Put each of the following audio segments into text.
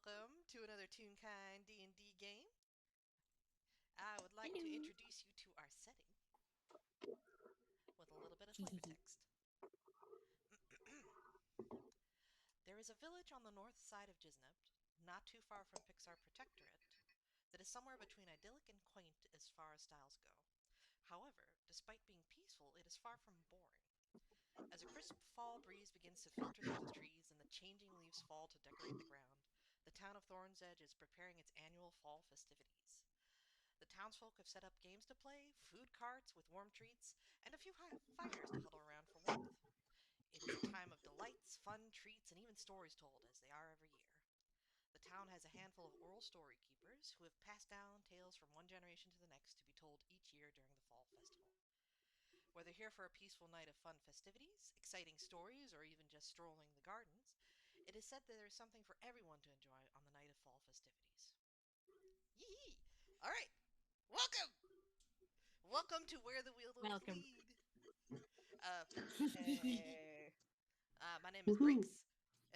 welcome to another Toonkind D&D game. I would like to Hello. introduce you to our setting with a little bit of flavor text. There is a village on the north side of Gisnep, not too far from Pixar Protectorate, that is somewhere between idyllic and quaint as far as styles go. However, despite being peaceful, it is far from boring. As a crisp fall breeze begins to filter through the trees and the changing leaves fall to decorate the ground, the town of Thorn's Edge is preparing its annual fall festivities. The townsfolk have set up games to play, food carts with warm treats, and a few fires to huddle around for warmth. It is a time of delights, fun, treats, and even stories told, as they are every year. The town has a handful of oral story keepers who have passed down tales from one generation to the next to be told each year during the fall festival. Whether here for a peaceful night of fun festivities, exciting stories, or even just strolling the gardens, it is said that there is something for everyone to enjoy on the night of fall festivities. Yee! All right, welcome! Welcome to Where the Willows Welcome. Lead. Uh, Hey. my name is Woohoo. Briggs,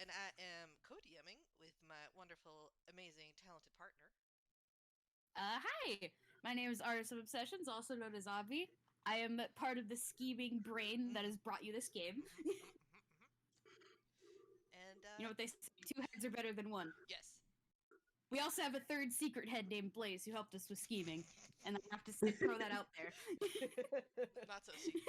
and I am co-DMing with my wonderful, amazing, talented partner. Hi. My name is Artist of Obsessions, also known as Avi. I am part of the scheming brain that has brought you this game. And, You know what they say, 2 heads are better than 1. yes. We also have a third secret head named Blaze who helped us with scheming, and I have to throw that out there. Not so secret.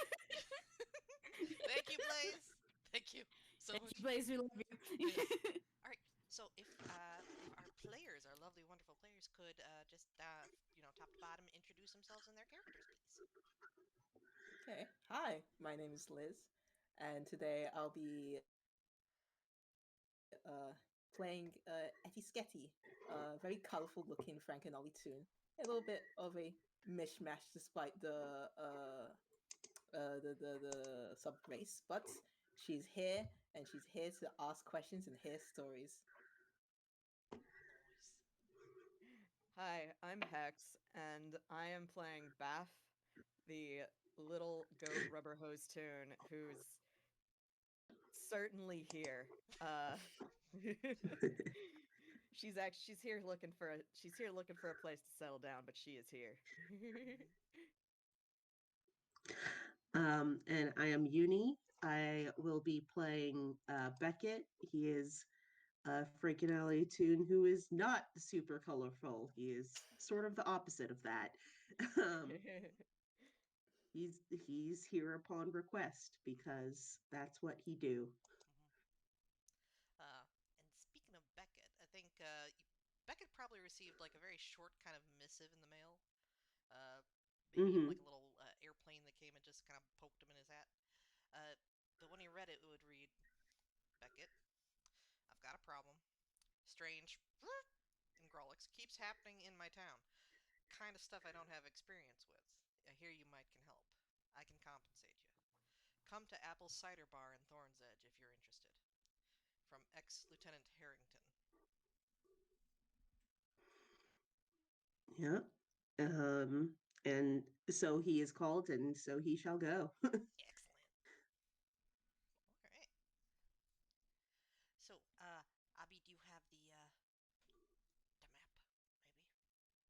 Thank you, Blaze. Thank you so Thank much. you, Blaze, we love you. Yes. All right. So if our players, our lovely, wonderful players, could just top to bottom introduce themselves and their characters, please. Okay. Hi, my name is Liz, and today I'll be playing Etti Sketti, a very colourful looking Frankenolly Toon. A little bit of a mishmash despite the sub race, but she's here and she's here to ask questions and hear stories. Noise. Hi, I'm Hex, and I am playing Baph, the little goat rubber hose toon who's certainly here. She's here looking for a place to settle down, but she is here. And I am Uni. I will be playing Beckett. He is a Frankenelli Toon who is not super colorful. He is sort of the opposite of that. Um, he's here upon request because that's what he do. Mhm. And speaking of Beckett, I think Beckett probably received like a very short kind of missive in the mail. Uh, Maybe even like a Mm-hmm. little airplane that came and just kind of poked him in his hat. Uh, but when he read it, it would read, Beckett, I've got a problem. Strange and Grolix keeps happening in my town. Kind of stuff I don't have experience with. I hear you might can help. I can compensate you. Come to Apple's Cider Bar in Thorn's Edge if you're interested. From ex-Lieutenant Harrington. Yeah. And so he is called, and so he shall go. Excellent. Alright. So, Abby, do you have the map, maybe?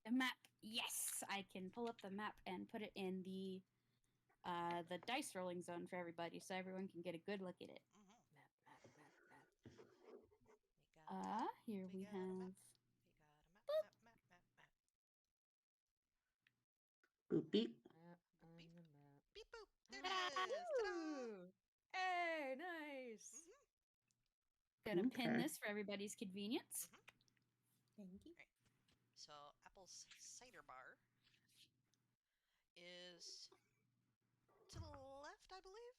The map, yes! I can pull up the map and put it in the dice rolling zone for everybody so everyone can get a good look at it. Mm-hmm. Map. We got a map. Here We we got a map. have. We got a map, Boop. map. Boop beep. Map Boop, beep. on the map. Beep boop. There it Ta-da! is. Ta-da! Ooh! Hey, nice. Mm-hmm. Gonna pin Okay. this for everybody's convenience. Mm-hmm. Thank you. Right. So, Apple's Cider Bar is to the left, I believe?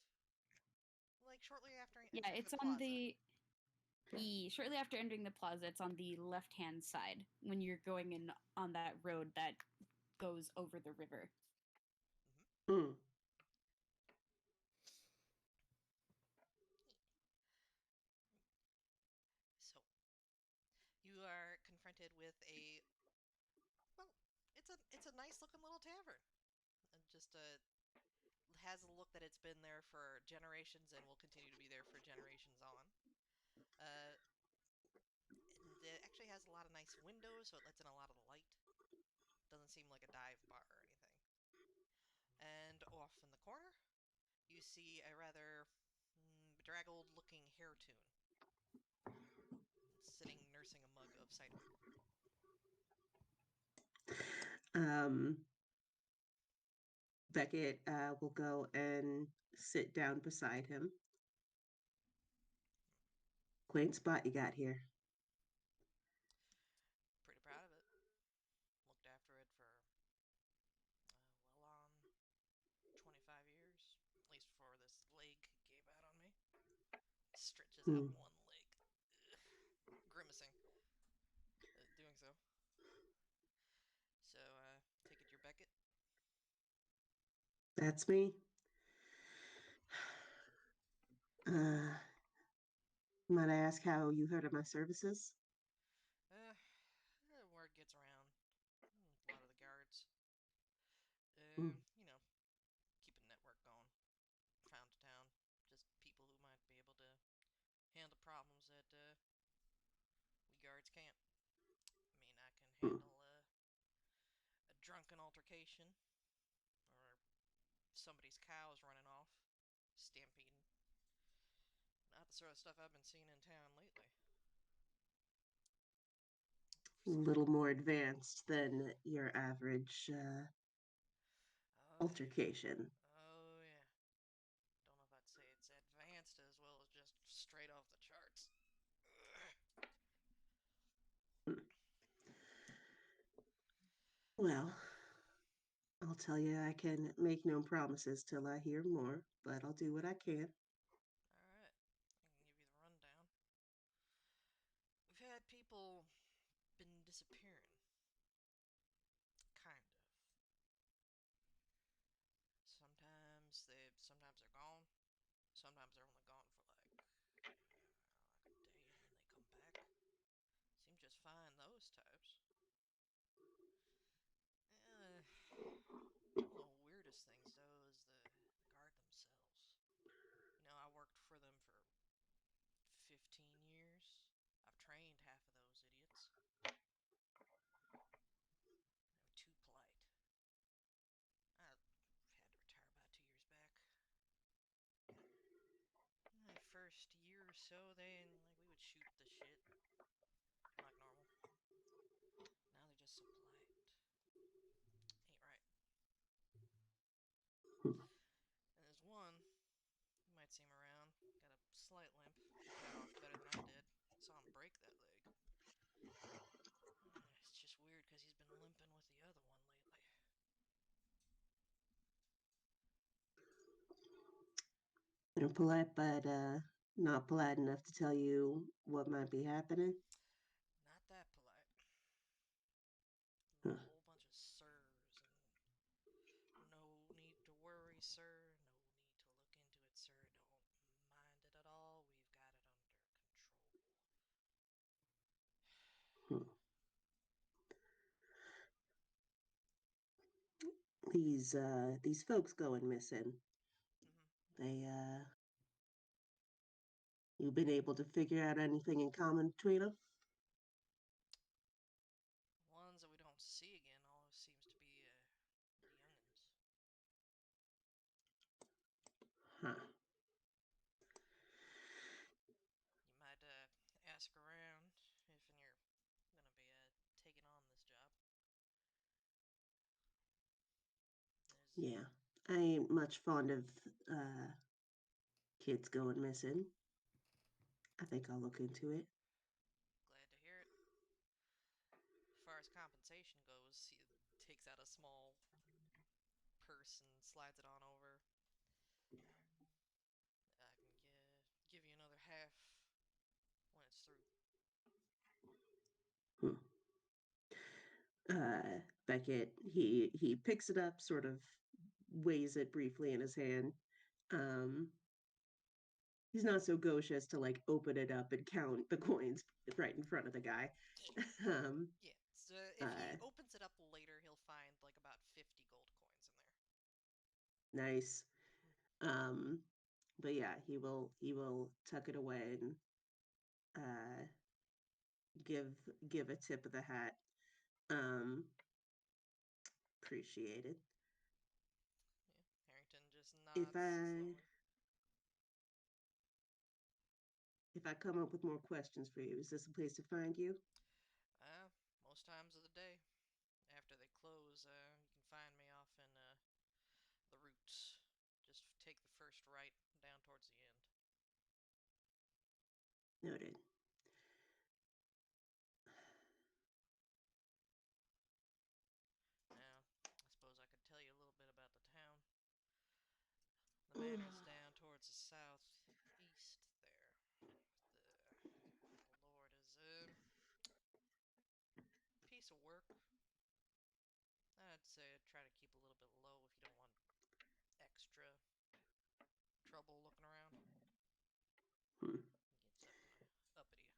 Like, shortly after Yeah, entering the it's on plaza. shortly after entering the plaza. It's on the left-hand side when you're going in on that road that goes over the river. Mm-hmm. Mm. So, you are confronted with well, it's a nice looking little tavern. Just has a look that it's been there for generations and will continue to be there for generations on. Uh, and it actually has nice window, so it lets in a lot of the light. Doesn't seem like a dive bar or anything. And off in the corner, you see a rather bedraggled-looking hair toon sitting nursing a mug of cider. Beckett will go and sit down beside him. Quaint spot you got here. Pretty proud of it. Looked after it for well on 25 years, at least before this leg gave out on me. Stretches out one leg, grimacing, doing so. So, take it you're Beckett? That's me. Might I ask how you heard of my services? Word gets around. A lot of the guards. Mm. You know, keep a network going. Found to town. Just people who might be able to handle problems that we guards can't. I mean, I can handle a drunken altercation, or somebody's cows running off, stampeding. Not the sort of stuff I've been seeing in town lately. A little more advanced than your average altercation. Oh, yeah. Don't know if I'd say it's advanced as well as just straight off the charts. Well, I'll tell you, I can make no promises till I hear more, but I'll do what I can. Alright, I can give you the rundown. We've had people been disappearing. Kind of. Sometimes they're gone. Sometimes they're only gone for like a day and then they come back. Seem just fine, those types. One of the weirdest things, though, is the guard themselves. You know, I worked for them for 15 years. I've trained half of those idiots. They were too polite. I had to retire about 2 years back. In the first year or so, we would shoot the shit like normal. Now they're just so polite. Ain't right. And there's one, you might see him around, got a slight limp, got off better than I did. Saw him break that leg. It's just weird because he's been limping with the other one lately. They're polite, but not polite enough to tell you what might be happening. Not that polite. A Huh. whole bunch of sirs and no need to worry, sir. No need to look into it, sir. Don't mind it at all. We've got it under control. Hmm. These folks going missing. They you've been able to figure out anything in common between them? Ones that we don't see again always seems to be the youngins. Huh. You might ask around if you're gonna be taking on this job. Yeah, I ain't much fond of kids going missing. I think I'll look into it. Glad to hear it. As far as compensation goes, he takes out a small purse and slides it on over. I can give you another half when it's through. Beckett, he picks it up, sort of weighs it briefly in his hand. He's not so gauche as to like open it up and count the coins right in front of the guy. Yeah, so if he opens it up later, he'll find like about 50 gold coins in there. Nice. But yeah, he will tuck it away and give a tip of the hat. Um, Appreciated. Yeah, Harrington just If nods I slowly. if I come up with more questions for you, is this a place to find you? Most times of the day. After they close, you can find me off in the route. Just take the first right down towards the end. Noted. Now, I suppose I could tell you a little bit about the town. The manor's down towards the southeast there. The Lord is a piece of work. I'd say try to keep a little bit low if you don't want extra trouble looking around. Hmm. Gets up in a uppity.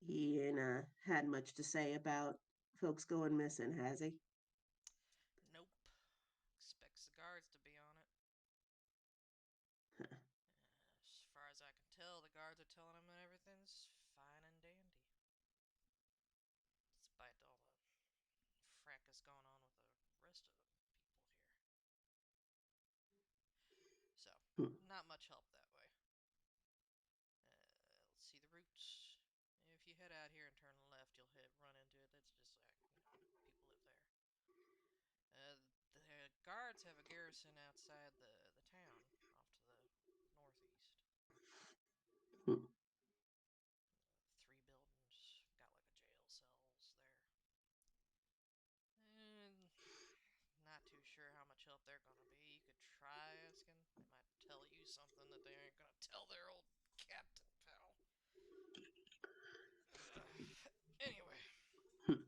He ain't had much to say about folks going missing, has he? Nope. Expects the guards to be on it. Huh. As far as I can tell, the guards are telling him that everything's fine and dandy. Despite all the fracas going on with the rest of the people here. So, Hmm. not much help that way. Let's see the route. If you head out here and turn left, you'll run into it. That's just like, people live there. The guards have a garrison outside the town, off to the northeast. Hmm. 3 buildings, got like a jail cells there. And not too sure how much help they're gonna be. You could try asking. They might tell you something that they ain't gonna tell their old captain, pal. Anyway. Hmm.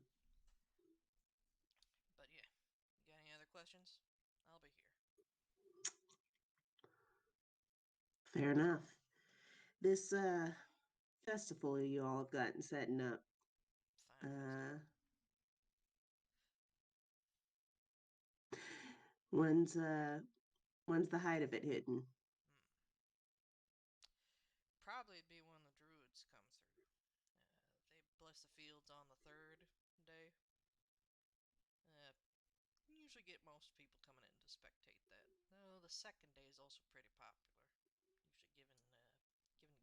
But yeah, you got any other questions? I'll be here. Fair enough. This festival you all have gotten setting up. Fine festival. When's the height of it hitting? Hmm. Probably it'd be when the druids come through. They bless the fields on the 3rd day. Usually get most people coming in to spectate that. Though the 2nd day is also pretty popular. Usually giving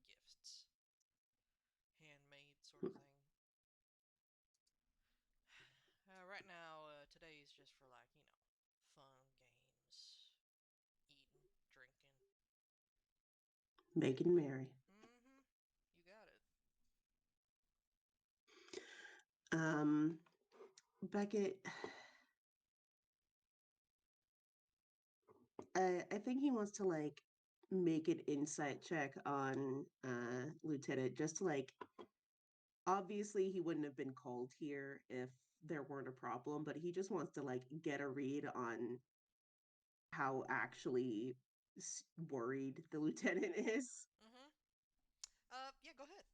gifts, handmade sort of thing. Right now, today is just for like fun games, eating, drinking. Making merry. Mm-hmm. You got it. Beckett, I think he wants to like make an insight check on Lieutenant, just to like, obviously he wouldn't have been called here if there weren't a problem, but he just wants to like get a read on how actually worried the lieutenant is. Mm-hmm. Yeah, go ahead.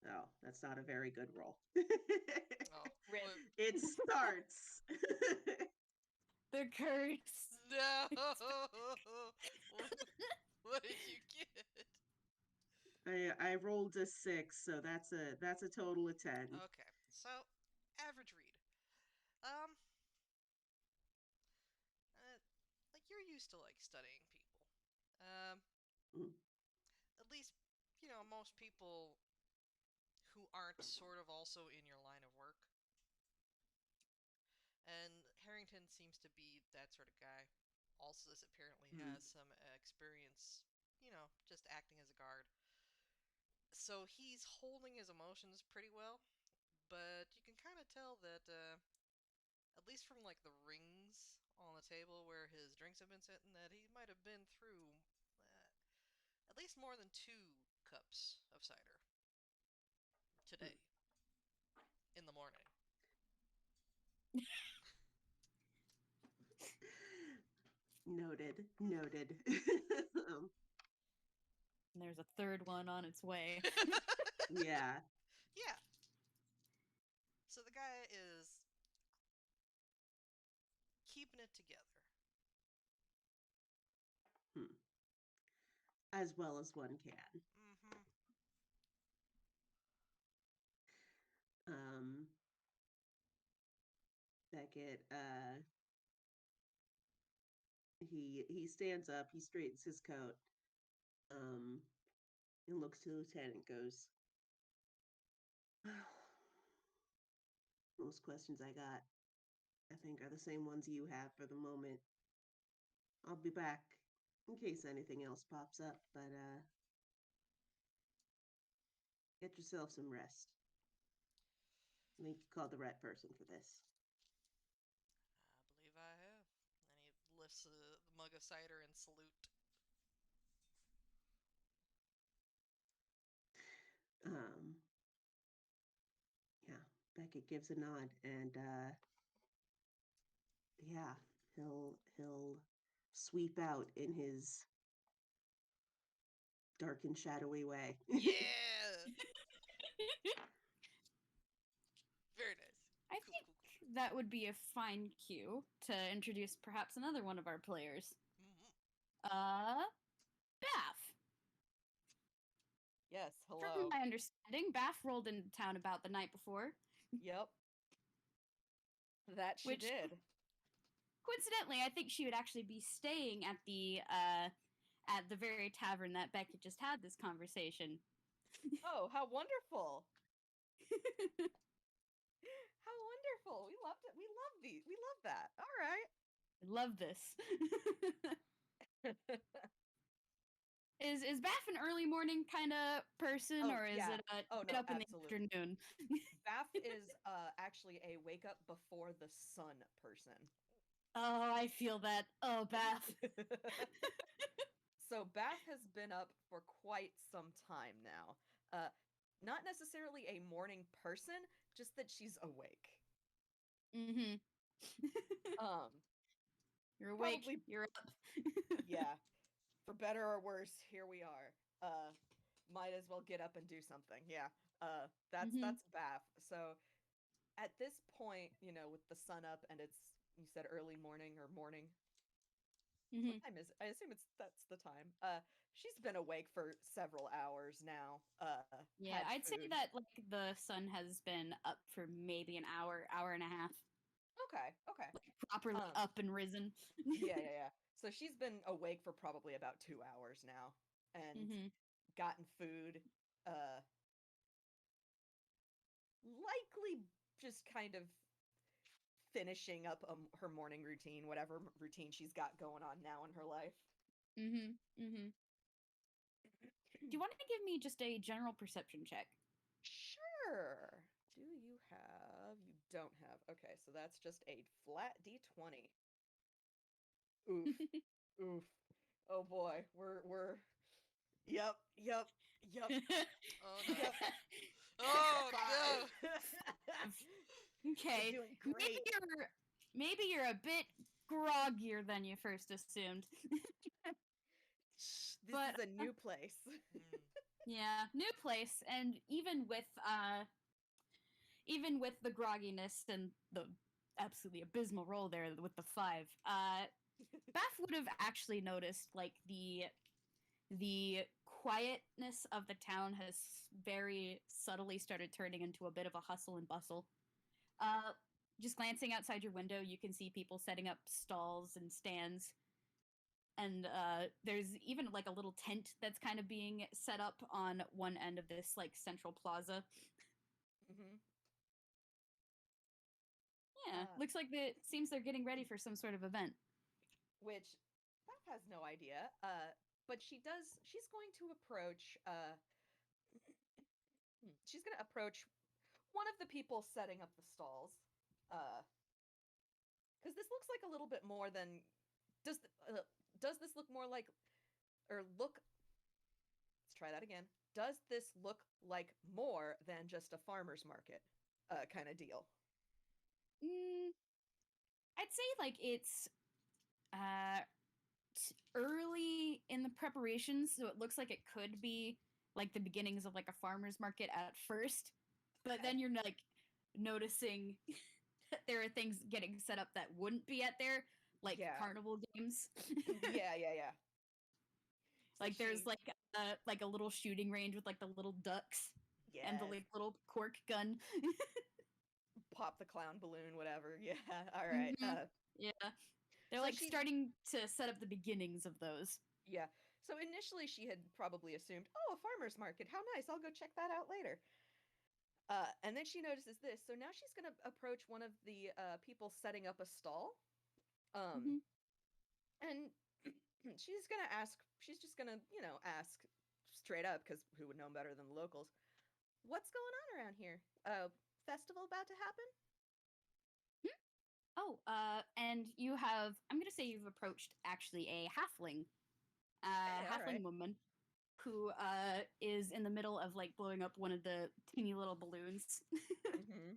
Oh, that's not a very good roll. Oh, Rip. It starts. The curse. No! What did you get? I rolled a 6, so that's a total of 10. Okay, so average read. Um, like you're used to like studying people. Um, Mm. at least most people who aren't sort of also in your line of work. And Harrington seems to be that sort of guy. Also, this apparently Mm. has some experience, just acting as a guard. So he's holding his emotions pretty well, but you can kind of tell that, at least from like the rings on the table where his drinks have been sitting, that he might have been through at least more than 2 cups of cider today in the morning. Noted. Noted. And there's a 3rd one on its way. Yeah. Yeah. So the guy is keeping it together. Hmm. As well as one can. Mm-hmm. Beckett, he stands up, he straightens his coat, and looks to the lieutenant and goes, most questions I got, I think, are the same ones you have for the moment. I'll be back in case anything else pops up, but get yourself some rest. I think you called the right person for this. I believe I have. And he lifts the mug of cider and salute. Yeah, Beckett gives a nod, and yeah, he'll sweep out in his dark and shadowy way. Yeah! Very nice. I Cool, think cool, cool. that would be a fine cue to introduce perhaps another one of our players. Mhm. Baph. Yes, From hello. my understanding, Baph rolled into town about the night before, Yep. That she Which- did. coincidentally, I think she would actually be staying at the very tavern that Beckett just had this conversation. Oh, how wonderful. How wonderful. We loved it. We love these. We love that. All right. I love this. Is Baph an early morning kind of person, Oh, or is yeah. it Oh, get no, up in absolutely. the afternoon? Baph is actually a wake up before the sun person. Oh, I feel that. Oh, Baph. So Baph has been up for quite some time now. Not necessarily a morning person, just that she's awake. Mm-hmm. You're awake. Probably- You're up. Yeah. For better or worse, here we are. Might as well get up and do something. Yeah. That's Mhm. that's Baph. So at this point, with the sun up and it's, you said early morning or morning. Mhm. What time is it? I assume that's the time. She's been awake for several hours now. Yeah, Had I'd say food. that like the sun has been up for maybe an hour, hour and a half, Okay. properly up and risen. Yeah. So she's been awake for probably about 2 hours now and Mhm. gotten food. Likely just kind of finishing up her morning routine, whatever routine she's got going on now in her life. Mhm. Mhm. Do you want to give me just a general perception check? Sure. Do you have? You don't have. Okay, so that's just a flat D20. Oof. Oof. Oh boy. We're Yep. Oh no. Yep. Oh Five. no. Okay. You're doing great. Maybe you're a bit groggier than you first assumed. This But- is a new place. Mm. Yeah, new place, and even with the grogginess and the absolutely abysmal roll there with the 5, Baph would have actually noticed like the quietness of the town has very subtly started turning into a bit of a hustle and bustle. Just glancing outside your window, you can see people setting up stalls and stands. And there's even like a little tent that's kind of being set up on one end of this like central plaza. Mm-hmm. Yeah, looks like seems they're getting ready for some sort of event. Which Beth has no idea. But she's going to approach. She's going to approach one of the people setting up the stalls. Because this looks like a little bit more than does this look more like, or look? Let's try that again. Does this look like more than just a farmer's market kind of deal? I'd say like it's early in the preparations, so it looks like it could be like the beginnings of like a farmer's market at first, but then you're like noticing that there are things getting set up that wouldn't be at there, like carnival games. Yeah. So like there's like a little shooting range with like the little ducks and the like little cork gun. pop the clown balloon, whatever. Yeah, all right. Mhm. Yeah. They're So like she's- starting to set up the beginnings of those. Yeah. So initially she had probably assumed, oh, a farmer's market. How nice. I'll go check that out later. And then she notices this. So now she's going to approach one of the people setting up a stall. Mhm. And she's going to ask, she's just going to, ask straight up, because who would know better than the locals, what's going on around here? Festival about to happen? Oh, and you have, I'm going to say you've approached actually a halfling. Hey, Halfling alright. woman who is in the middle of like blowing up one of the teeny little balloons Mm-hmm.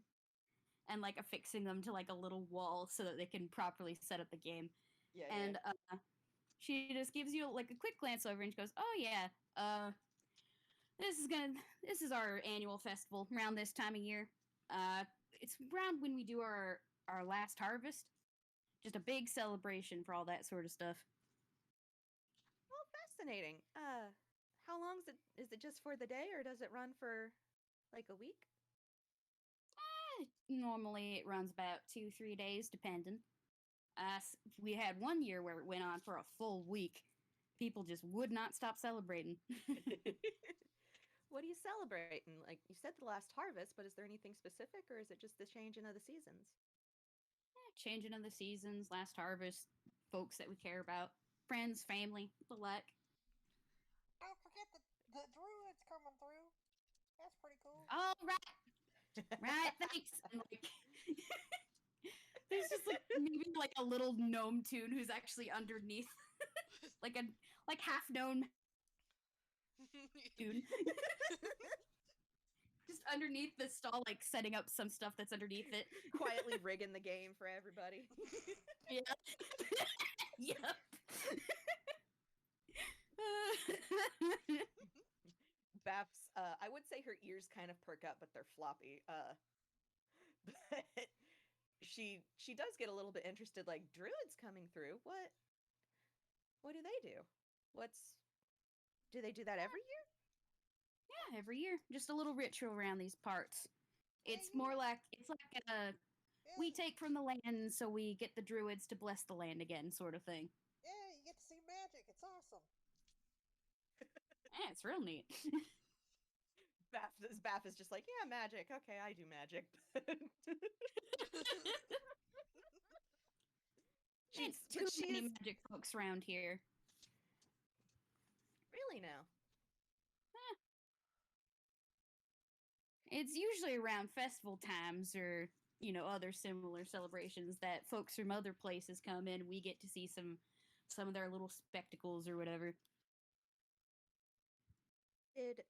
and like affixing them to like a little wall so that they can properly set up the game. Yeah, And she just gives you like a quick glance over and she goes, "Oh yeah, this is our annual festival around this time of year. It's around when we do our last harvest. Just a big celebration for all that sort of stuff." Well, fascinating. How long is it just for the day, or does it run for like a week? Normally it runs about 2-3 days, depending. We had one year where it went on for a full week. People just would not stop celebrating. What are you celebrating? Like you said, the last harvest, but is there anything specific, or is it just the changing of the seasons? Changing of the seasons, last harvest, folks that we care about, friends, family, the like. Don't forget the druids coming through. That's pretty cool. All right, thanks. And like, there's just like maybe like a little gnome Toon who's actually underneath, like half gnome Toon, just underneath the stall, like setting up some stuff that's underneath it. Quietly rigging the game for everybody. Yeah. Yep. Baph's, I would say her ears kind of perk up, but they're floppy. But she does get a little bit interested, like, druids coming through. What do they do? Do they do that every year? Yeah, every year, just a little ritual around these parts. It's more like we take from the land, so we get the druids to bless the land again, sort of thing. Yeah, you get to see magic. It's awesome. Yeah, it's real neat. Baph is just like, yeah, magic. Okay, I do magic. It's too many magic folks around here. Really now? It's usually around festival times or, other similar celebrations that folks from other places come in. We get to see some of their little spectacles or whatever. Did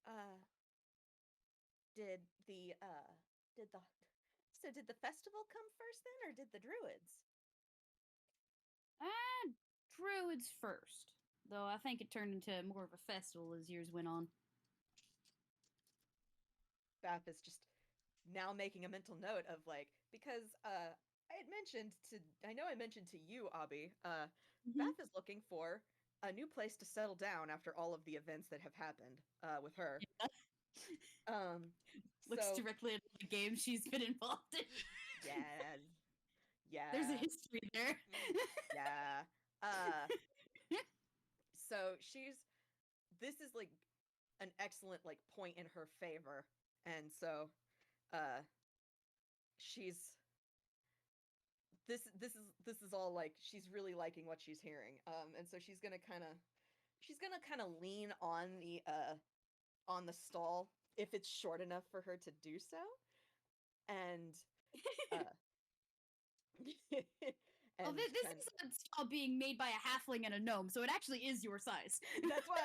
the did the festival come first then, or did the druids? Druids first, though I think it turned into more of a festival as years went on. Baph is just now making a mental note of like, because I know I mentioned to you, Abby, Baph is looking for a new place to settle down after all of the events that have happened with her. Yeah. Looks directly at the game she's been involved in. Yeah. There's a history there. Yeah. So this is like an excellent like point in her favor, and so this is all like she's really liking what she's hearing, and so she's gonna kind of lean on the stall if it's short enough for her to do so, and well, this is a stall being made by a halfling and a gnome, so it actually is your size. That's why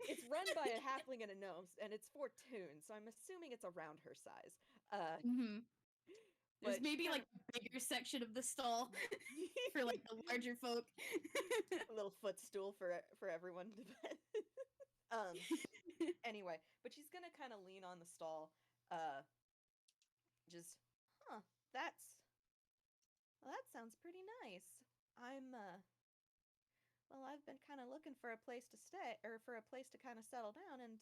it's run by a halfling and a gnome, and it's for Toon, so I'm assuming it's around her size. There's maybe like a bigger section of the stall for like the larger folk. A little footstool for everyone. Anyway, but she's gonna kind of lean on the stall. That sounds pretty nice. I've been kind of looking for a place to stay, or for a place to kind of settle down, and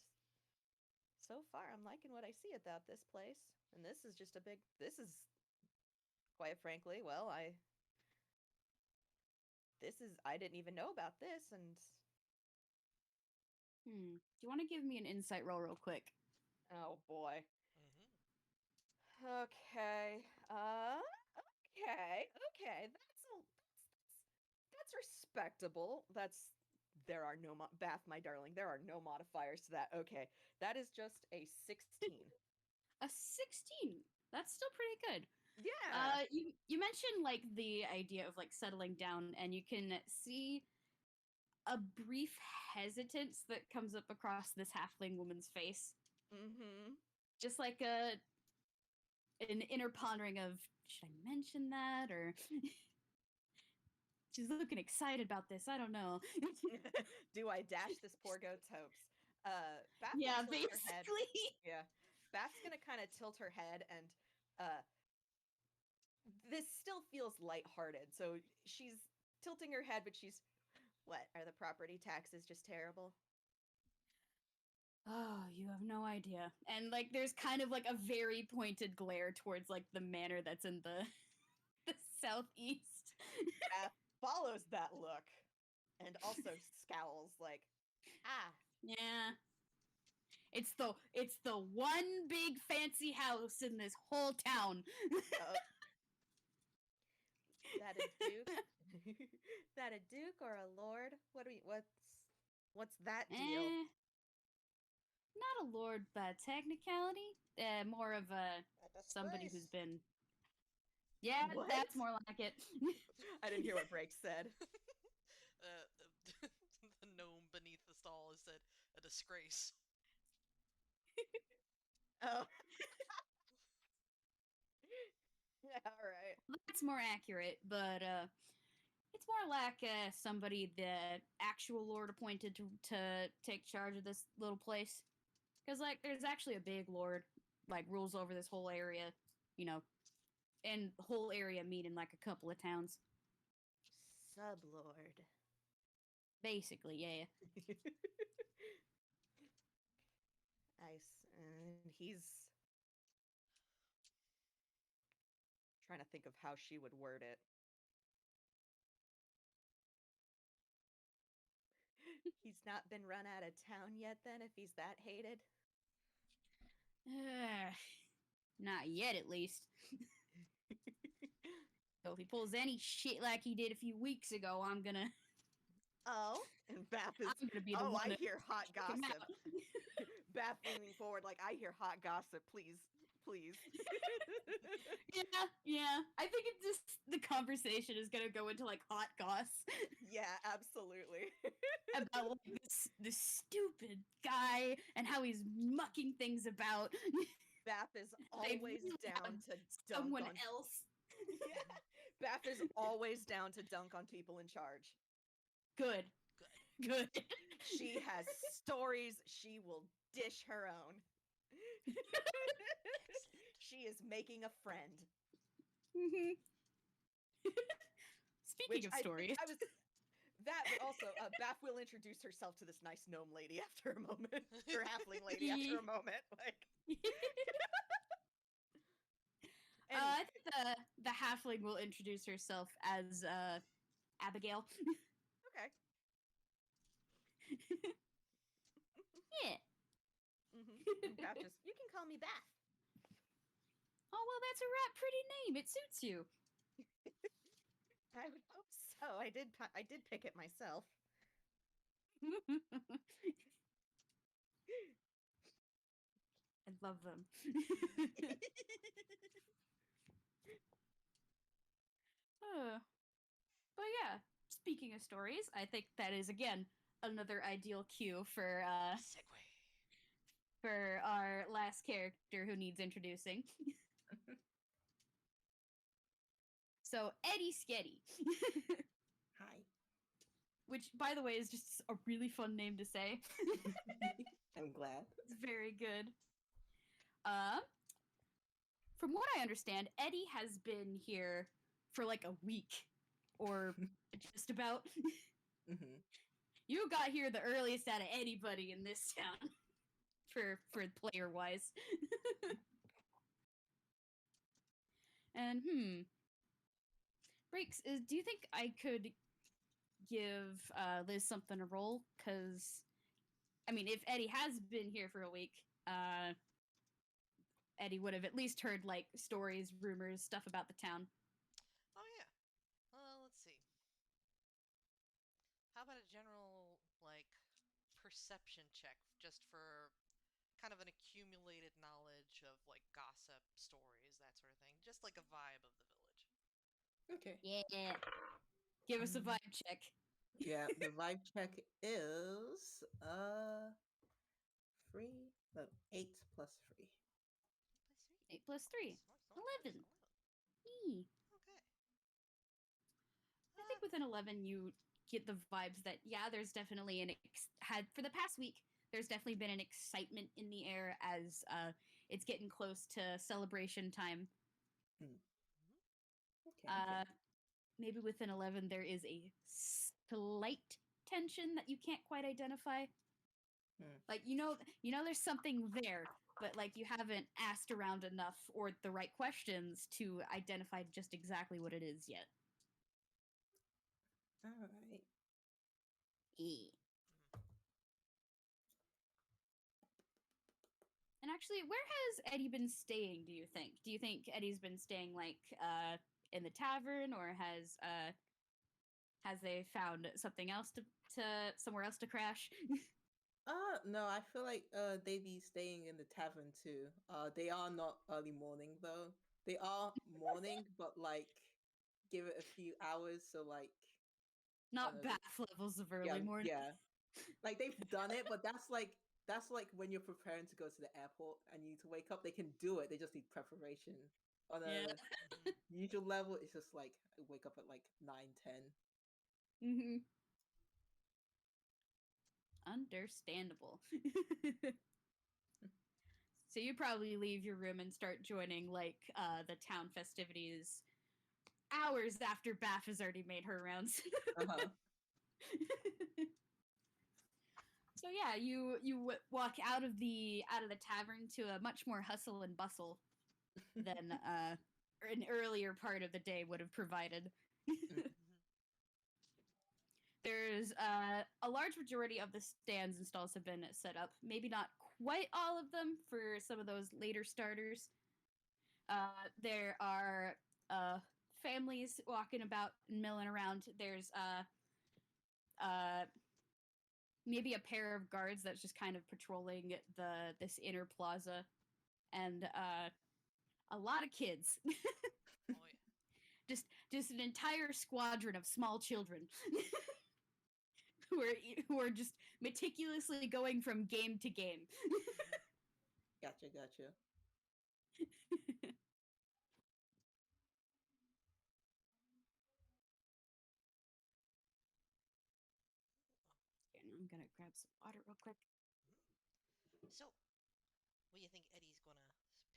so far I'm liking what I see about this place. And this is quite frankly, well, I didn't even know about this, and Do you want to give me an insight roll real quick? oh boy. Mm-hmm. Okay. Okay. That's respectable. There are no Baph, my darling. There are no modifiers to that. Okay, that is just a 16. A 16. That's still pretty good. Yeah. You mentioned like the idea of like settling down, and you can see a brief hesitance that comes up across this halfling woman's face. Mm-hmm. Just like an inner pondering of, should I mention that, or she's looking excited about this. I don't know. Do I dash this poor goat's hopes? Baph Yeah, will tilt her head. basically. Yeah. Baph's gonna kind of tilt her head, and this still feels lighthearted. So she's tilting her head, but what? Are the property taxes just terrible? Oh, you have no idea. And like there's kind of like a very pointed glare towards like the manor that's in the the southeast. Baph follows that look and also scowls like, Yeah. It's the one big fancy house in this whole town. that a duke? That a duke or a lord? What's that deal? Not a lord by technicality. More of a somebody who's been. Yeah, What? that's more like it. I didn't hear what Break said. The gnome beneath the stall has said a disgrace. Oh. Yeah, all right. That's more accurate, but it's more like somebody the actual lord appointed to take charge of this little place. Because like there's actually a big lord like rules over this whole area, you know, and the whole area meaning like a couple of towns. Sublord. Basically, yeah. Nice. And he's trying to think of how she would word it. He's not been run out of town yet, then, if he's that hated? Not yet, at least. So if he pulls any shit like he did a few weeks ago, I'm gonna. Oh, and Baph is. I'm gonna be the Oh, one I to hear hot kick him gossip. out. Baph leaning forward, like, I hear hot gossip. Please. Yeah. I think it just the conversation is gonna go into like hot goss. Yeah, absolutely. About like this stupid guy and how he's mucking things about. Baph is They always really down have to dunk someone on. else. Yeah. Baph is always down to dunk on people in charge. Good. She has stories. She will dish her own. She is making a friend. Mm-hmm. Speaking of stories. That, but also, Baph will introduce herself to this nice gnome lady after a moment. Or halfling lady after a moment. Like. I think the halfling will introduce herself as Abigail. Okay. Yeah. Mm-hmm. Baph just, you can call me Baph. Oh, well, that's a right pretty name. It suits you. I would hope so. I did pick it myself. I love them. But yeah, speaking of stories, I think that is again another ideal cue for Segue. for our last character who needs introducing. So Etti Sketti. Hi. Which, by the way, is just a really fun name to say. I'm glad. It's very good. From what I understand, Etti has been here for like a week, or just about. Mm-hmm. You got here the earliest out of anybody in this town, for player wise. And Breaks, do you think I could give Liz something to roll? Because, I mean, if Eddie has been here for a week, Eddie would have at least heard, like, stories, rumors, stuff about the town. Oh yeah. Let's see. How about a general like perception check just for kind of an accumulated knowledge of like gossip, stories, that sort of thing. Just like a vibe of the village. Okay. Yeah. Give us a Mm. vibe check. Yeah, the vibe check is 8 plus 3. Plus 3. 8 plus 3. Nice, 11. nice. Eee. Okay. I think with an 11, you get the vibes that, yeah, there's definitely had for the past week, there's definitely been an excitement in the air as it's getting close to celebration time. Okay. Maybe with an 11, there is a slight tension that you can't quite identify. Like, you know, there's something there, but like you haven't asked around enough or the right questions to identify just exactly what it is yet. All right. And actually, where has Eddie been staying, do you think? Do you think Eddie's been staying like in the tavern, or has they found something else to somewhere else to crash? No, I feel like they'd be staying in the tavern too. They are not early morning though. They are morning, but like give it a few hours, so like Not know, Baph levels of early morning. Yeah. Like they've done it, but that's like when you're preparing to go to the airport and you need to wake up. They can do it. They just need preparation. On a Yeah. usual level, it's just like I wake up at like 9, 10. Mm-hmm. Understandable. So you probably leave your room and start joining like the town festivities hours after Baph has already made her rounds. Uh-huh. So yeah, you walk out of the tavern to a much more hustle and bustle than an earlier part of the day would have provided. There's a large majority of the stands and stalls have been set up. Maybe not quite all of them for some of those later starters. There are families walking about and milling around. There's maybe a pair of guards that's just kind of patrolling this inner plaza, and a lot of kids. Oh yeah. Just an entire squadron of small children. who are just meticulously going from game to game. Gotcha. I'm gonna grab some water real quick. So, what do you think Eddie's gonna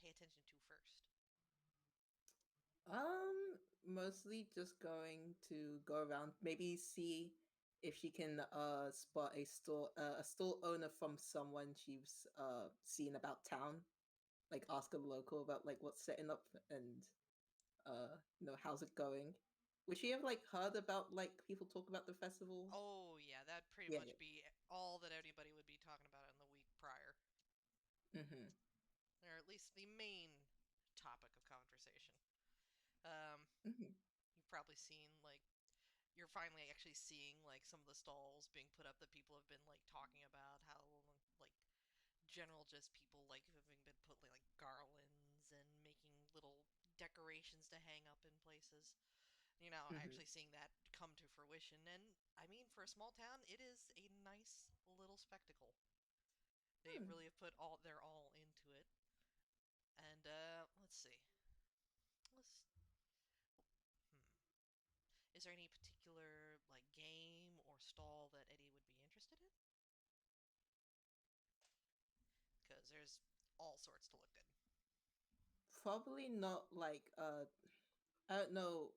pay attention to first? Mostly just going to go around, maybe see if she can spot a store owner from someone she's seen about town. Like ask a local about like what's setting up and how's it going. Would she have like heard about like people talk about the festival? Oh yeah, that'd pretty Yeah, much be all that anybody would be talking about in the week prior. Mm-hmm. Or at least the main topic of conversation. Mm-hmm. You've probably seen like you're finally actually seeing like some of the stalls being put up that people have been like talking about how like general just people like having been putting like garlands and making little decorations to hang up in places. Mm-hmm. Actually seeing that come to fruition. And I mean, for a small town, it is a nice little spectacle. They Hmm. really have put their all into it. And let's see. Let's Is there any particular like game or stall that Eddie would be interested in? Because there's all sorts to look good. Probably not like I don't know,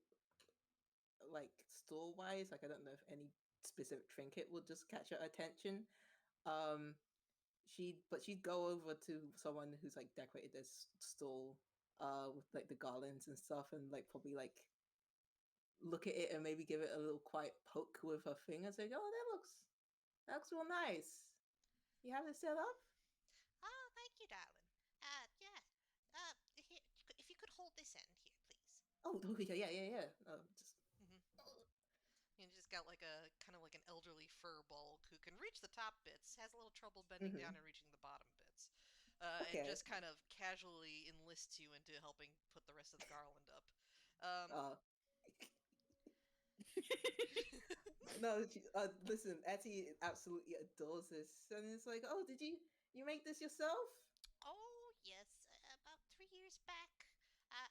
like store wise. Like I don't know if any specific trinket would just catch her attention. Um, she'd go over to someone who's like decorated this stall with like the garlands and stuff, and like probably like look at it and maybe give it a little quiet poke with her finger, say, "Oh, that looks real nice. You have it set up? Oh, thank you, darling. Yes. Here, if you could hold this end here, please. Oh, yeah. Just Mm-hmm. You just got like a kind of like an elderly fur bulk who can reach the top bits, has a little trouble bending down and reaching the bottom bits, and okay. just kind of casually enlists you into helping put the rest of the garland up. Um, Uh, no, listen, Etty absolutely adores this, and it's like, oh, did you make this yourself? oh yes, about 3 years back,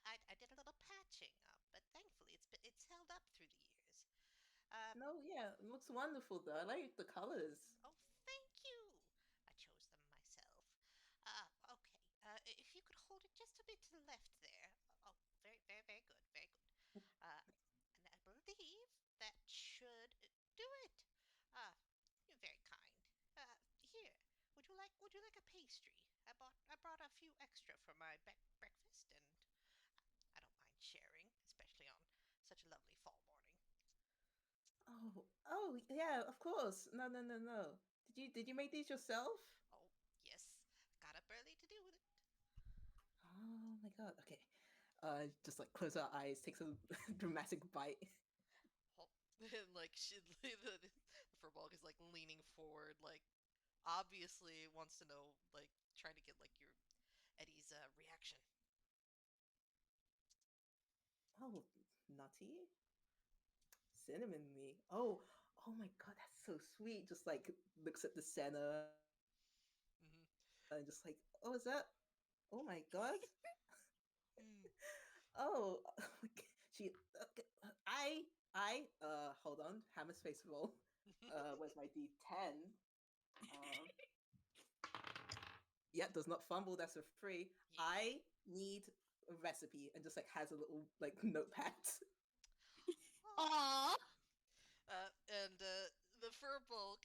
I did a little patching up, but thankfully it's held up through the years. Uh, No, yeah, it looks wonderful though. I like the colors. oh, thank you. I chose them myself. Okay. If you could hold it just a bit to the left there. Oh, very good, very good. And I believe that should do it. You're very kind. Here, would you like a pastry? I brought a few extra for my breakfast, and I don't mind sharing, especially on such a lovely fall morning. Oh, yeah, of course. No. Did you make these yourself? Oh, yes. Got up early to do it. Oh my god. Okay. Just like close our eyes, takes a dramatic bite. Oh, and like the Furbolg is like leaning forward, like obviously wants to know, like trying to get like your Eddie's reaction. Oh, nutty. Cinnamon me. Oh my god, that's so sweet. Just like looks at the center Mm-hmm. and just like, oh, is that? Oh my god. Mm. Oh, she. Okay, hold on. Hammer space roll. Where's my D10? Yeah, does not fumble. That's a free. Yeah. I need a recipe, and just like has a little like notepad. Aww. And the Furbolg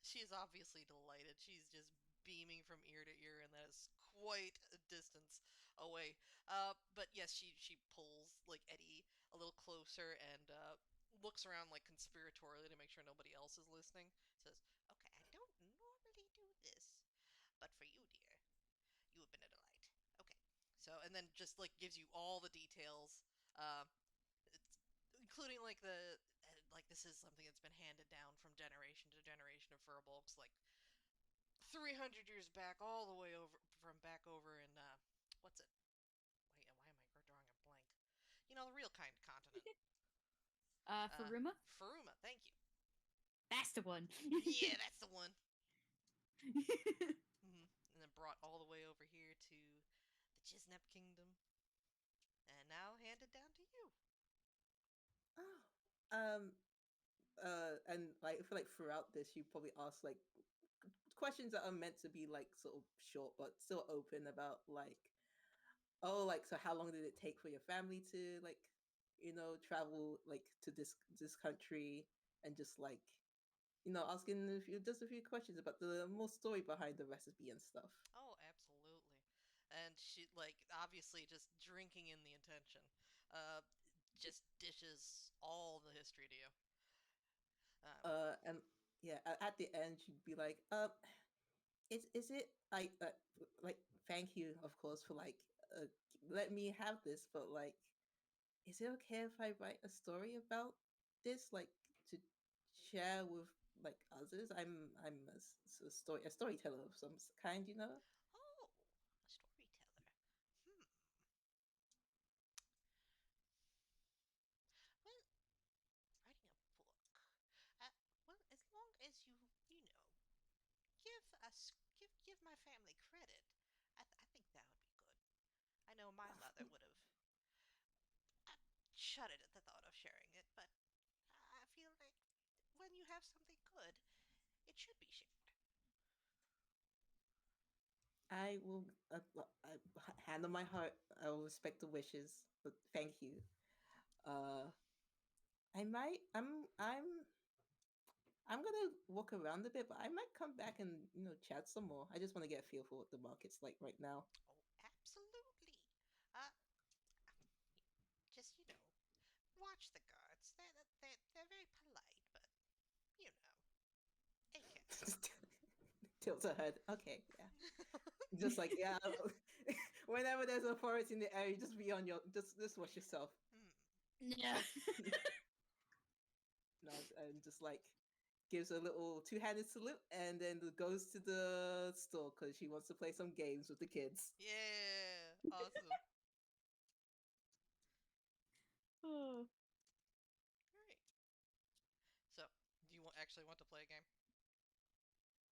she's obviously delighted. She's just beaming from ear to ear, and that is quite a distance away. But yes, she pulls like Eddie a little closer and looks around like conspiratorially to make sure nobody else is listening. Says, "Okay, I don't normally do this, but for you, dear, you have been a delight. Okay." So, and then just like gives you all the details, uh, it's, including like like this is something that's been handed down from generation to generation of Furbolgs, like 300 years back, all the way over from back over in what's it? Wait, why am I drawing a blank? You know, the real kind continent. Faruma? Faruma, thank you. That's the one. Yeah, that's the one. And then brought all the way over here to the Gisnep Kingdom, and now handed down to you. Oh. And like I feel like throughout this, you probably ask like questions that are meant to be like sort of short but still open about like, oh, like so how long did it take for your family to like, travel like to this country, and just like, asking just a few questions about the more story behind the recipe and stuff. Oh, absolutely. And she, like, obviously just drinking in the attention. Uh, just dishes all the history to you. And yeah, at the end she'd be like, is it like thank you of course for like uh, let me have this, but like, is it okay if I write a story about this, like to share with like others? I'm a storyteller of some kind, you know. Oh, a storyteller. Hmm. Well, writing a book. Well, as long as give my family credit, I think that would be good. I know my mother would have shuddered at the thought of sharing it, but I feel like when you have something good, it should be shared. I will, hand on my heart, I will respect the wishes, but thank you. uh I might I'm gonna walk around a bit, but I might come back and chat some more. I just want to get a feel for what the market's like right now. Oh, absolutely. Uh, just, watch the guards. They're very polite, but you know, they can. Tilts her head. Okay, yeah. Just like, yeah. Whenever there's authority in the area, just be on your just watch yourself. Yeah. Nods and just like gives a little two-handed salute and then goes to the store because she wants to play some games with the kids. Yeah, awesome. Oh. All right. So, do you actually want to play a game?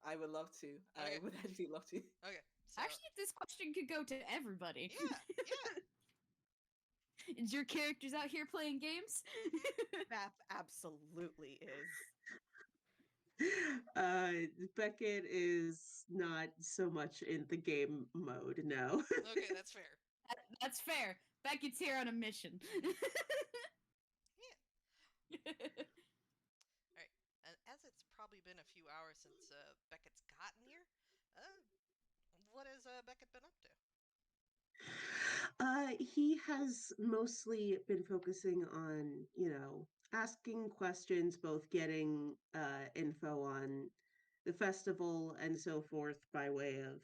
I would love to. I Okay. would actually love to. Okay. So, Actually, this question could go to everybody. yeah. Is your characters out here playing games? Baph absolutely is. Beckett is not so much in the game mode, no. Okay, that's fair. That's fair. Beckett's here on a mission. Yeah. All right. And as it's probably been a few hours since Beckett's gotten here, what has Beckett been up to? He has mostly been focusing on, asking questions, both getting info on the festival and so forth by way of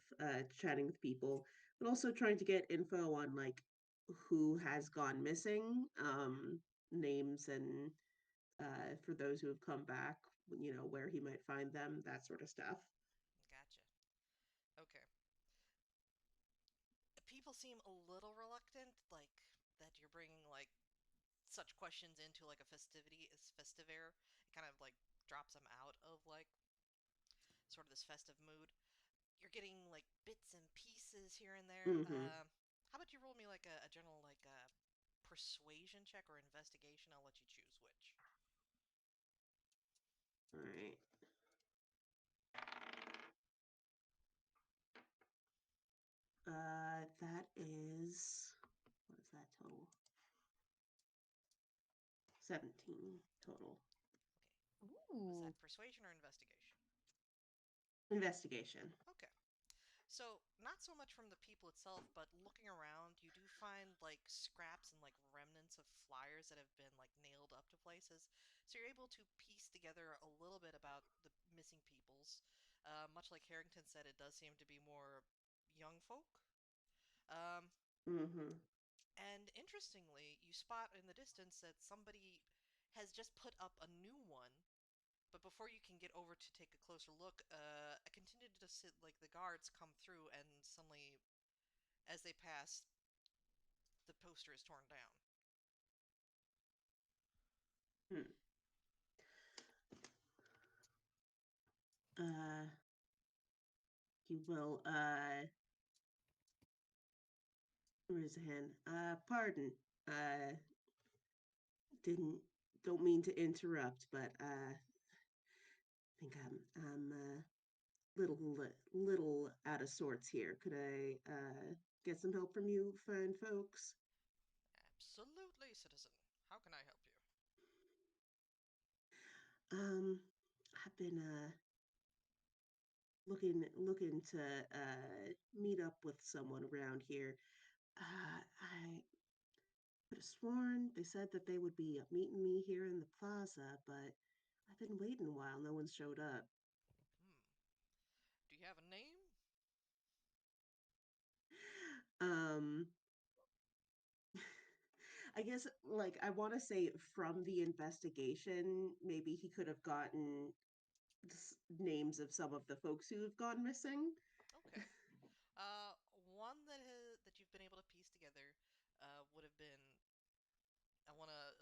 chatting with people, but also trying to get info on like who has gone missing, names and for those who have come back, where he might find them, that sort of stuff. Gotcha. Okay. People seem a little reluctant, like that you're bringing like such questions into like a festivity is festive air. It kind of like drops them out of like sort of this festive mood. You're getting like bits and pieces here and there. Mm-hmm. How about you roll me like a general like persuasion check or investigation? I'll let you choose which. All right. That is, what is that total? 17 total. Okay. Was Ooh. that persuasion or investigation? Investigation. Okay. So, not so much from the people itself, but looking around, you do find like scraps and like remnants of flyers that have been like nailed up to places. So you're able to piece together a little bit about the missing peoples. Much like Harrington said, it does seem to be more young folk. Um, Mm-hmm. and interestingly, you spot in the distance that somebody has just put up a new one. But before you can get over to take a closer look, a contingent to sit like the guards come through, and suddenly, as they pass, the poster is torn down. Hmm. Uh, he will, raise a hand. Pardon. Didn't, don't mean to interrupt, but, think I'm, little out of sorts here. Could I, get some help from you fine folks? Absolutely, citizen. How can I help you? Um, I've been, looking to meet up with someone around here. I could have sworn they said that they would be meeting me here in the plaza, but I've been waiting a while. No one showed up. Hmm. Do you have a name? Um, I guess like I want to say from the investigation, maybe he could have gotten names of some of the folks who have gone missing. Okay. One that you've been able to piece together, would have been. I'm gonna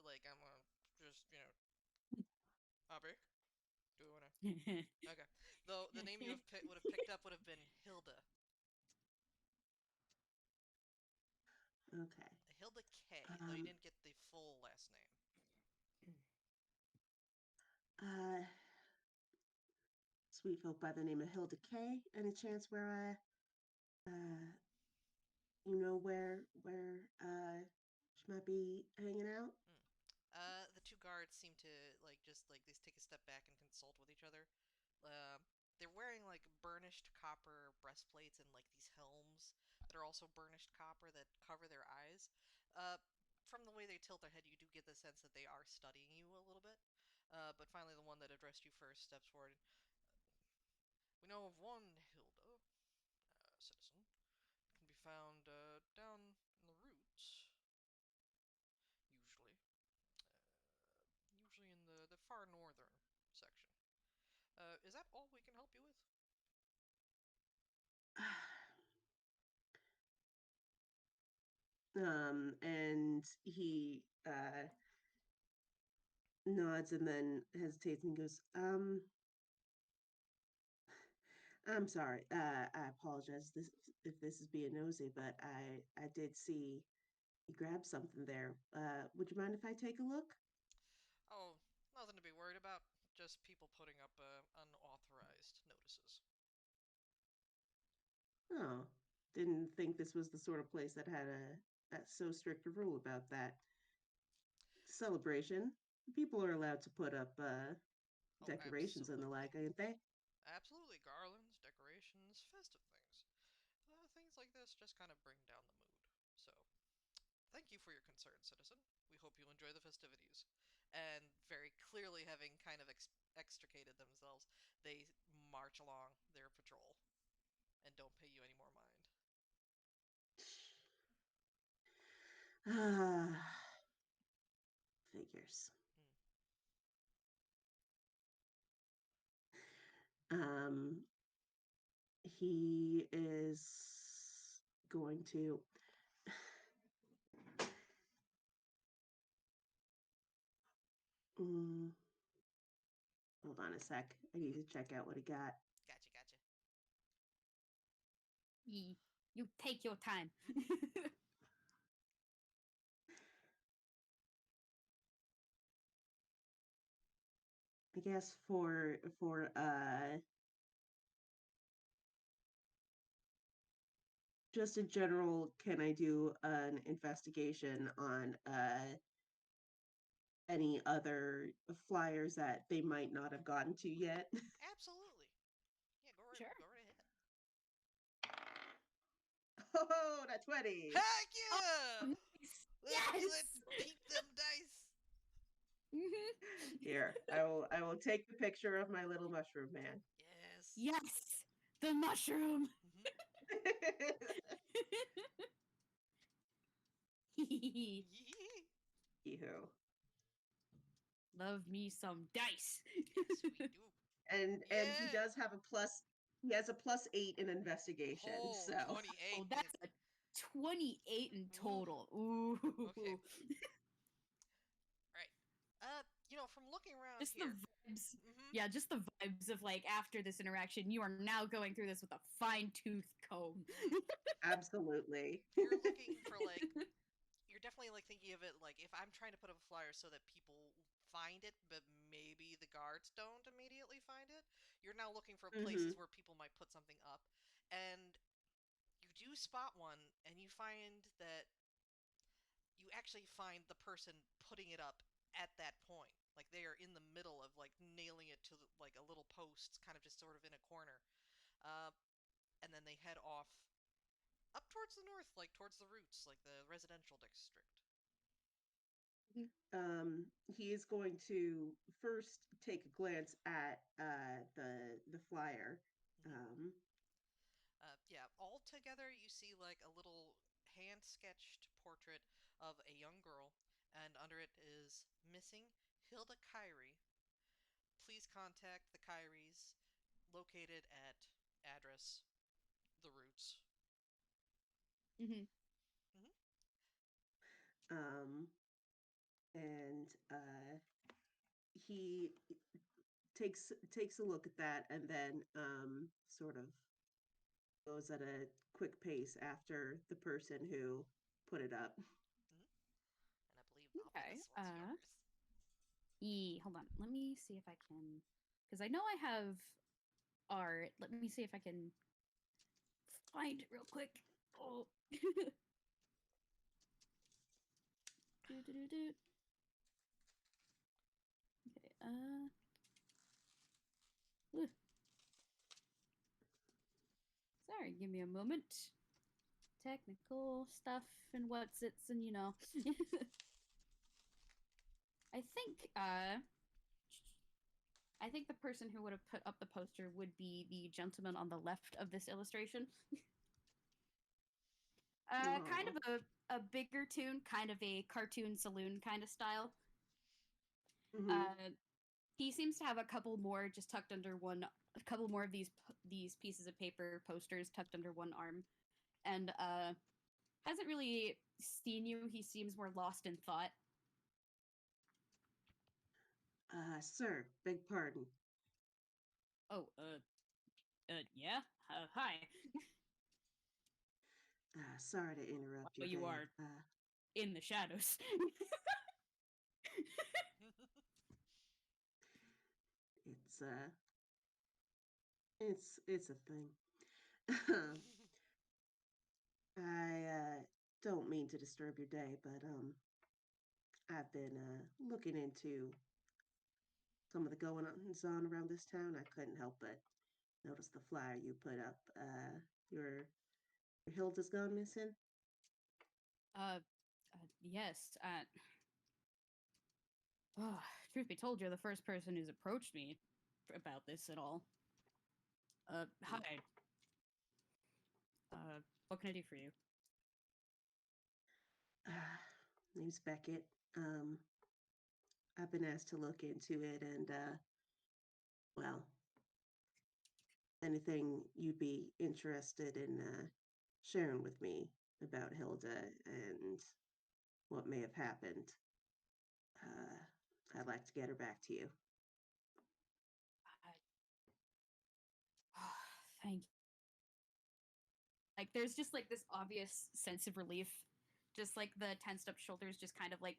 just Aubrey. Do we wanna? Okay. Though the name you would have picked up would have been Hilda. Okay. Hilda K. Though you Um, didn't get the full last name. uh, Sweet folk by the name of Hilda K. Any chance where where she might be hanging out? Hmm. The two guards seem to just take a step back and consult with each other. Uh, they're wearing like burnished copper breastplates and like these helms that are also burnished copper that cover their eyes. Uh, from the way they tilt their head, you do get the sense that they are studying you a little bit. But finally, the one that addressed you first steps forward. We know of one Hilda, citizen, can be found down in the roots, usually. Usually in the far northern section. Is that all we can help you with? And he nods and then hesitates and goes, I'm sorry. I apologize if this is being nosy, but I did see you grab something there. Would you mind if I take a look? Oh, nothing to be worried about. Just people putting up unauthorized notices. Oh, didn't think this was the sort of place that had a so strict a rule about that. Celebration. People are allowed to put up Oh, decorations and the absolutely. like, aren't they? Absolutely. Garlands, decorations, festive things. Things like this just kind of bring down the mood. So, thank you for your concern, citizen. We hope you enjoy the festivities. And very clearly having kind of extricated themselves, they march along their patrol and don't pay you any more mind. Ah, figures. Um, he is going to. Mm, hold on a sec. I need to check out what he got. Gotcha, gotcha. You take your time. I guess for just in general, can I do an investigation on any other flyers that they might not have gotten to yet? Absolutely. Yeah, Sure. go right ahead. Oh, that 20. Heck yeah! Nice. Let's Yes. peep them dice. Mhm. Here, I will take the picture of my little mushroom man. Yes. Yes. The mushroom. Mhm. Yee. Ew. Love me some dice. Yes, we do. And he Yeah. does have a plus. He has a +8 in investigation. Oh, So 28. Oh, that's a 28 in total. Ooh. Okay. Right. From looking around Just here. the vibes. Mm-hmm. Yeah, just the vibes of like after this interaction, you are now going through this with a fine-tooth comb. absolutely. You're looking for you're definitely thinking of it like if I'm trying to put up a flyer so that people find it, but maybe the guards don't immediately find it. You're now looking for places Hmm. where people might put something up, and you do spot one, and you find that you actually find the person putting it up at that point. Like they are in the middle of nailing it to a little post, kind of just sort of in a corner, uh, and then they head off up towards the north, like towards the roots, like the residential district. He is going to first take a glance at the flyer. Hmm. Um, Yeah, all together you see a little hand-sketched portrait of a young girl, and under it is missing Hilda Kyrie. Please contact the Kyries located at address the roots. Mhm. Hmm. um, and he takes a look at that and then sort of goes at a quick pace after the person who put it up. Hmm. And I believe Bobby, Okay. this one's yours. Hold on. Let me see if I can, because I know I have art. Let me see if I can find it real quick. Oh. Do. Okay. Sorry. Give me a moment technical stuff and what's it's and I think the person who would have put up the poster would be the gentleman on the left of this illustration. Kind of a bigger toon, kind of a cartoon saloon kind of style. He seems to have a couple more just tucked under one, a couple more of these pieces of paper posters tucked under one arm, and hasn't really seen you. He seems more lost in thought. Sir, beg pardon. Oh, yeah? Hi. Sorry to interrupt your Well, you day. are in the shadows. It's a thing. I don't mean to disturb your day, but I've been looking into some of the goings on around this town. I couldn't help but notice the flyer you put up. Your Hilda's gone missing. Yes. Oh, truth be told, you're the first person who's approached me about this at all. Hi. What can I do for you? Name's Beckett. I've been asked to look into it, and well, anything you'd be interested in sharing with me about Hilda and what may have happened, I'd like to get her back to you. Thank you. Like, there's just like this obvious sense of relief, just like the tensed up shoulders just kind of like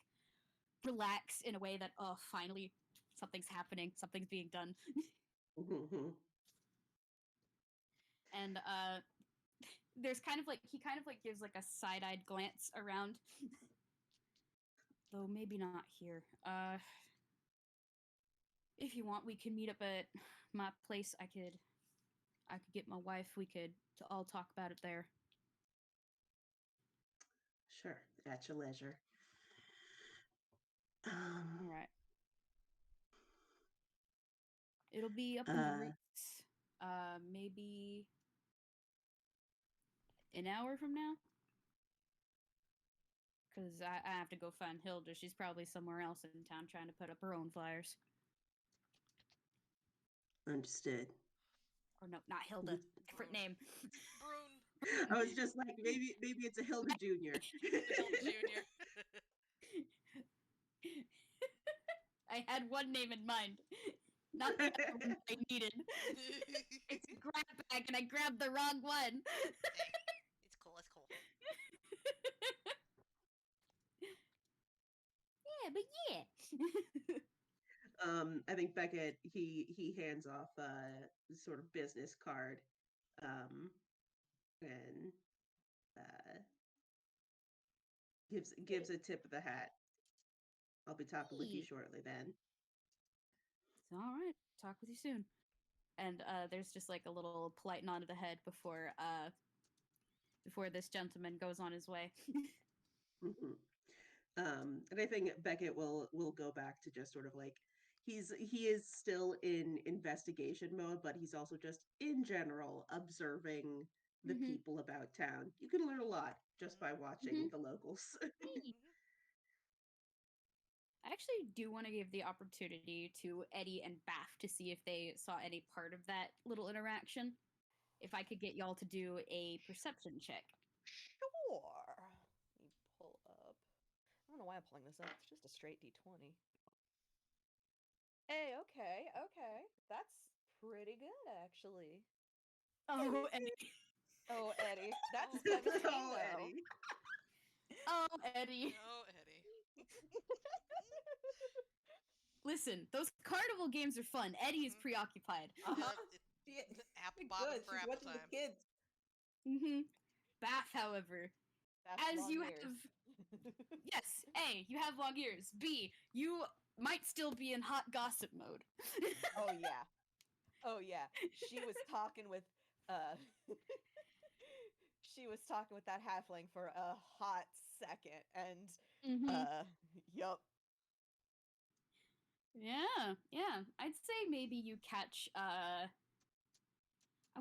relax in a way that, oh, finally something's happening, something's being done. And there's kind of like, he kind of like gives like a side-eyed glance around. Though maybe not here. If you want, we can meet up at my place. I could get my wife. We could all talk about it there. Sure, at your leisure. All right. It'll be up in the Ritz, maybe an hour from now. Because I have to go find Hilda. She's probably somewhere else in town trying to put up her own flyers. Understood. Or no, not Hilda. Different name. Brune. I was just like, maybe it's a Hilda Jr. Hilda Jr. I had one name in mind. Not the one I needed. It's a grab bag and I grabbed the wrong one. It's cool, it's cool. Yeah, but yeah. I think Beckett he hands off a sort of business card, and gives a tip of the hat. I'll be talking with you shortly then. It's all right. Talk with you soon. And there's just like a little polite nod of the head before this gentleman goes on his way. And I think Beckett will go back to just sort of like he is still in investigation mode, but he's also just in general observing the people about town. You can learn a lot just by watching the locals. I actually do want to give the opportunity to Etti and Baph to see if they saw any part of that little interaction. If I could get y'all to do a perception check. Sure. Let me pull up. I don't know why I'm pulling this up. It's just a straight D20. Hey, okay. That's pretty good, actually. Oh, Eddie. Oh, Eddie. That's 17, Oh, though. Eddie. Oh, Eddie. Oh, Eddie. Listen, those carnival games are fun. Eddie is preoccupied. Apple bobbing for apple time. The kids. Baph, however, That's as long you ears. have... Yes, A, you have long ears. B, you might still be in hot gossip mode. Oh, yeah. She was talking with, she was talking with that halfling for a hot second, and Mhm. yup. Yeah. I'd say maybe you catch I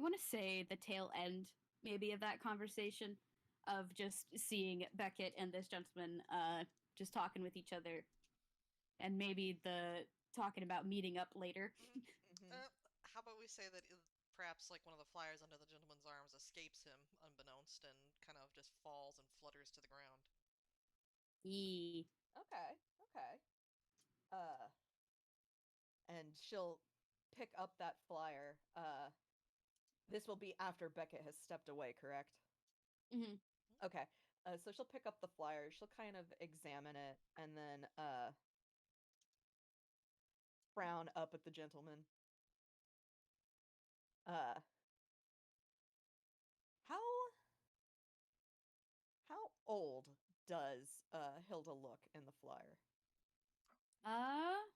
want to say the tail end maybe of that conversation of just seeing Beckett and this gentleman just talking with each other, and maybe the talking about meeting up later. Mhm. How about we say that perhaps like one of the flyers under the gentleman's arms escapes him unbeknownst and kind of just falls and flutters to the ground. Yee. Okay. Okay. Uh, and she'll pick up that flyer. This will be after Beckett has stepped away, correct? Mhm. Okay. So she'll pick up the flyer. She'll kind of examine it and then frown up at the gentleman. Uh, how how old does Hilda look in the flyer? I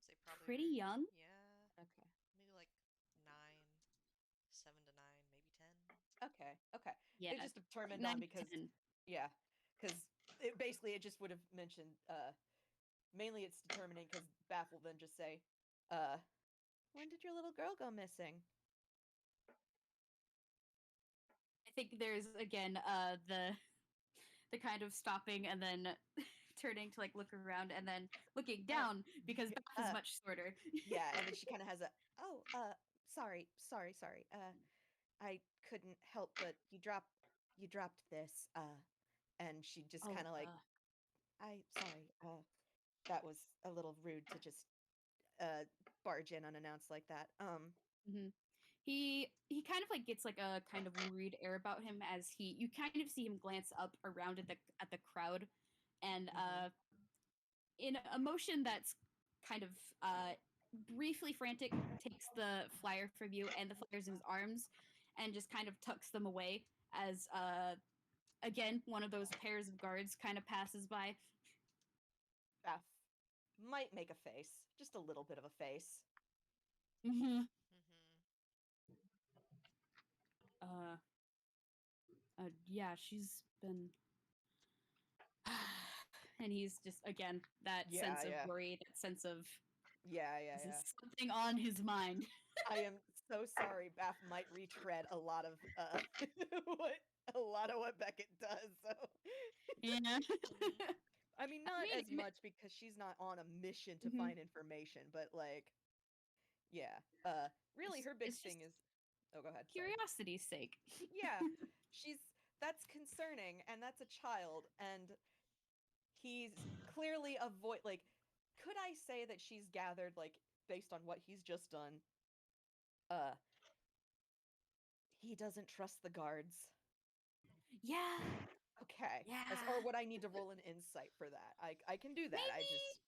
say probably Pretty young. yeah, Okay. maybe like 9, 7 to 9, maybe 10. Okay. Okay. Yeah. It just determined 9 on to because 10. yeah, because it just would have mentioned mainly it's determining because Baph will then just say, when did your little girl go missing? I think there's again the kind of stopping and then turning to like look around and then looking down because Beth is much shorter. Yeah, and then she kind of has a sorry. I couldn't help but you dropped this and she just Oh, kind of like sorry that was a little rude to just barge in unannounced like that. mhm. He kind of like gets like a kind of worried air about him as you kind of see him glance up around at the crowd, and Mhm. in a motion that's kind of briefly frantic, takes the flyer from you and the flyers in his arms and just kind of tucks them away as again one of those pairs of guards kind of passes by. Baph might make a face, just a little bit of a face. Mm-hmm. Mm-hmm. Uh, yeah, she's been and he's just again that Yeah, sense of yeah. worry, that sense of Yeah, yeah, is yeah. this something on his mind? I am so sorry. Baph might retread a lot of what Beckett does. So Yeah. I mean, I not as mean, much because she's not on a mission to mhm. find information, but like, yeah. Really, her big It's just thing is. Oh, go ahead. Sorry. curiosity's sake. Yeah, she's that's concerning, and that's a child, and he's clearly avoid like. Could I say that she's gathered like based on what he's just done? Uh, he doesn't trust the guards. Yeah. Okay. Or Yeah. would I need to roll an insight for that? I can do that. I Maybe just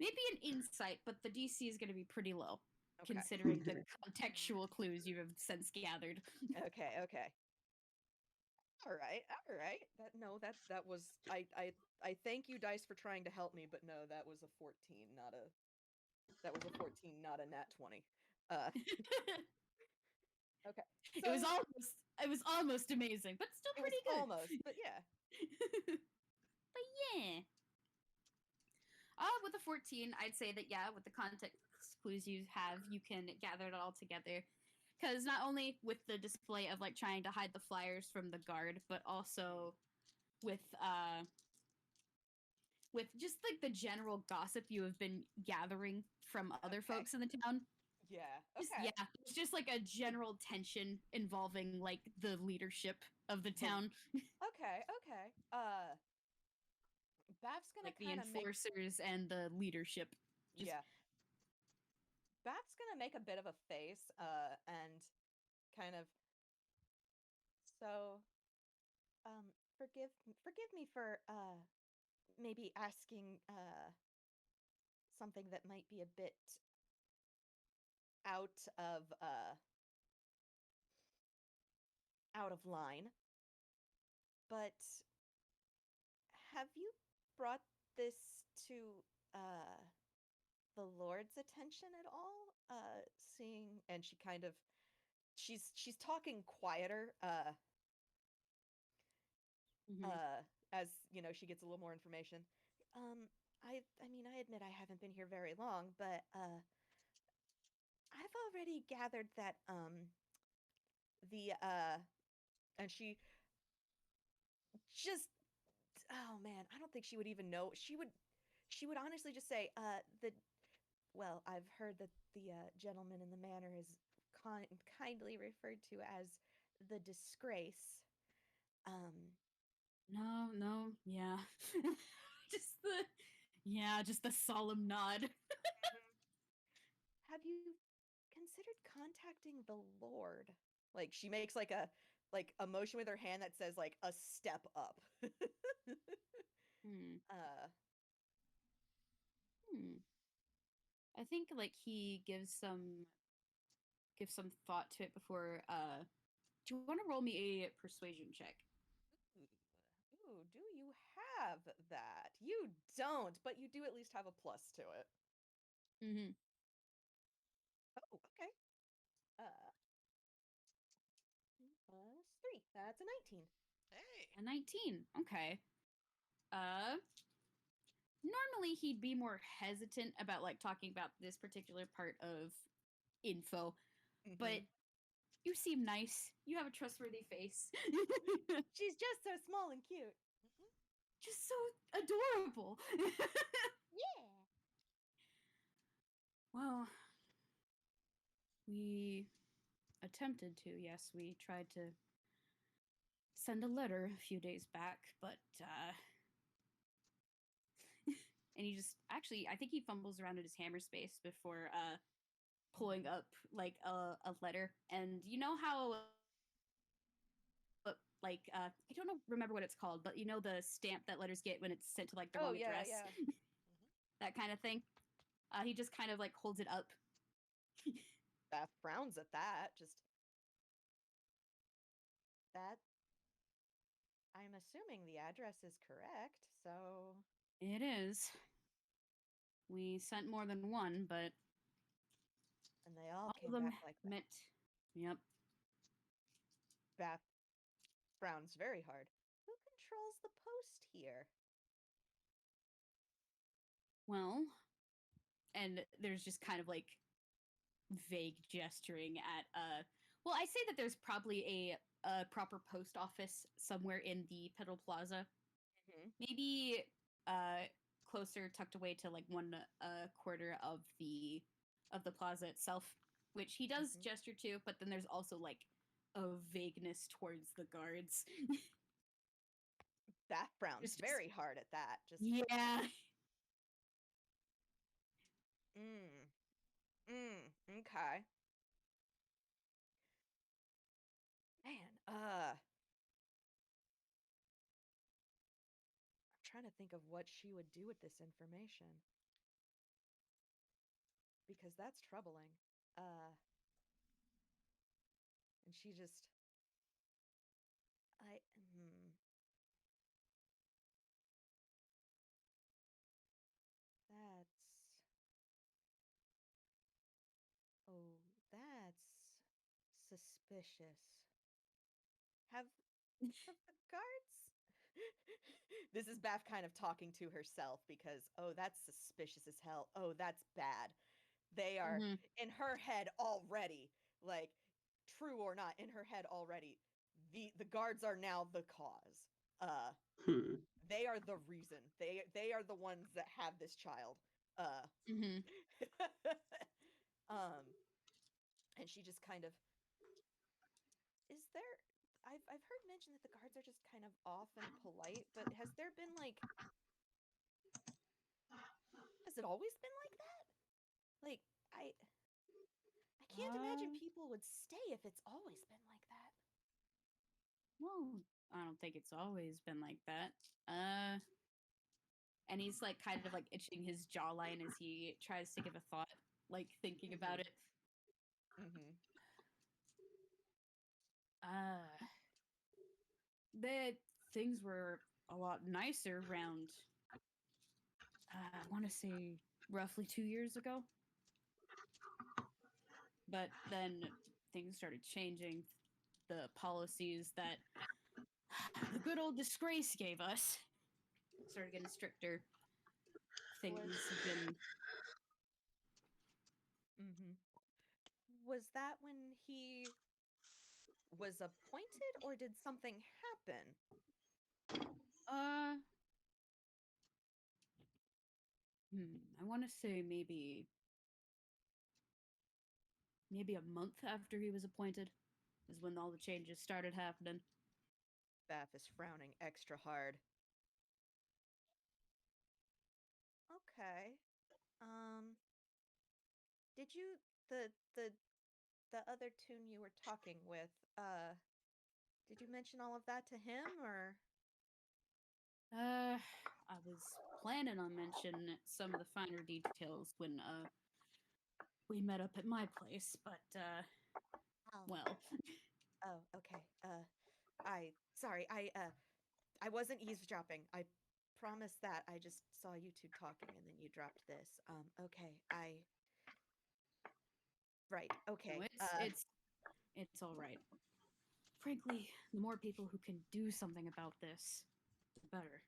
maybe an insight, but the DC is going to be pretty low okay. considering the contextual clues you have since gathered. Okay. All right. All right. That was I thank you dice for trying to help me, but no, that was a 14, not a nat 20. Uh okay. So it was almost amazing, but still it was pretty good. almost, but yeah. But yeah. With a 14, I'd say that yeah, with the context clues you have, you can gather it all together. Because not only with the display of like trying to hide the flyers from the guard, but also with with just like the general gossip you have been gathering from other Okay. folks in the town. Yeah. Just Okay. yeah, it's just like a general tension involving like the leadership of the town, Okay. Baph's gonna like the kind of make enforcers and the leadership. Just yeah. Baph's gonna make a bit of a face, and kind of so forgive me for maybe asking something that might be a bit out of uh out of line, but have you brought this to uh the Lord's attention at all? Seeing and she kind of she's talking quieter As she gets a little more information. I admit I haven't been here very long, but I've already gathered that the and just oh man, I don't think she would even know. She would honestly just say I've heard that the gentleman in the manor is kindly referred to as the disgrace. No, yeah. just the solemn nod. Have you considered contacting the Lord? Like she makes like a motion with her hand that says like a step up. I think like he gives some thought to it before. Do you want to roll me a persuasion check? Ooh, do you have that? You don't, but you do at least have a plus to it. Mm-hmm. Oh, okay. Plus 3. That's a 19. Hey. A 19. Okay. Normally he'd be more hesitant about like talking about this particular part of info, but you seem nice. You have a trustworthy face. She's just so small and cute. Just so adorable. Yeah. Well, we attempted to, yes. We tried to send a letter a few days back, but, and he just, actually, I think he fumbles around in his hammer space before, pulling up, like, a letter. And you know how, like, I don't remember what it's called, but you know the stamp that letters get when it's sent to, like, the wrong address? Yeah. That kind of thing. He just kind of, like, holds it up. Baph frowns at that. Just that. I'm assuming the address is correct, so. It is. We sent more than one, but. And they all came of them back like that. Yep. Baph frowns very hard. Who controls the post here? Well, and there's just kind of like vague gesturing at well, I say that there's probably a proper post office somewhere in the Petal Plaza. Maybe closer, tucked away to like one quarter of the plaza itself, which he does gesture to, but then there's also like a vagueness towards the guards. Baph frowns very hard at that. Just yeah. Okay. Man, I'm trying to think of what she would do with this information. Because that's troubling. And she just that's suspicious. Have the guards? This is Baph kind of talking to herself because, that's suspicious as hell. Oh, that's bad. They are in her head already, like, true or not, in her head already. The guards are now the cause. They are the reason. They are the ones that have this child. And she just kind of is there. I've heard mention that the guards are just kind of off and polite, but has there been like? Has it always been like that? Like I can't imagine people would stay if it's always been like that. Well, I don't think it's always been like that. And he's like kind of like itching his jawline as he tries to give a thought, like thinking about it. The things were a lot nicer around, I want to say roughly 2 years ago. But then things started changing. The policies that the good old disgrace gave us. Started getting stricter. Things have been. Mm-hmm. Was that when he was appointed, or did something happen? I want to say maybe a month after he was appointed is when all the changes started happening. Baph is frowning extra hard. Okay. Did you the other Toon you were talking with, did you mention all of that to him, or? I was planning on mentioning some of the finer details when we met up at my place, but Oh. well, Oh, okay. Sorry, I wasn't eavesdropping. I promise that. I just saw you two talking and then you dropped this. Okay. Right. Okay. no, it's all right. Frankly, the more people who can do something about this, the better.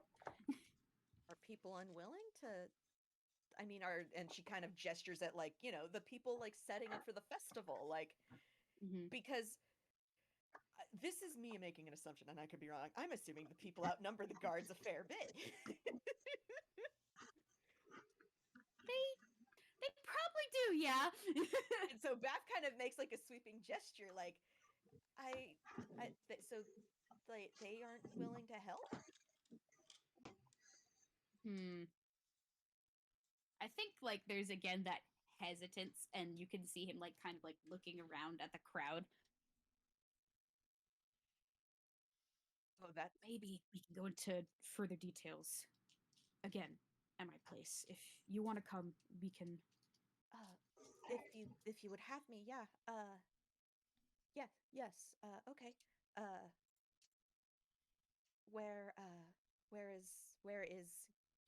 Are people unwilling to? I mean, and she kind of gestures at, like, the people like setting up for the festival, like, Mm-hmm. because this is me making an assumption, and I could be wrong. I'm assuming the people outnumber the guards a fair bit. They probably do, yeah. And so Baph kind of makes like a sweeping gesture, like, so they aren't willing to help. I think like there's again that hesitance, and you can see him like kind of like looking around at the crowd. Oh, that Maybe we can go into further details again at my place. If you want to come, we can. if you would have me, yeah. Yeah, yes. Okay. Uh, where is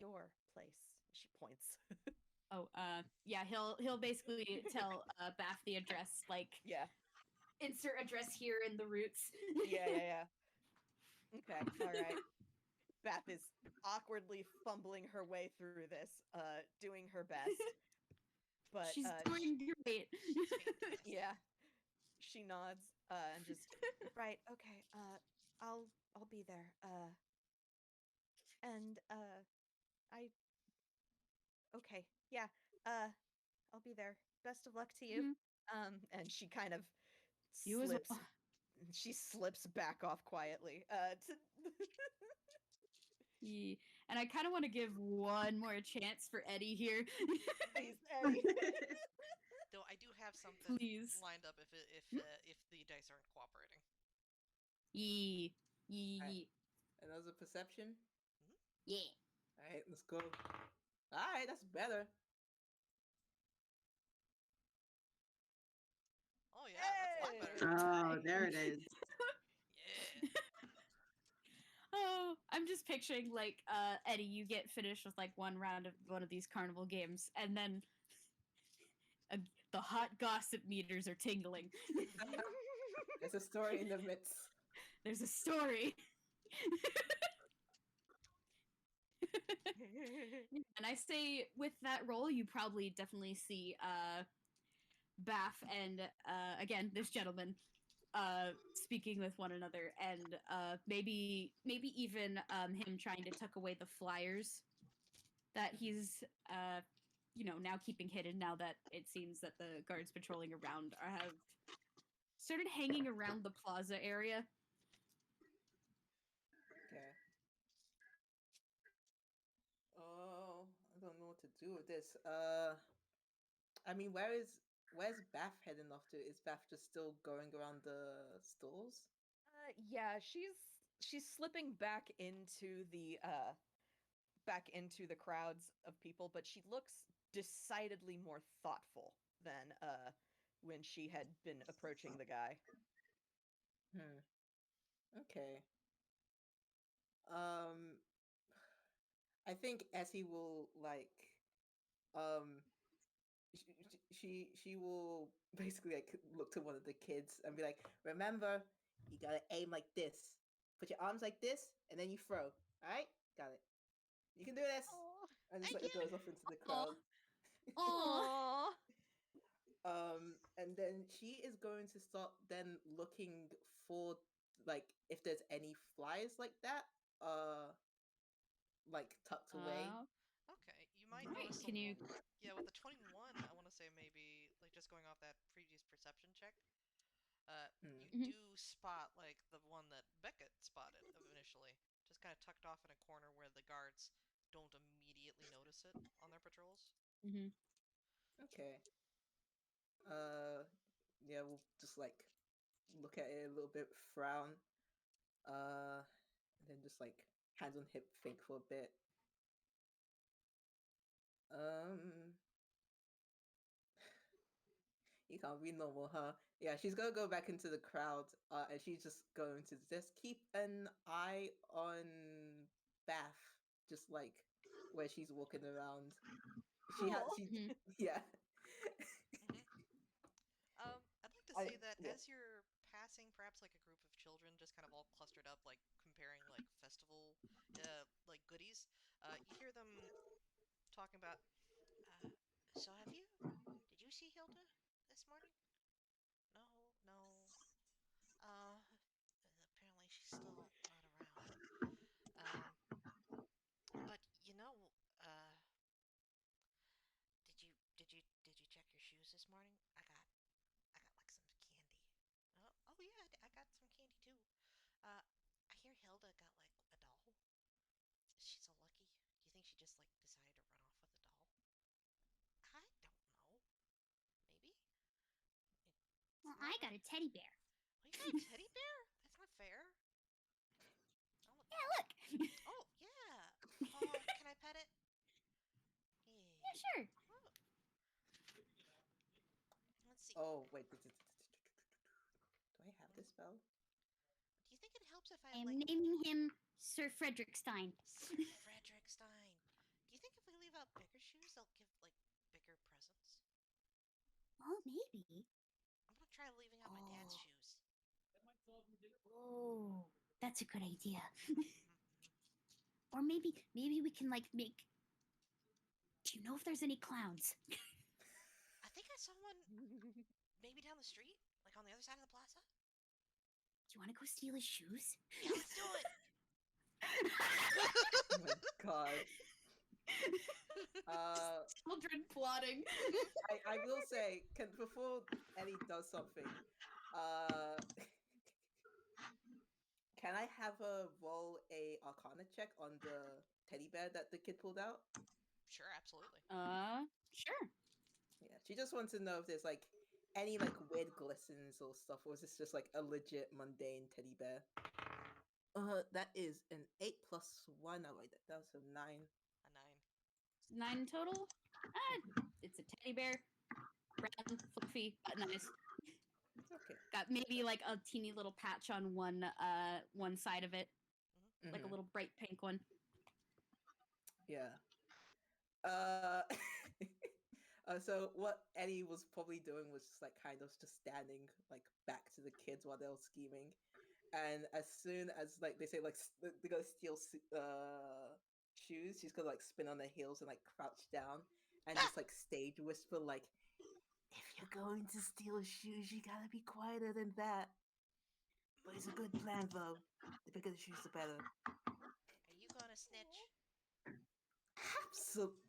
your place? She points. Oh, yeah. He'll basically tell Baph the address, like Yeah. insert address here in the roots. Yeah. Okay. All right. Baph is awkwardly fumbling her way through this, doing her best. But she's doing great. Yeah. She nods, and just right. Okay. I'll be there. And I okay. Yeah. I'll be there. Best of luck to you. And she kind of You as slips. well. She slips back off quietly. Yeah. And I kind of want to give one more chance for Eddie here. Please, Eddie. Though I do have something Please. lined up if the dice aren't cooperating. Yee. Right. Another perception. Yeah. All right, let's go. All right, that's better. Oh yeah, that's a lot better. Oh, there it is. Yeah. Oh, I'm just picturing like Eddie, you get finished with like one round of one of these carnival games, and then the hot gossip meters are tingling. There's a story in the midst. There's a story. And I say with that role, you probably definitely see Baph and again this gentleman speaking with one another, and maybe even him trying to tuck away the flyers that he's now keeping hidden, now that it seems that the guards patrolling around have started hanging around the plaza area. Okay. Oh, I don't know what to do with this. I mean, where's Baph heading off to? Is Baph just still going around the stalls? Yeah, she's slipping back into the crowds of people, but she looks decidedly more thoughtful than when she had been approaching the guy. Okay. I think Essie will like she will basically like look to one of the kids and be like, remember, you gotta aim like this. put your arms like this, and then you throw. All right, got it. You can do this. Oh, And just Thank like you. goes off into the crowd. Oh, And then she is going to start then looking for like if there's any flies like that, like tucked away. Okay, you might Right, notice can some. you? Yeah, with the 21, I want to say maybe like just going off that previous perception check. You Mm. do spot like the one that Beckett spotted initially, just kind of tucked off in a corner where the guards don't immediately notice it on their patrols. Mm-hmm. Okay. Yeah, we'll just like look at it a little bit, frown, and then just like hands on hip, think for a bit. You can't be normal, huh? Yeah, she's gonna go back into the crowd, and she's just going to just keep an eye on Baph, just like where she's walking around. She Mhm. yeah. I'd like to say that Yeah. as you're passing perhaps like a group of children just kind of all clustered up, like comparing like festival like goodies, you hear them talking about, so did you see Hilda this morning? No, no. Apparently she's still not around. Um, but uh, did you check your shoes this morning? I got like some candy. Oh yeah, I got some candy too. I hear Hilda got like a doll. Is she so lucky? Do you think she just like decided to run off with a doll? I don't know. Maybe. Well, I got a teddy bear. Oh, you got a teddy bear? That's not fair. Oh, Yeah, look. oh yeah. Oh, can I pet it? Yeah, sure. Oh, let's see. Oh wait, do I have this spell? Do you think it helps if I I am like naming him Sir Frederick Stein. Sir Frederick Stein? Do you think if we leave out bigger shoes, they'll give like bigger presents? Oh, maybe. I'm gonna try leaving out my dad's Oh. shoes. Oh, that's a good idea. Mm-hmm. Or maybe we can like make. Do you know if there's any clowns? I think I saw one maybe down the street, like on the other side of the plaza. Do you want to go steal his shoes? Yeah, let's do it. Oh my god. Children plotting. I will say, before Eddie does something, can I have her roll a Arcana check on the teddy bear that the kid pulled out? Sure, absolutely. Sure. Yeah, she just wants to know if there's like any like weird glistens or stuff, or is this just like a legit mundane teddy bear? That is an 8 plus 1. I like that. That was a 9. A 9. 9 total. It's a teddy bear. Brown, fluffy, buttonized. Okay. Got maybe like a teeny little patch on one side of it, like a Mhm. little bright pink one. Yeah. So what Eddie was probably doing was just like kind of just standing like back to the kids while they were scheming, and as soon as like they say like they're gonna steal shoes, she's gonna like spin on their heels and like crouch down and just like stage whisper like, "If you're going to steal shoes, you gotta be quieter than that." But it's a good plan though. The bigger the shoes, the better. Are you gonna snitch? Absolutely.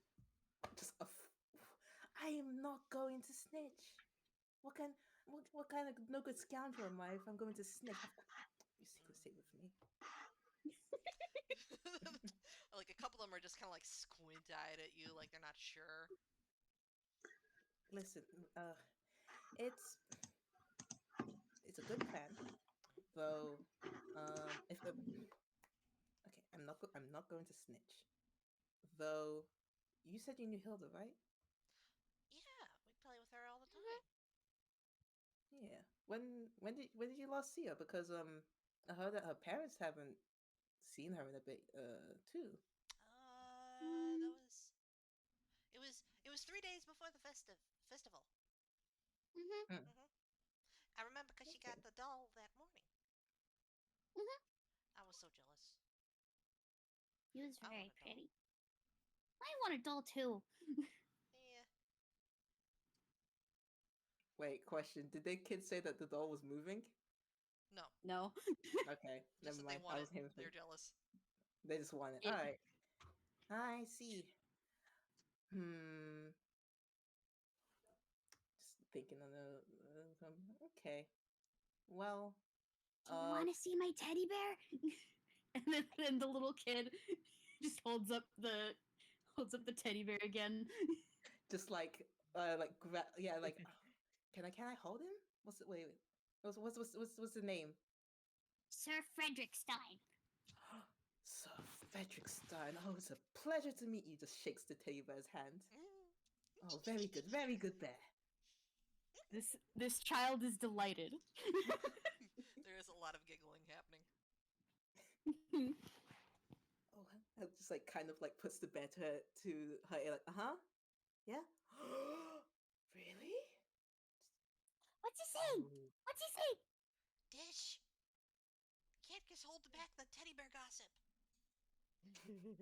I am not going to snitch. What kind of no good scoundrel am I if I'm going to snitch? You stay with me. Like a couple of them are just kind of like squint-eyed at you, like they're not sure. Listen, it's a good plan, though. If okay, I'm not going to snitch. Though, you said you knew Hilda, right? Yeah, we play with her all the time. Yeah. When did you last see her? Because I heard that her parents haven't seen her in a bit too. It was 3 days before the festival. Mm-hmm. I remember because she got Okay. the doll that morning. Mhm. I was so jealous. He was I want very a doll. pretty. I want a doll too. Yeah. Wait, question. Did the kids say that the doll was moving? No. No. Okay, Just never that they mind. want I it. was hearing They're jealous. They just want it. Yeah. Alright. I see. Just thinking on the. Okay. Well. Do you want to see my teddy bear? And then the little kid just holds up the teddy bear again. Just like can I hold him? What's it? Wait. What's the name? Sir Frederick Stein. Sir Frederick Stein. Oh, it's a pleasure to meet you. Just shakes the teddy bear's hand. Oh, very good bear. This child is delighted. There is a lot of giggling happening. Oh, just like kind of like puts the bear to her ear, like, yeah. Really? What's he saying? Oh. What's he saying? Dish. Can't just hold back the teddy bear gossip. Spill the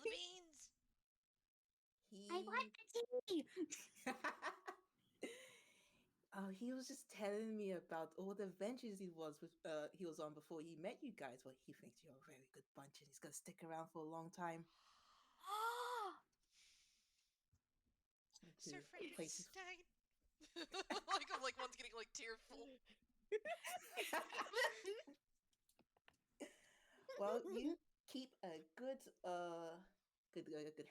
beans. I want the tea. Oh, he was just telling me about all the adventures he was on before he met you guys. Well, he thinks you're a very good bunch and he's gonna stick around for a long time. Sir To Frederick places. Stein. like one's getting like tearful. Well, you keep a good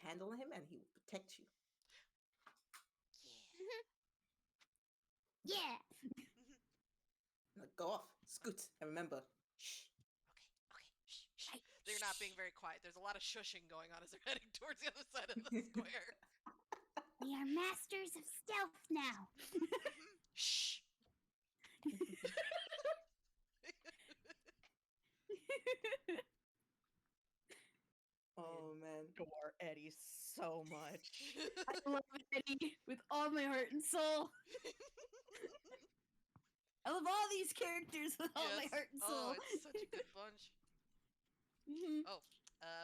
handle on him, and he will protect you. Yeah. Now go off, scoot, and remember, shh. Okay. Shh. They're not being very quiet. There's a lot of shushing going on as they're heading towards the other side of the square. We are masters of stealth now. Shh. Oh man. Adore Eddie so much. I love Eddie with all my heart and soul. I love all these characters with all my heart and soul. Oh, it's such a good bunch. Oh,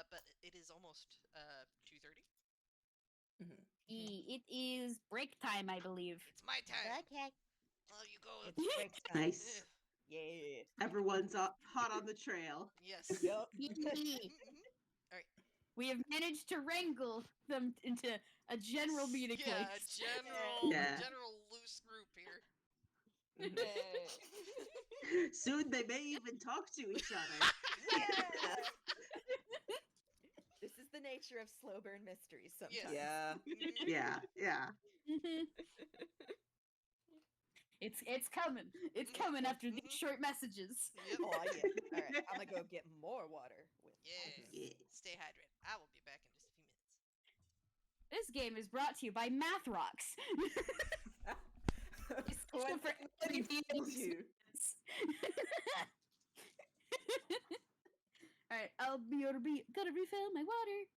but it is almost 2:30. It is break time, I believe. It's my time. Okay. Oh, you go. It's break time. Nice. Yeah. Everyone's hot on the trail. Yes. Yup. We have managed to wrangle them into a general meeting Yeah, place. general loose group here. Soon they may even talk to each other. Yeah. This is the nature of slow burn mysteries sometimes. Yeah. Yeah. It's coming. It's coming after these short messages. Yep. Oh yeah. All right. I'm gonna go get more water. Yeah. Stay hydrated. I will be back in just a few minutes. This game is brought to you by Math Rocks. Essential for every D&D you. All right, I'll be gonna refill my water.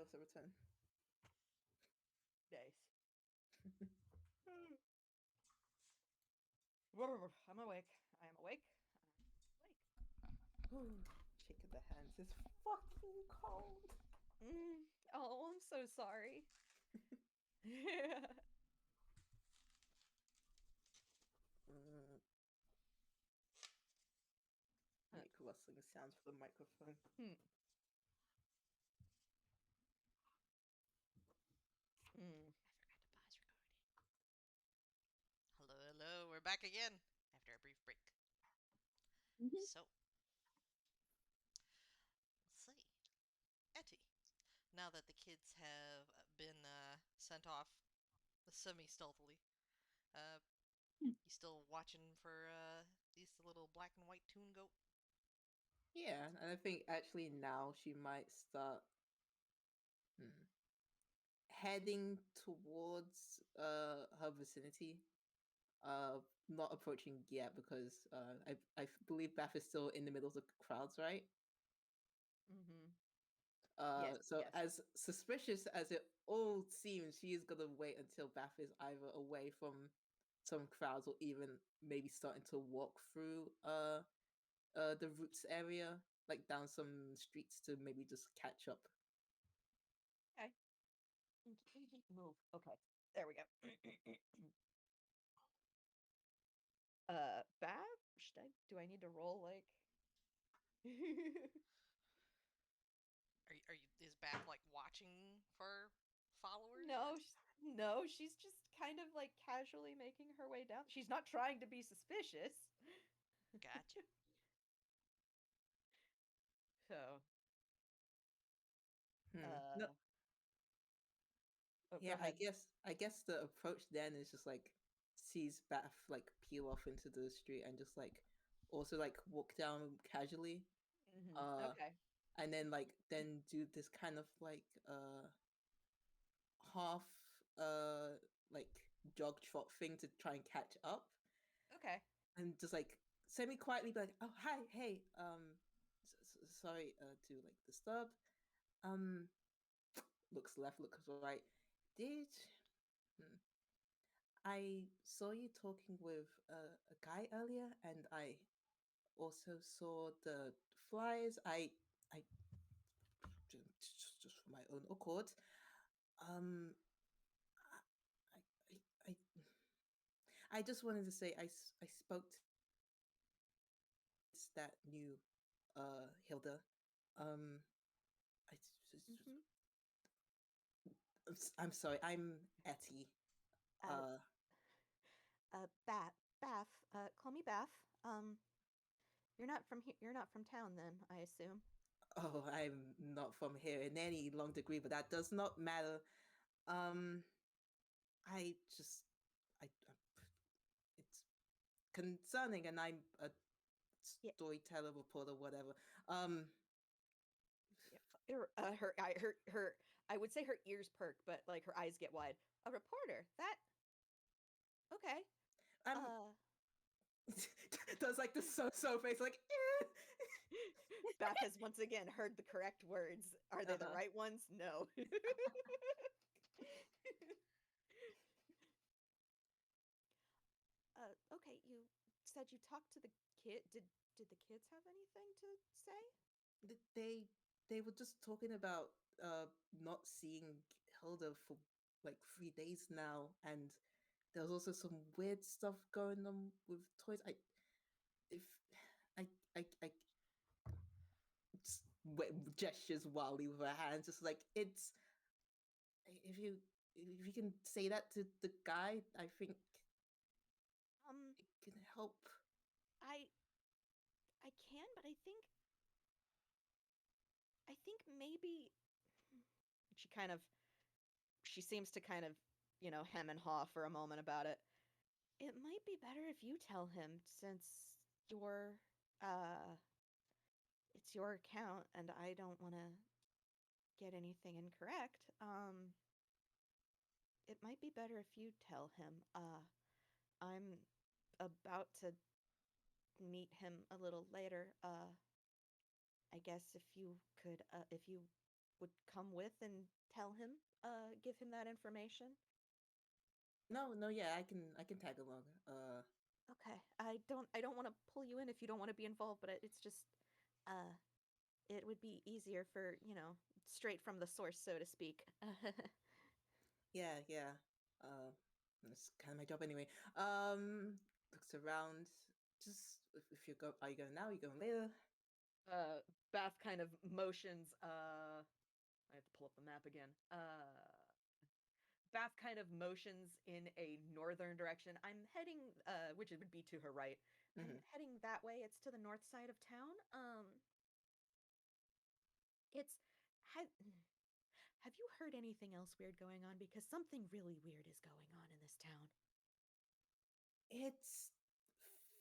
also return. Nice. I'm awake. I am awake. Ooh, shake of the hands. It's fucking cold. Oh, I'm so sorry. Yeah. Make rustling sounds for the microphone. I forgot to pause recording. Hello, hello. We're back again after a brief break. Mhm. So, let's see. Etti, now that the kids have been sent off semi-stealthily, Hmm. you still watching for these little black and white Toon goat? Yeah, and I think actually now she might start heading towards her vicinity. Not approaching yet because I believe Baph is still in the middle of the crowds, right? Mm-hmm. So yes. as suspicious as it all seems, she is gonna wait until Baph is either away from some crowds or even maybe starting to walk through the roots area, like down some streets to maybe just catch up. Okay. Move. Okay. There we go. Baph? Do I need to roll like Is Baph like watching for followers? No, no, she's just kind of like casually making her way down. She's not trying to be suspicious. Gotcha. So, No, oh, go yeah, ahead. I guess the approach then is just like sees Baph like peel off into the street and just like also like walk down casually. Okay. And then do this kind of like half like jog trot thing to try and catch up. Okay. And just like semi quietly be like, oh hi, hey, sorry to like disturb. Um looks left, looks right. Did I saw you talking with a guy earlier, and I also saw the flyers. I just for my own accord. Um, I I just wanted to say I spoke to that new Hilda. Um, I Mm-hmm. I'm sorry. I'm Etti. Uh, Baph. Call me Baph. You're not from here. You're not from town, then, I assume. Oh, I'm not from here in any long degree, but that does not matter. Um, I just I it's concerning, and I'm a Yeah. storyteller, reporter, whatever. Um, Her. I would say her ears perk, but like her eyes get wide. A reporter. That. Okay. I'm does like the so face, like. Baph has once again heard the correct words. Are they the right ones? No. Okay, you said you talked to the kid. Did the kids have anything to say? They were just talking about not seeing Hilda for like 3 days now, and there was also some weird stuff going on with toys. If I I just gestures wildly with her hands, just like it's if you can say that to the guy, I think Um, it can help. I I can, but I think maybe she kind of she seems to kind of, hem and haw for a moment about it. It might be better if you tell him since you're uh it's your account and I don't want to get anything incorrect. It might be better if you tell him. I'm about to meet him a little later. I guess if you could if you would come with and tell him, give him that information? No, yeah, I can tag along. Okay. I don't want to pull you in if you don't want to be involved, but it's just uh it would be easier for, straight from the source, so to speak. Yeah, yeah. That's kind of my job anyway. Looks around. Just if you go, are you going now? Are you going later? Baph kind of motions, I have to pull up the map again. Baph kind of motions in a northern direction. I'm heading, which it would be to her right. I'm Mhm. heading that way. It's to the north side of town. It's have you heard anything else weird going on? Because something really weird is going on in this town. It's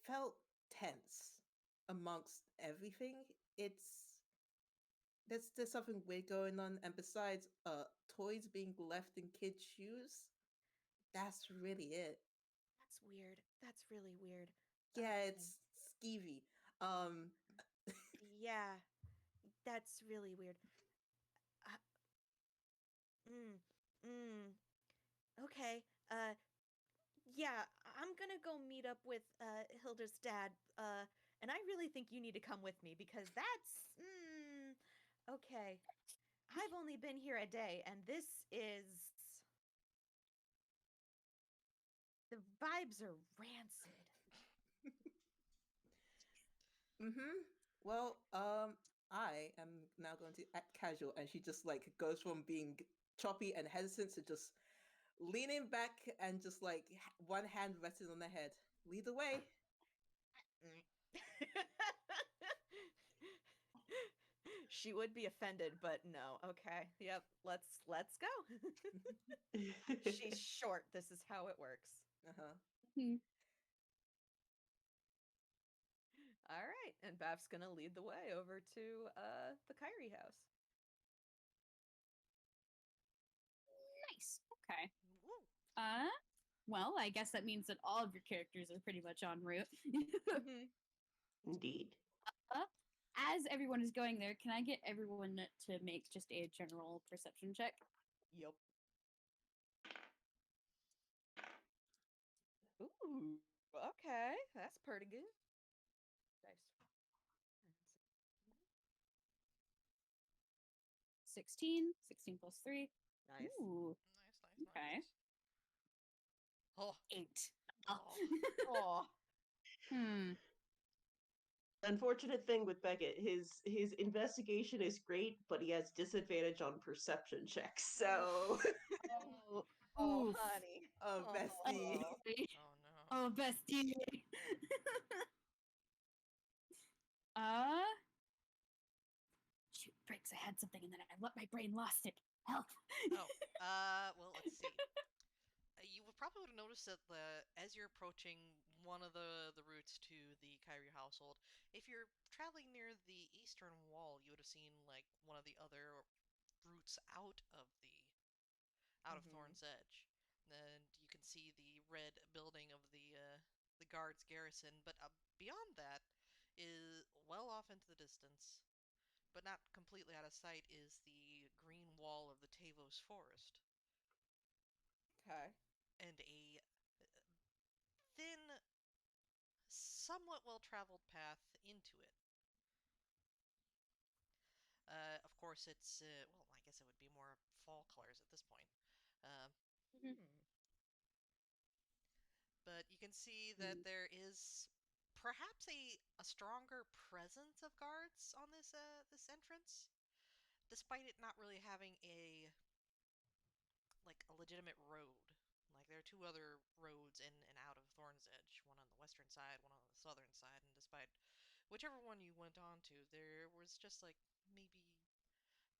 felt tense amongst everything. There's something weird going on, and besides, toys being left in kids' shoes. That's really it. That's weird. That's really weird. Yeah, Okay. it's skeevy. Um, Yeah, that's really weird. Uh, mm, mm. Okay. Yeah, I'm gonna go meet up with Hilda's dad. And I really think you need to come with me because that's okay. I've only been here a day, and this is the vibes are rancid. mm-hmm. Well, I am now going to act casual, and she just like goes from being choppy and hesitant to just leaning back and just like one hand resting on the head. Lead the way. She would be offended, but no. Okay. Yep. Let's go. She's short. This is how it works. Uh-huh. Hmm. All right. And Baph's gonna lead the way over to the Kyrie house. Nice. Okay. Woo. Well, I guess that means that all of your characters are pretty much en route. Indeed. As everyone is going there, can I get everyone to make just a general perception check? Yup. Ooh. Okay. That's pretty good. Dice. 16 plus 3. Nice. Ooh, Nice. okay. Oh, 8. oh. Oh. Unfortunate thing with Beckett, his investigation is great, but he has disadvantage on perception checks. So Oh, Oh, oof. honey. Oh, bestie. Oh. Oh no. Oh, bestie. uh, Shoot, Briggs, I had something and then my brain lost it. Help. Oh, well, let's see. You would probably would have noticed that as you're approaching one of the routes to the Kyrie household, if you're traveling near the eastern wall, you would have seen like one of the other routes out of Mhm. Thorn's Edge, and you can see the red building of the guards garrison. But beyond that is well off into the distance, but not completely out of sight, is the green wall of the Tavos forest Okay. and a thin, somewhat well-traveled path into it. Of course, it's well, I guess it would be more fall colors at this point. Uh, Hmm. but you can see that there is perhaps a stronger presence of guards on this entrance, despite it not really having a legitimate road. Like there are two other roads in and out of Thorn's Edge, one on the western side, one on the southern side, and despite whichever one you went on to, there was just like maybe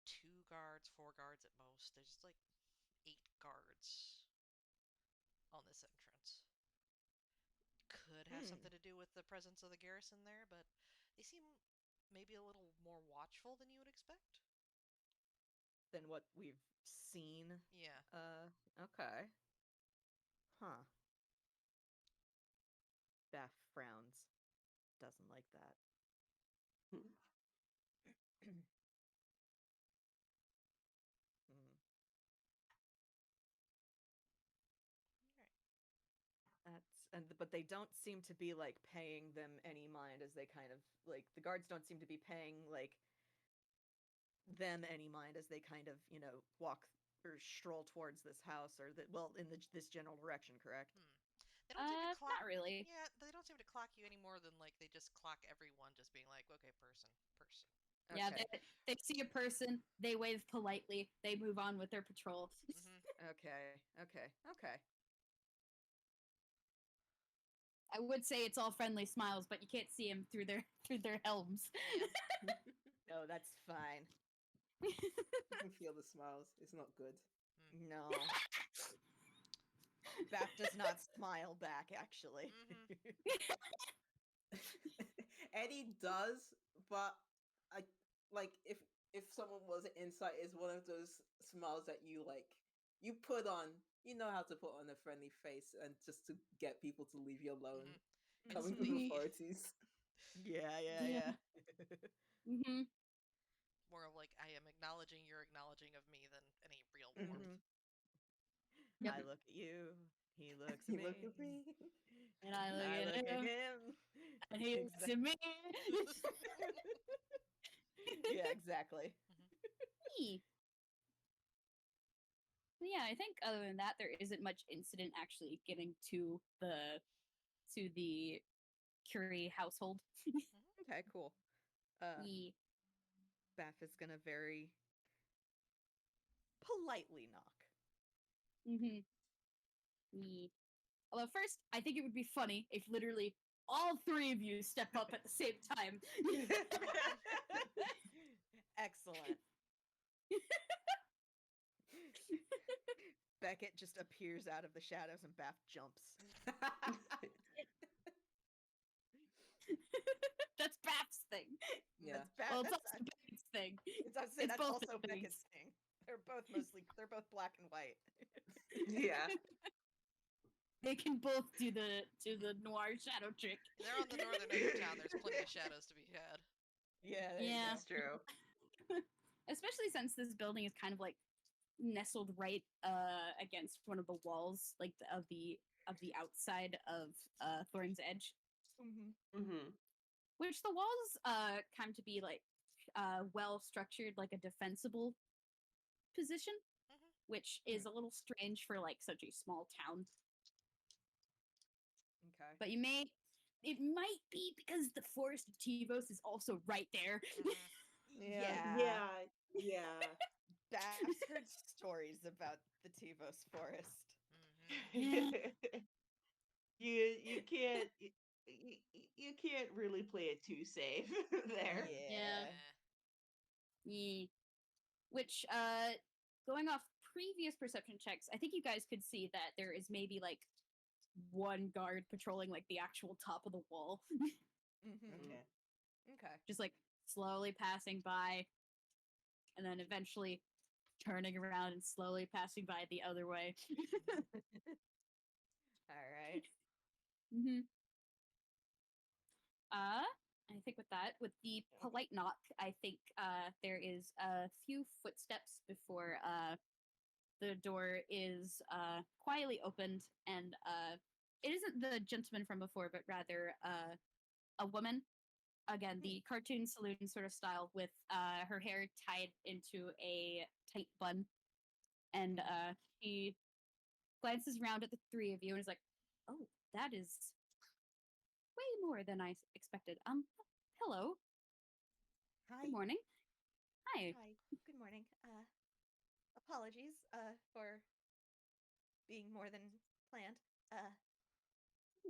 2 guards, 4 guards at most. There's like 8 guards on this entrance. Could have Hmm. something to do with the presence of the garrison there, but they seem maybe a little more watchful than you would expect. Than what we've seen. Yeah. Okay. Huh. Baph frowns. Doesn't like that. but they don't seem to be like paying them any mind as they kind of like the guards don't seem to be paying like them any mind as they kind of walk or stroll towards this house or in this general direction. Correct? They don't seem to clock. Not really. Yeah, they don't seem to clock you any more than like they just clock everyone, just being like, okay, person. Yeah, Okay. they see a person, they wave politely, they move on with their patrol. Okay. I would say it's all friendly smiles, but you can't see them through their helms. Yeah. No, that's fine. You can feel the smiles. It's not good. No. Baph does not smile back, actually. Eddie does, but I like if someone wasn't inside, it's one of those smiles that you put on. You know how to put on a friendly face and just to get people to leave you alone. Coming It's from the- authorities. Yeah. Mm-hmm. More of like I am acknowledging your acknowledging of me than any real Mhm. warmth. Yep. I look at you. He looks at You me. look at me. And I look I at look at him, him. and he looks at me. Yeah, exactly. Hey. But yeah, I think other than that, there isn't much incident actually getting to the Curie household. Okay, cool. Ye. Baph is gonna very politely knock. Mm-hmm. Ye. Although first, I think it would be funny if literally all three of you step up at the same time. Excellent. Beckett just appears out of the shadows and Baph jumps. That's Baph's thing. Yeah. Well, it's also Beckett's thing. That's both also things. Beckett's thing. They're both black and white. Yeah. They can both do the noir shadow trick. They're on the northern edge of town. There's plenty of shadows to be had. Yeah, Yeah. That's true. Especially since this building is kind of like nestled right against one of the walls, like of the outside of Thorn's Edge, Mm-hmm. which the walls come to be like well structured, like a defensible position, which is a little strange for like such a small town. Okay. But it might be because the Forest of Tivos is also right there. Yeah. Baph's heard stories about the Tivos forest. Yeah. you can't you can't really play it too safe there. Yeah. Yeah. Which, going off previous perception checks, I think you guys could see that there is maybe like one guard patrolling like the actual top of the wall, Okay. just like slowly passing by, and then eventually turning around and slowly passing by the other way. All right. Mm-hmm. I think with the polite knock, I think there is a few footsteps before the door is quietly opened, and it isn't the gentleman from before, but rather a woman. Again, the cartoon saloon sort of style, with her hair tied into a tight bun, and she glances around at the three of you and is like, "Oh, that is way more than I expected. Hello. Hi. Good morning. Hi. Hi. Good morning. Apologies for being more than planned.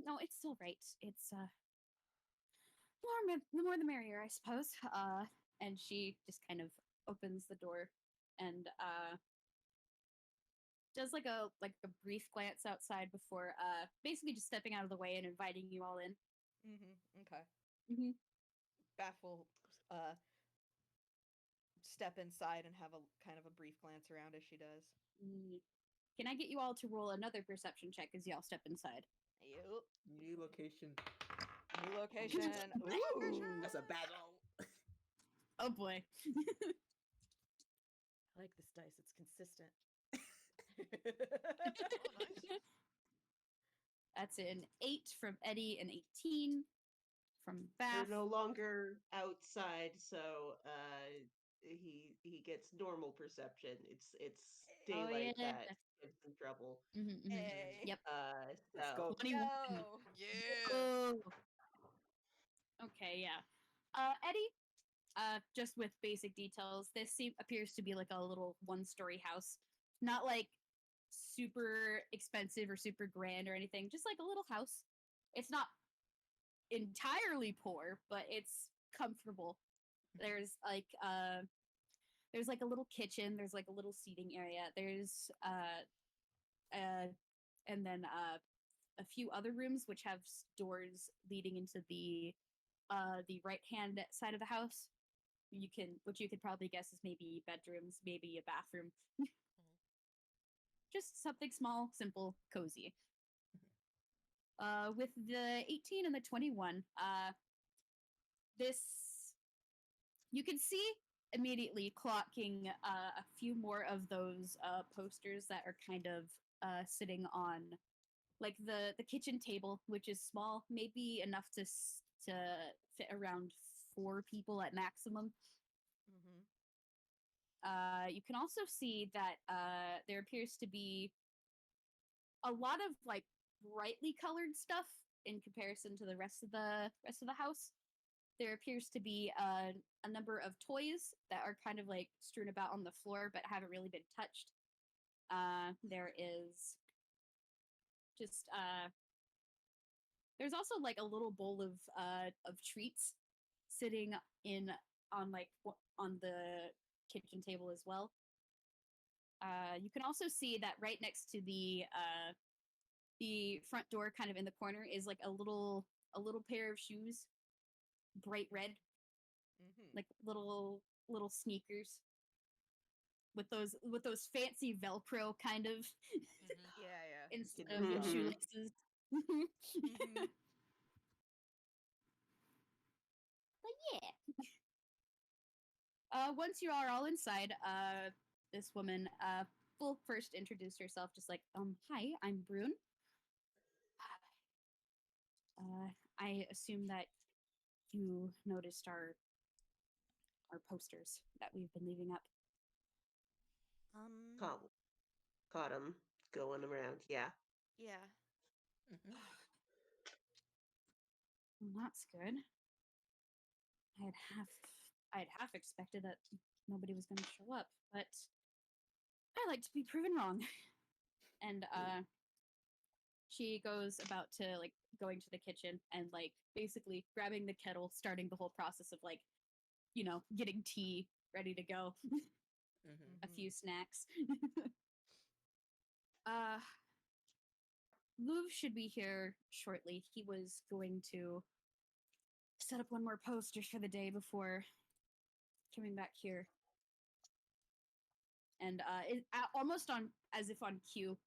No, it's all right. It's the more the merrier, I suppose. And she just kind of opens the door and does like a brief glance outside before basically just stepping out of the way and inviting you all in. Okay. Mm-hmm. Baph will step inside and have a kind of a brief glance around as she does. Can I get you all to roll another perception check as y'all step inside? Yep. New location. New location. Ooh. That's a bad roll. Oh boy. I like this dice. It's consistent. Oh, nice. That's an 8 from Etti, an 18 from Baph. They're no longer outside, so he gets normal perception. It's daylight yeah. that gives him trouble. Hey. Yep. Let's So go. 21. Yo. Yeah. Oh. Okay, yeah. Eddie, just with basic details, this appears to be like a little one-story house. Not like super expensive or super grand or anything, just like a little house. It's not entirely poor, but it's comfortable. There's like a little kitchen, there's like a little seating area. There's and then a few other rooms which have doors leading into the right hand side of the house. Which you could probably guess is maybe bedrooms, maybe a bathroom. Just something small, simple, cozy. With the 18 and the 21, this you can see immediately clocking a few more of those posters that are kind of sitting on like the kitchen table, which is small, maybe enough to fit around 4 people at maximum. You can also see that there appears to be a lot of like brightly colored stuff in comparison to the rest of the house. There appears to be a number of toys that are kind of like strewn about on the floor but haven't really been touched. There is just there's also like a little bowl of treats sitting on the kitchen table as well. You can also see that right next to the front door, kind of in the corner, is like a little pair of shoes, bright red, like little sneakers with those fancy Velcro kind of Yeah. instead Skin of Mhm. shoelaces. But yeah. Once you are all inside, this woman will first introduce herself, just like, hi, I'm Brune. I assume that you noticed our posters that we've been leaving up. Caught him going around. Yeah. Yeah. Well, that's good. I had half expected that nobody was going to show up, but I like to be proven wrong. And she goes about to like going to the kitchen and like basically grabbing the kettle, starting the whole process of like, getting tea ready to go. A few snacks. Louvre should be here shortly. He was going to set up one more poster for the day before coming back here. And almost on as if on cue,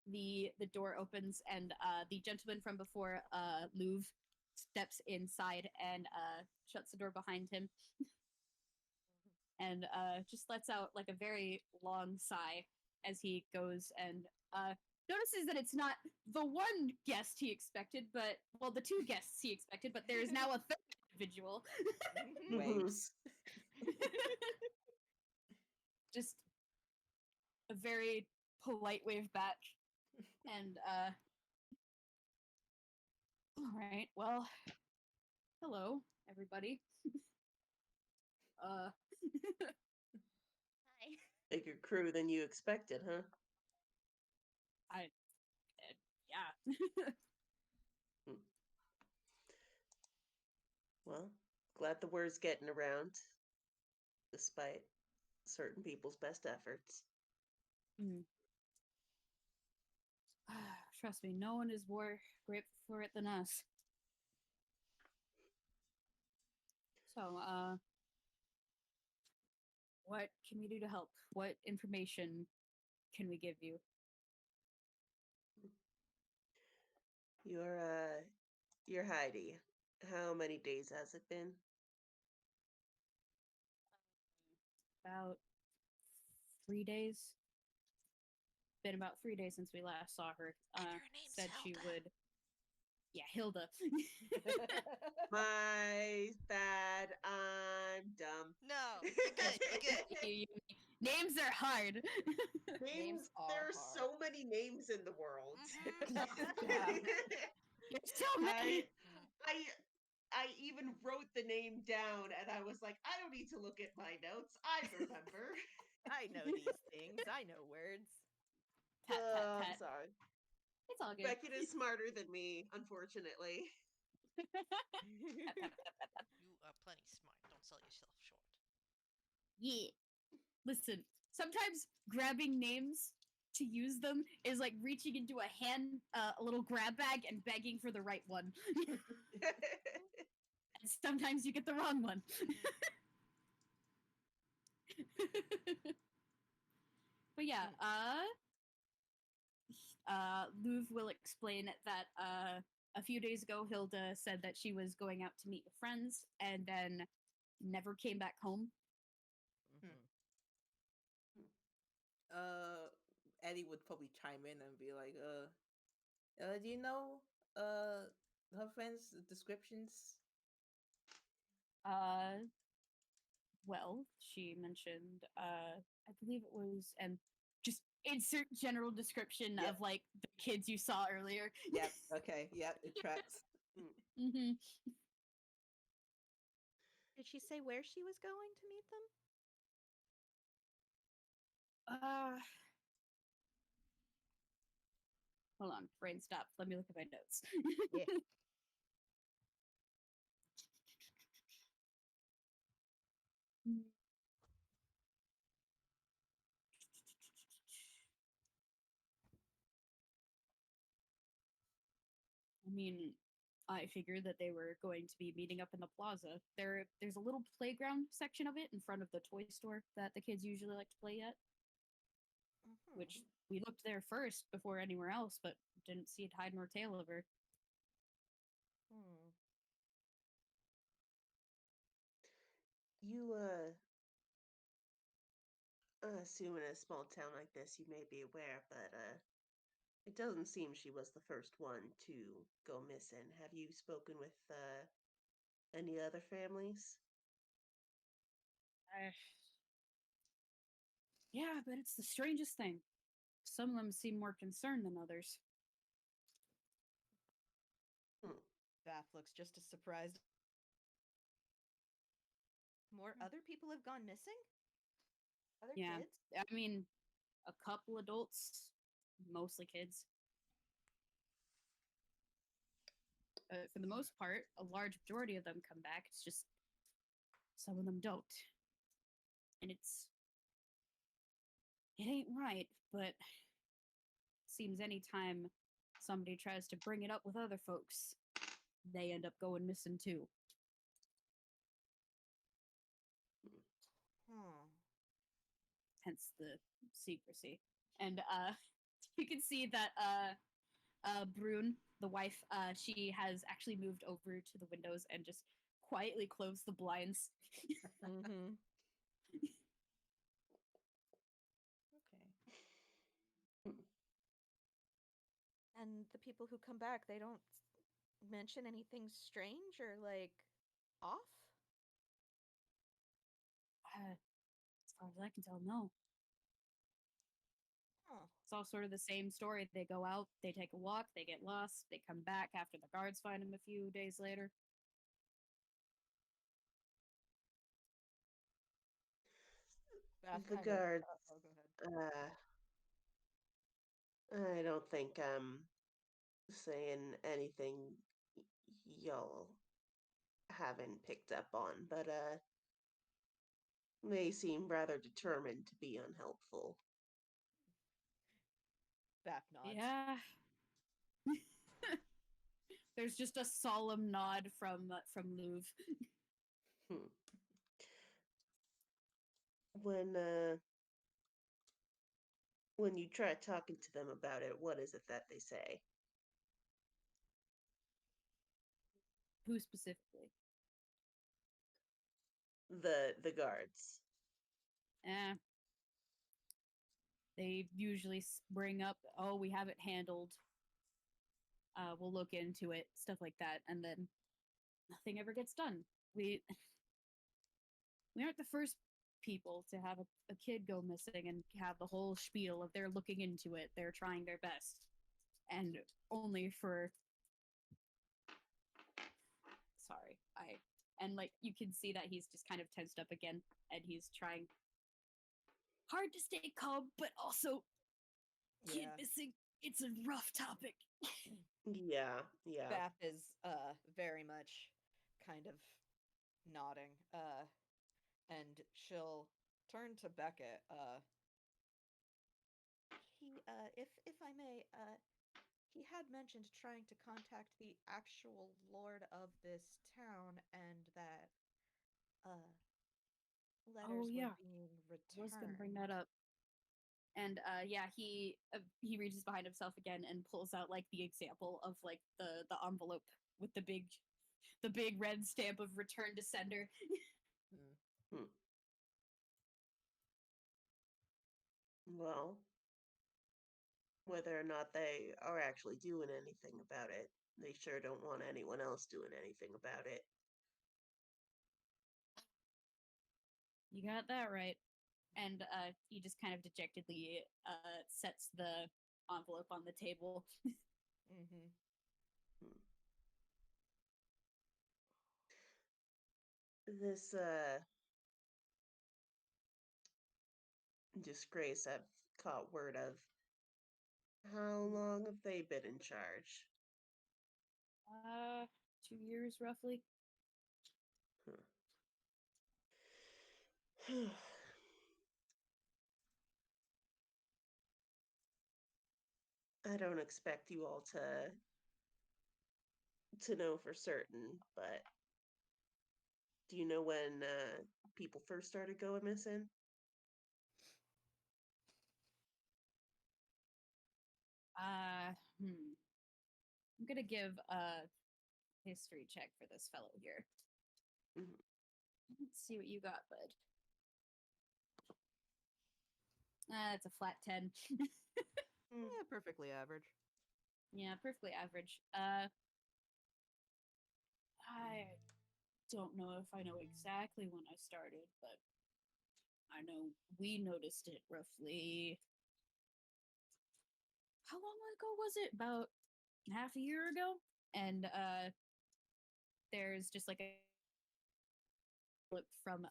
the door opens and the gentleman from before Louvre steps inside and shuts the door behind him. And just lets out like a very long sigh as he goes and notices that it's not the one guest he expected, but the 2 guests he expected, but there is now a 3rd individual. Waves. Just a very polite wave back. And all right, well, hello everybody. Hi. Bigger crew than you expected, huh? Yeah. Well, glad the word's getting around, despite certain people's best efforts. Trust me, no one is more grateful for it than us. So, what can we do to help? What information can we give you? You're Heidi. How many days has it been? About 3 days. been about 3 days since we last saw her. And her name's Said she Hilda. would. Yeah, Hilda. My bad. I'm dumb. No, you're good. You're good. Names are hard. Names. are There are hard. so many names in the world. Mhm. There's so many. I even wrote the name down, and I was like, I don't need to look at my notes. I remember. I know these things. I know words. Pat, pat, I'm pat. sorry. It's all good. Beckett is smarter than me, unfortunately. Pat, pat, pat, pat, pat. You are plenty smart. Don't sell yourself short. Yeah. Listen, sometimes grabbing names to use them is like reaching into a little grab bag and begging for the right one. And sometimes you get the wrong one. But yeah, Louvre will explain that a few days ago Hilda said that she was going out to meet with friends and then never came back home. Eddie would probably chime in and be like, do you know her friends' descriptions? Well, she mentioned, I believe it was, and just insert general description Yep. of like the kids you saw earlier. Yep. Okay. Yep. It tracks. Mm-hmm. Did she say where she was going to meet them? Hold on, brain stop. Let me look at my notes. Yeah. I mean, I figured that they were going to be meeting up in the plaza. There's a little playground section of it in front of the toy store that the kids usually like to play at, which we looked there first before anywhere else, but didn't see a hide nor tail of her. You, assume in a small town like this, you may be aware, but, it doesn't seem she was the first one to go missing. Have you spoken with, any other families? Yeah, but it's the strangest thing. Some of them seem more concerned than others. Baph looks just as surprised. More other people have gone missing? Other Yeah. kids? I mean, a couple adults, mostly kids. For the most part, a large majority of them come back. It's just some of them don't. And it ain't right, but seems anytime somebody tries to bring it up with other folks, they end up going missing too. Hence the secrecy. And you can see that Brune, the wife, she has actually moved over to the windows and just quietly closed the blinds. Okay. And the people who come back, they don't mention anything strange or like off? As far as I can tell, no. Huh. It's all sort of the same story. They go out, they take a walk, they get lost, they come back after the guards find them a few days later. Baph The kind guards, of. Oh, go ahead. I don't think I'm saying anything y'all haven't picked up on, but, they seem rather determined to be unhelpful. Baph nods. Yeah. There's just a solemn nod from Louvre. Hmm. When you try talking to them about it, what is it that they say? Who specifically? The guards. They usually bring up, "Oh, we have it handled. We'll look into it," stuff like that, and then nothing ever gets done. We aren't the first people to have a kid go missing and have the whole spiel of they're looking into it, they're trying their best, and only for sorry, I and like you can see that he's just kind of tensed up again, and he's trying hard to stay calm, but also kid Yeah. missing. It's a rough topic. Yeah, yeah. Baph is very much kind of nodding. And she'll turn to Beckett. If I may, he had mentioned trying to contact the actual lord of this town, and that letters yeah. were being I was gonna returned. bring that up. And yeah, he reaches behind himself again and pulls out like the example of like the envelope with the big red stamp of return to sender. Hmm. Well, whether or not they are actually doing anything about it, they sure don't want anyone else doing anything about it. You got that right. And he just kind of dejectedly sets the envelope on the table. Mm-hmm. Hmm. This disgrace I've caught word of. How long have they been in charge? 2 years roughly. Huh. I don't expect you all to know for certain, but do you know when people first started going missing? I'm gonna give a history check for this fellow here. Mhm. Let's see what you got, bud. It's a flat 10. Yeah, perfectly average. Yeah, perfectly average. I don't know if I know exactly when I started, but I know we noticed it roughly. How long ago was it? About half a year ago? And there's just like a clip from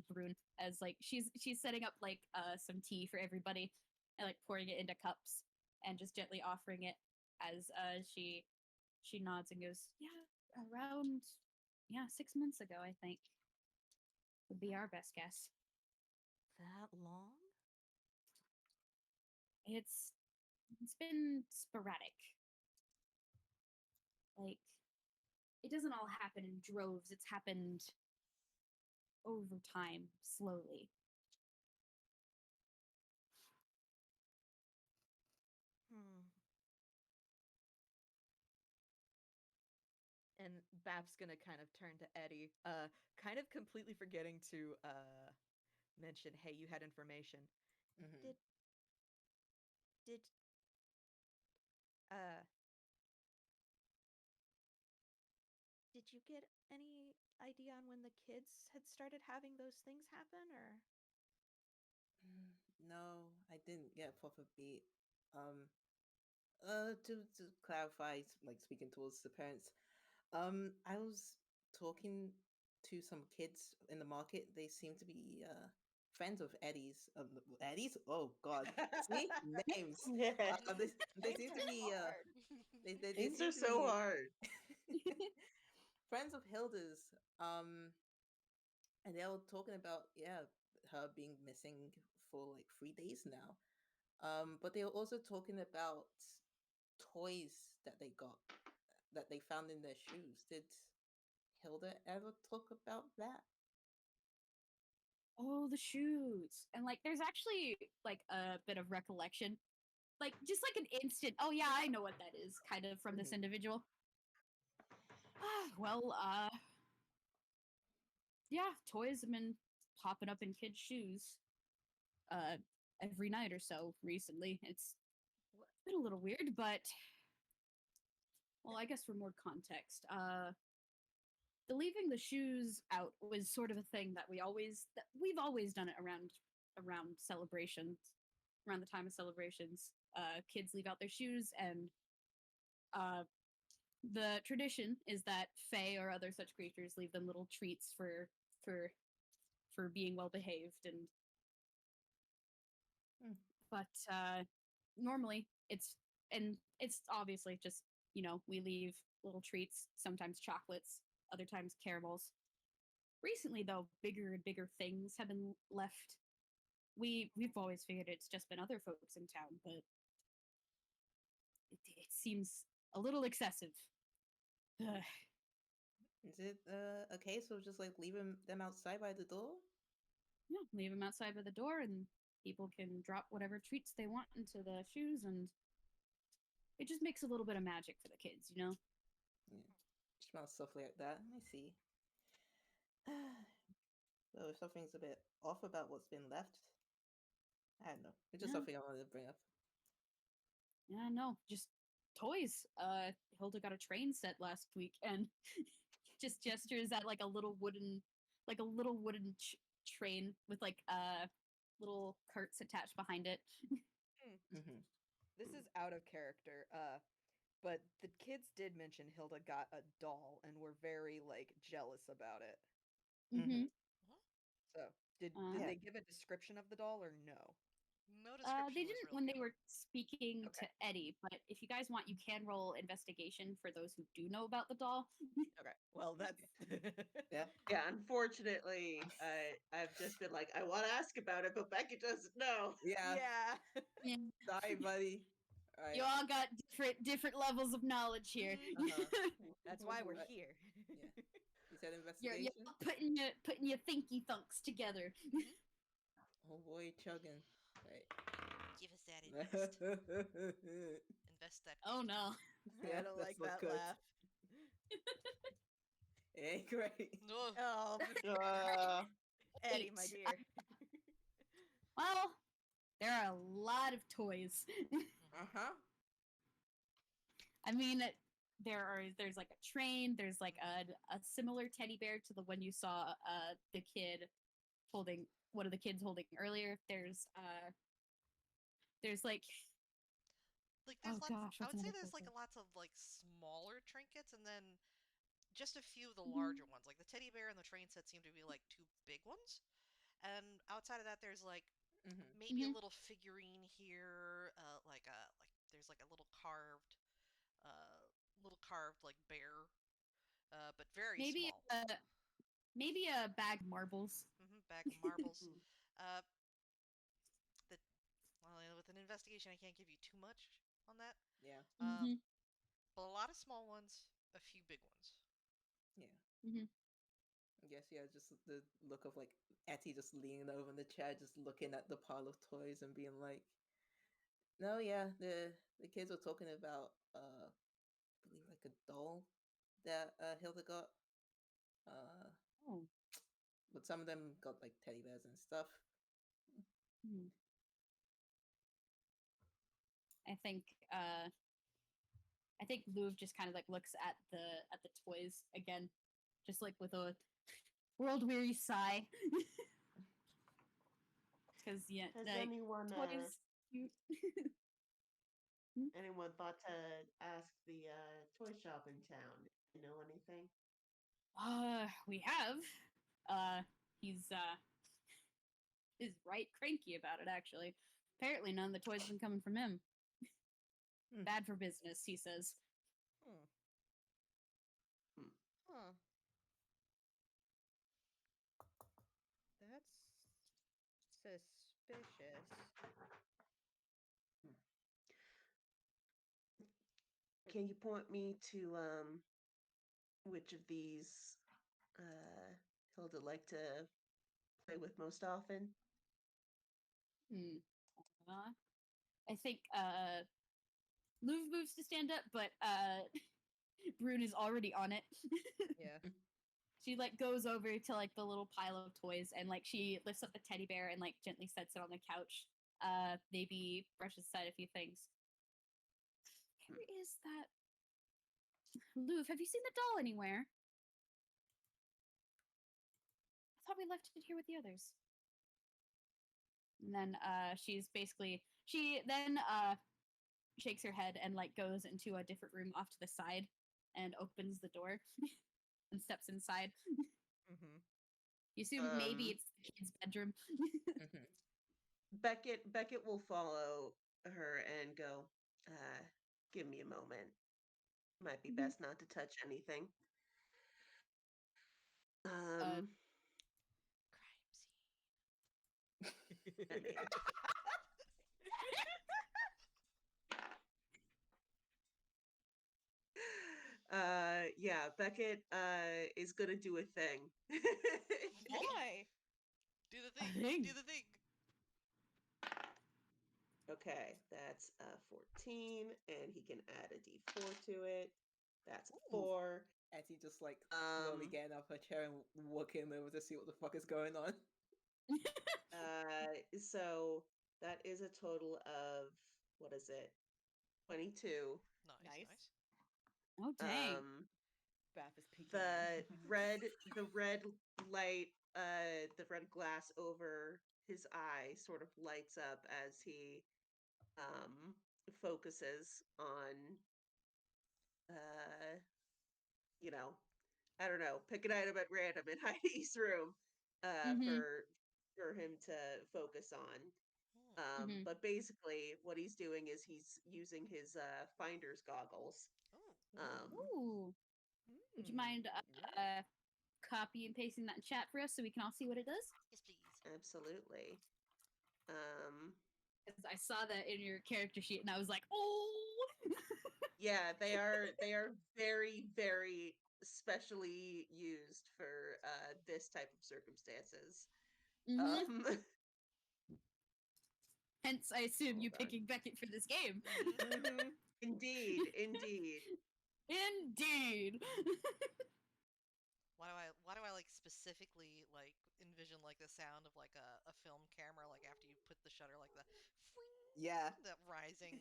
Brune as like she's setting up like some tea for everybody and like pouring it into cups and just gently offering it as she nods and goes, "Yeah, around 6 months ago, I think would be our best guess." That long? It's been sporadic. Like it doesn't all happen in droves. It's happened over time, slowly. Hmm. And Baph's gonna kind of turn to Etti, kind of completely forgetting to mention, hey, you had information. Mm-hmm. Did uh did you get any idea on when the kids had started having those things happen, or? No, I didn't get a proper beat. Um, to clarify, like speaking towards the parents, I was talking to some kids in the market. They seem to be friends of Eddie's. Eddie's? Oh God! See names. They they seem to be they Names are seem to so be hard. friends of Hilda's. And they were talking about her being missing for like 3 days now. But they were also talking about toys that they got that they found in their shoes. Did Hilda ever talk about that? Oh, the shoes. And like there's actually like a bit of recollection. Like just like an instant, "Oh yeah, I know what that is," kind of from this Mhm. individual. Well, yeah, toys have been popping up in kids' shoes. Uh every night or so recently. It's been a little weird, but well, I guess for more context, the leaving the shoes out was sort of a thing that we've always done it around celebrations, around the time of celebrations. Kids leave out their shoes, and the tradition is that fae or other such creatures leave them little treats for being well behaved. And but normally it's obviously just, we leave little treats, sometimes chocolates, other times caramels. Recently, though, bigger and bigger things have been left. We've always figured it's just been other folks in town, but it seems a little excessive. Is it a case of just like leaving them outside by the door? Yeah, leave them outside by the door, and people can drop whatever treats they want into the shoes, and it just makes a little bit of magic for the kids, Yeah. Smell stuff like that. I see. So if something's a bit off about what's been left, I don't know. It's just Yeah. something I wanted to bring up. Yeah, no, just toys. Hilda got a train set last week, and just gestures at like a little wooden train with like little carts attached behind it. Mm-hmm. This is out of character, but the kids did mention Hilda got a doll and were very, like, jealous about it. Mm-hmm. So, did Yeah. they give a description of the doll or no? No description They was didn't really when they given. were speaking to Eddie, but if you guys want, you can roll investigation for those who do know about the doll. Okay, well, that's... Yeah. Yeah, unfortunately, I've just been like, I want to ask about it, but Beckett doesn't know. Yeah. Yeah. Sorry, buddy. All right. You all got different levels of knowledge here. That's why we're Right. here. Yeah. You said You're investigation? putting your thinky thunks together. Oh boy, chugging. Right. Give us that invest. Invest that. Oh no. I don't like that laugh. It ain't great. No. Oh, Eddie, my Eight. dear. Well, there are a lot of toys. Uh-huh. I mean, there's like a train. There's like a similar teddy bear to the one you saw the kid holding. One of the kids holding earlier. There's like there's oh lots. gosh, I what's would say another there's like toy? lots of like smaller trinkets, and then just a few of the larger ones. Like the teddy bear and the train set seem to be like two big ones. And outside of that, there's like maybe a little figurine here, like there's like a little carved like bear, but very Maybe small. maybe a bag of marbles. Bag of marbles. uh, the well, with an investigation, I can't give you too much on that. Yeah. But a lot of small ones, a few big ones. Yeah. Mm-hmm. I guess, yeah, just the look of like Etty just leaning over in the chair, just looking at the pile of toys and being like, no, yeah, the kids were talking about I believe like a doll that Hilda got. Oh. But some of them got like teddy bears and stuff. I think Louv just kind of like looks at the toys again, just like with a world weary sigh. Because yeah, Has like, anyone toys. anyone thought to ask the toy shop in town? You know anything? We have. He's right cranky about it actually. Apparently none of the toys have been coming from him. Bad for business, he says. Huh. That's suspicious. Can you point me to which of these Hilda like to play with most often? I think Louv moves to stand up, but Brune is already on it. Yeah. She like goes over to like the little pile of toys and like she lifts up the teddy bear and like gently sets it on the couch maybe brushes aside a few things. Where is that? Louvre, have you seen the doll anywhere? I thought we left it here with the others. And then she then shakes her head and like goes into a different room off to the side and opens the door and steps inside. Mm-hmm. You assume maybe it's the kid's bedroom. Mhm. Beckett will follow her and go, give me a moment. Might be Mhm. best not to touch anything. Crime scene. I mean, yeah, Beckett is gonna do a thing. Boy. Do the A thing. thing. Do the thing. Okay, that's 14, and he can add a d4 to it. That's a Ooh. 4. Etty just like slowly getting off her chair and walking over to see what the fuck is going on. So that is a total of, what is it? 22. Nice. Nice. Nice. Oh dang. Baph is peeking. The red light, the red glass over his eye sort of lights up as he focuses on I don't know, pick an item at random in Heidi's room for him to focus on. But basically what he's doing is he's using his finder's goggles. Ooh. Would you mind copy and pasting that in chat for us so we can all see what it does? Yes, please. Absolutely. Because I saw that in your character sheet and I was like, oh. Yeah, they are very, very specially used for this type of circumstances. Hence, I assume you Hold on. picking Beckett for this game. Indeed, indeed. Indeed. Why do I like specifically like envision like the sound of like a film camera like after you put the shutter like the Yeah. that rising.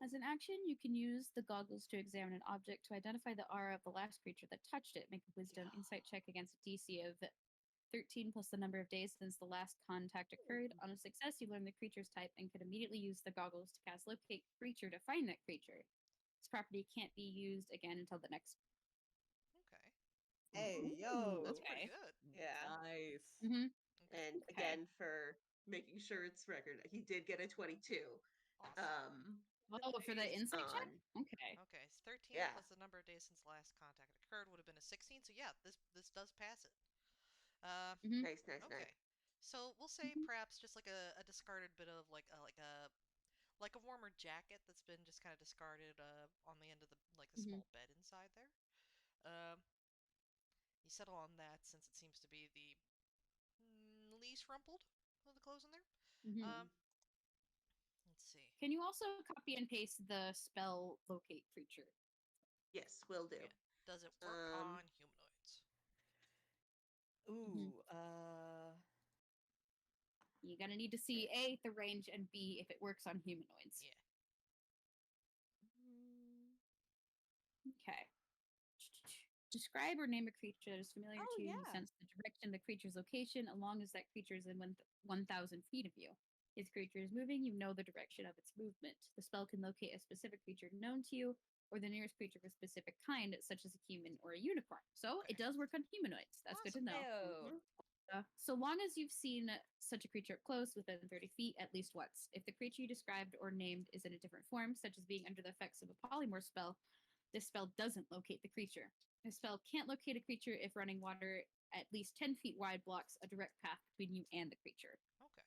As an action, you can use the goggles to examine an object to identify the aura of the last creature that touched it. Make a wisdom insight check against a DC of 13 plus the number of days since the last contact occurred. On a success, you learn the creature's type and can immediately use the goggles to cast locate creature to find that creature. This property can't be used again until the next. Okay. Hey, yo. That's pretty good. Yeah. Nice. Mm-hmm. And again, for making sure it's record, he did get a 22. Awesome. Oh, for the insight check? Okay. Okay, it's 13 Yeah. plus the number of days since last contact occurred would have been a 16. So yeah, this does pass it. Nice, nice, Okay. nice. So we'll say perhaps just like a discarded bit of like a warmer jacket that's been just kind of discarded on the end of the small bed inside there. You settle on that since it seems to be the least rumpled of the clothes in there. Let's see. Can you also copy and paste the spell locate creature? Yes, will do. Yeah. Does it work on humanoids? Ooh, You're gonna need to see A, the range, and B, if it works on humanoids. Yeah. Okay. Describe or name a creature that is familiar Oh, to you. yeah. You sense the direction of the creature's location, as long as that creature is in 1,000 feet of you. If the creature is moving, you know the direction of its movement. The spell can locate a specific creature known to you, or the nearest creature of a specific kind, such as a human or a unicorn. So it does work on humanoids. That's good to know. So long as you've seen such a creature up close, within 30 feet, at least once. If the creature you described or named is in a different form, such as being under the effects of a polymorph spell, this spell doesn't locate the creature. The spell can't locate a creature if running water at least 10 feet wide blocks a direct path between you and the creature. Okay.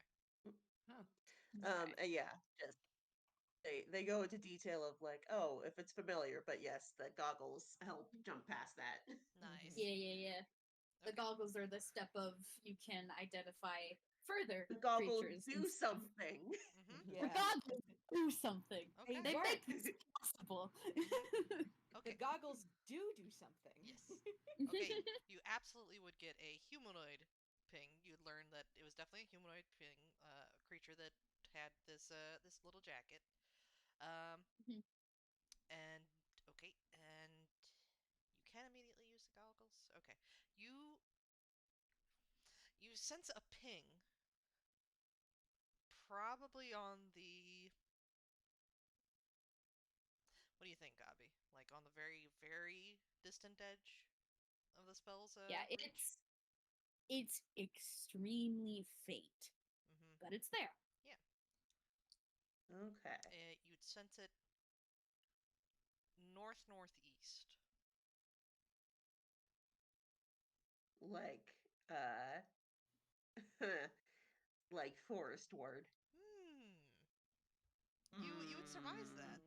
Yeah, just they go into detail of like, oh, if it's familiar, but yes, the goggles help jump past that. Nice. Yeah. The goggles are the step of you can identify further The goggles creatures. do something. The goggles do something. Okay. They make this possible. Okay. The goggles do something. Yes. Okay. You absolutely would get a humanoid ping, you'd learn that it was definitely a humanoid ping creature that had this little jacket. Um, Mhm. and okay, and you can immediately use the goggles. Okay, you you sense a ping, probably on the. What do you think, Gabi? Like on the very, very distant edge of the spell's Yeah, reach? it's extremely faint, Mm-hmm. but it's there. Yeah. Okay. You'd sense it northeast. Like, like forest ward. Hmm. You would surmise that. Mm.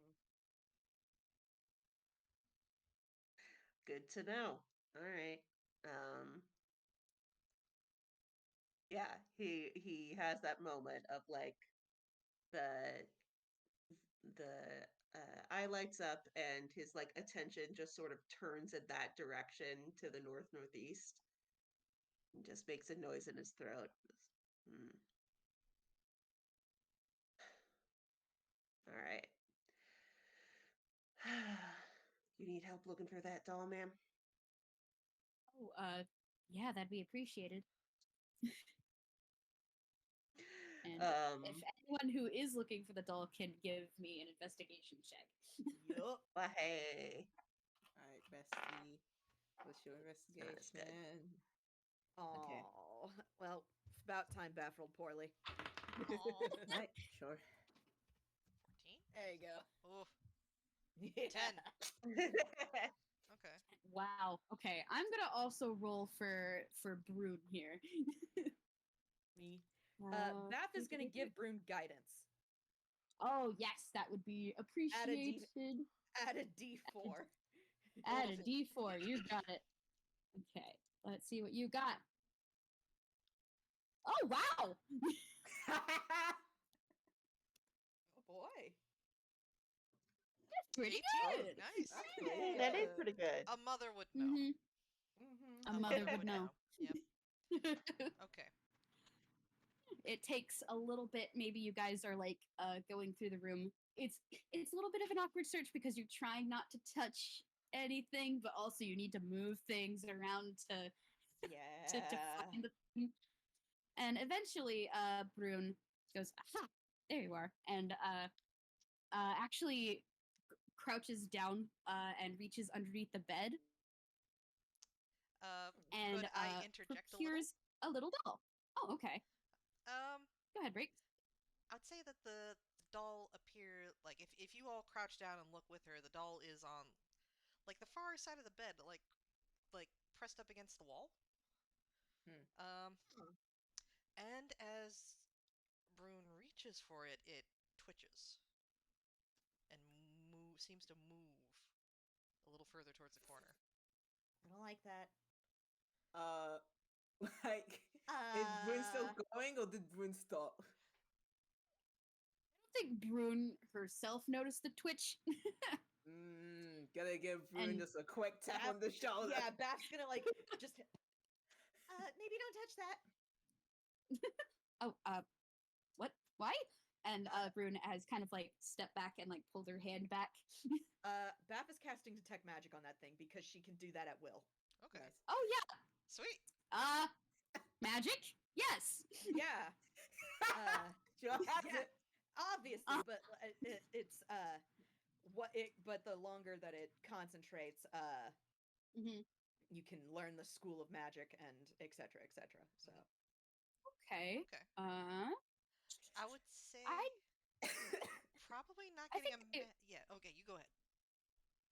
Good to know. All right. Um yeah, he has that moment of like the eye lights up and his like attention just sort of turns in that direction to the northeast and just makes a noise in his throat. Hmm. All right. You need help looking for that doll, ma'am? Oh, yeah, that'd be appreciated. And if Um, anyone who is looking for the doll can give me an investigation check. Yup. well, hey, Alright, bestie. What's your not as good. investigation? Oh, well, it's about time Baph rolled poorly. Aw. Right, sure. 14? There you go. Oh, Yeah. 10. Okay. Wow. Okay, I'm gonna also roll for Brood here. Me. Uh, Baph is going to give Brune guidance. Oh yes, that would be Add a D- appreciated. Add a D4. Add a D4. You got it. Okay, let's see what you got. Oh wow! Oh boy. That's pretty 18. good. Nice. Hey, that is pretty good. A mother would know. Mhm. Mm-hmm. A mother would know. Yep. Okay. It takes a little bit. Maybe you guys are like going through the room. It's a little bit of an awkward search because you're trying not to touch anything, but also you need to move things around to Yeah. find the thing. And eventually, Brune goes, "Aha! There you are!" And actually crouches down and reaches underneath the bed and Could I interject a little? procures a little doll. Oh, okay. Um, Go ahead, Break. I would say that the doll appear like if you all crouch down and look with her, the doll is on like the far side of the bed, like pressed up against the wall. Hmm. Um, and as Brune reaches for it, it twitches and seems to move a little further towards the corner. I don't like that. Like, is Brune still going or did Brune stop? I don't think Brune herself noticed the twitch. Gotta give Brune And- just a quick tap Baph- on the shoulder. Yeah, Baph's gonna like just. Maybe don't touch that. Oh, what? Why? And Brune has kind of like stepped back and like pulled her hand back. Baph is casting detect magic on that thing because she can do that at will. Okay. Nice. Oh yeah. Sweet. Magic? Yes. Yeah. Sure has Yeah. it. Obviously, but it's but the longer that it concentrates, Mhm. you can learn the school of magic and etc. etc. So Okay. Okay. I would say probably not I getting think yeah. Okay, you go ahead.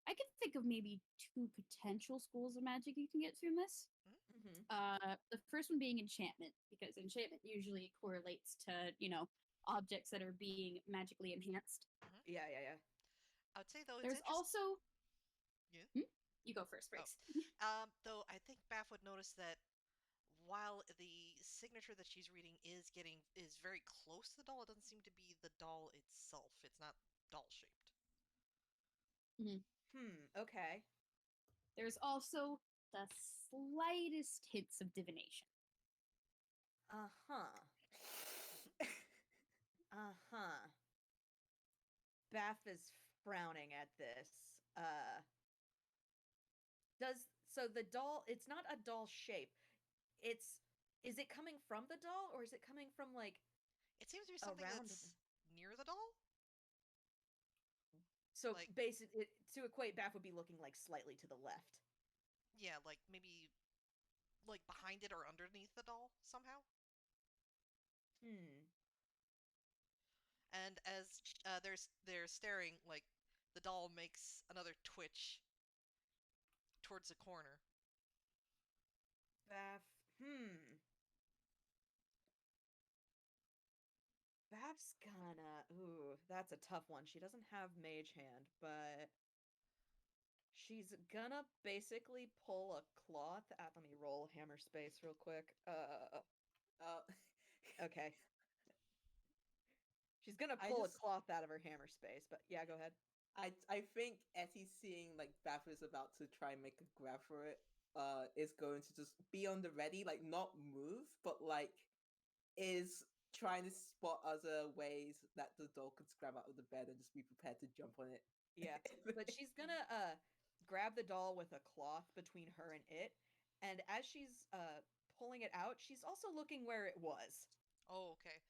I could think of maybe two potential schools of magic you can get from this. mm-hmm. The first one being enchantment, because enchantment usually correlates to, objects that are being magically enhanced. Yeah. I would say though it's There's interesting. also Yeah. You go first, Briggs. Though I think Baph would notice that while the signature that she's reading is very close to the doll, it doesn't seem to be the doll itself. It's not doll shaped. Okay. There's also the slightest hints of divination. Uh-huh. Uh-huh. Baph is frowning at this. So the doll, it's not a doll shape. Is it coming from the doll, or is it coming from, like, It seems to be something around that's near the doll. So like- basically, to equate, Baph would be looking, like, slightly to the left. Yeah, like maybe like behind it or underneath the doll somehow. And as they're staring, like the doll makes another twitch towards the corner. Baph, Baph's gonna... Ooh, that's a tough one. She doesn't have Mage Hand, but... She's gonna basically pull a cloth out... Let me roll hammer space real quick. Okay. She's gonna pull a cloth out of her hammer space, but yeah, go ahead. I think Etti, seeing like Baph is about to try and make a grab for it, is going to just be on the ready, like not move, but like is trying to spot other ways that the doll could grab out of the bed and just be prepared to jump on it. Yeah, but she's gonna grab the doll with a cloth between her and it, and as she's pulling it out, she's also looking where it was. Oh, okay.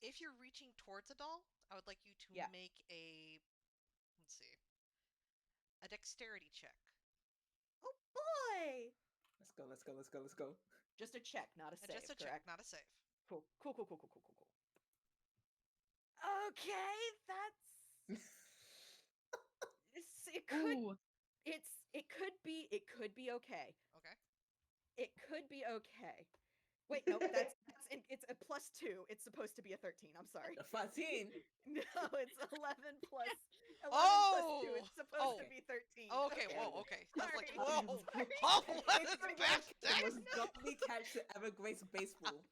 If you're reaching towards a doll, I would like you to make a, let's see, a dexterity check. Oh boy! Let's go. Just a check, not a save. Just a check, not a save. Cool. Okay, that's... it could be okay. Okay. It could be okay. Wait, no, it's a +2. It's supposed to be a 13. I'm sorry. A 14. No, it's 11 plus 2. Oh! It's supposed to be 13. Oh, okay, whoa, okay. I was like, Sorry. whoa! Sorry. Oh, what It's is the Baph most doing? godly catch to ever grace baseball.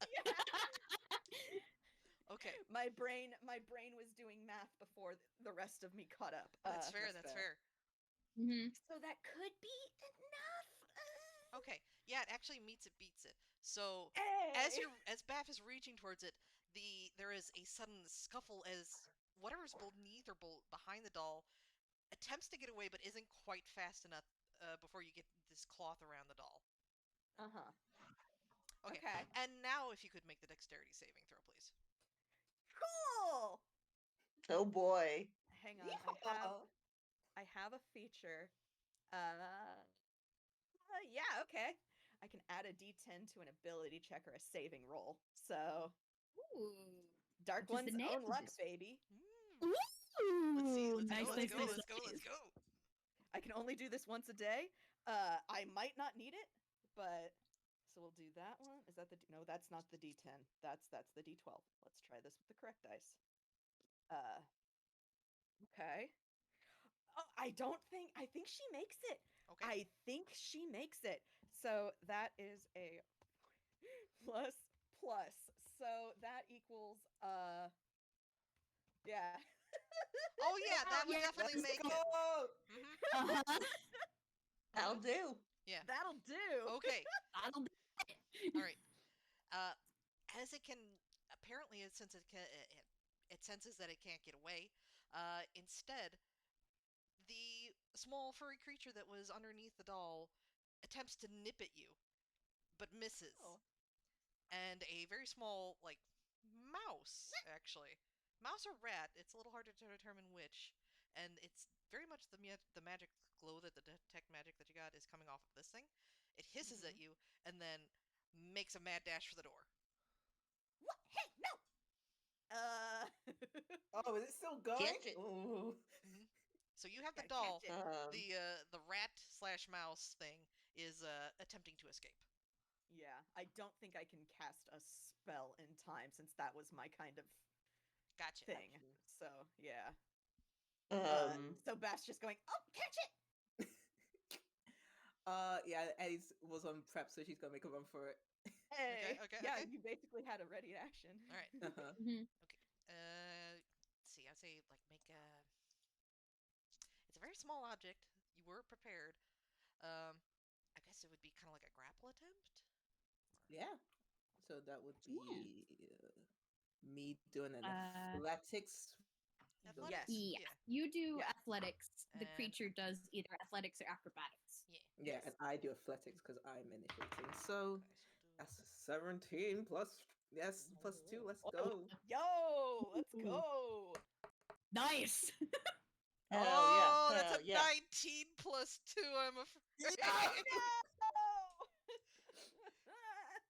Yeah. Okay. My brain was doing math before the rest of me caught up. That's fair. That's fair. So that could be enough. Okay. Yeah, it actually meets it, beats it. So Hey! as Baph is reaching towards it, there is a sudden scuffle as whatever's beneath or behind the doll attempts to get away, but isn't quite fast enough before you get this cloth around the doll. Uh-huh. Okay. And now, if you could make the dexterity saving throw, please. Cool. Oh boy. Hang on. I have a feature. Yeah, okay. I can add a D10 to an ability check or a saving roll. So, Dark One's own luck, baby. Let's see. Nice. Let's go. I can only do this once a day. I might not need it, but so we'll do that one. Is that no? That's not the D10. That's the D12. Let's try this with the correct dice. Okay. Oh, I think she makes it. Okay. I think she makes it. So that is a plus. So that equals yeah. Oh yeah, that would definitely make it. Uh-huh. That'll do. Yeah. That'll do. Okay. That'll do. All right. As it can apparently, since it senses that it can't get away, instead, the small furry creature that was underneath the doll attempts to nip at you, but misses. Oh. And a very small, like, mouse, actually. Mouse or rat, it's a little harder to determine which. And it's very much the magic glow that the detect magic that you got is coming off of this thing. It hisses at you, and then makes a mad dash for the door. What? Hey, no! Oh, is it still going? Catch it. Ooh. So you have the Gotta doll. catch it. The rat/mouse thing is attempting to escape. Yeah, I don't think I can cast a spell in time since that was my kind of Gotcha. thing. So yeah. So Baph's just going, oh, catch it! Yeah, Eddie was on prep, so she's gonna make a run for it. Hey, Okay, yeah, okay. you basically had a ready action. All right. Uh-huh. Okay. Let's see. I'd say like make a. It's a very small object. You were prepared. I guess it would be kind of like a grapple attempt. Yeah. So that would be me doing an Uh, athletics. Athletics? Yeah. Yeah. You do Yeah. athletics. The And- creature does either athletics or acrobatics. Yeah. Yeah, and I do athletics because I'm initiating. So Okay, so we'll do. that's 17 plus plus 2. Let's Oh. go. Yo, let's Ooh. go. Nice. Oh, that's Hell a yeah. 19 plus 2, I'm afraid.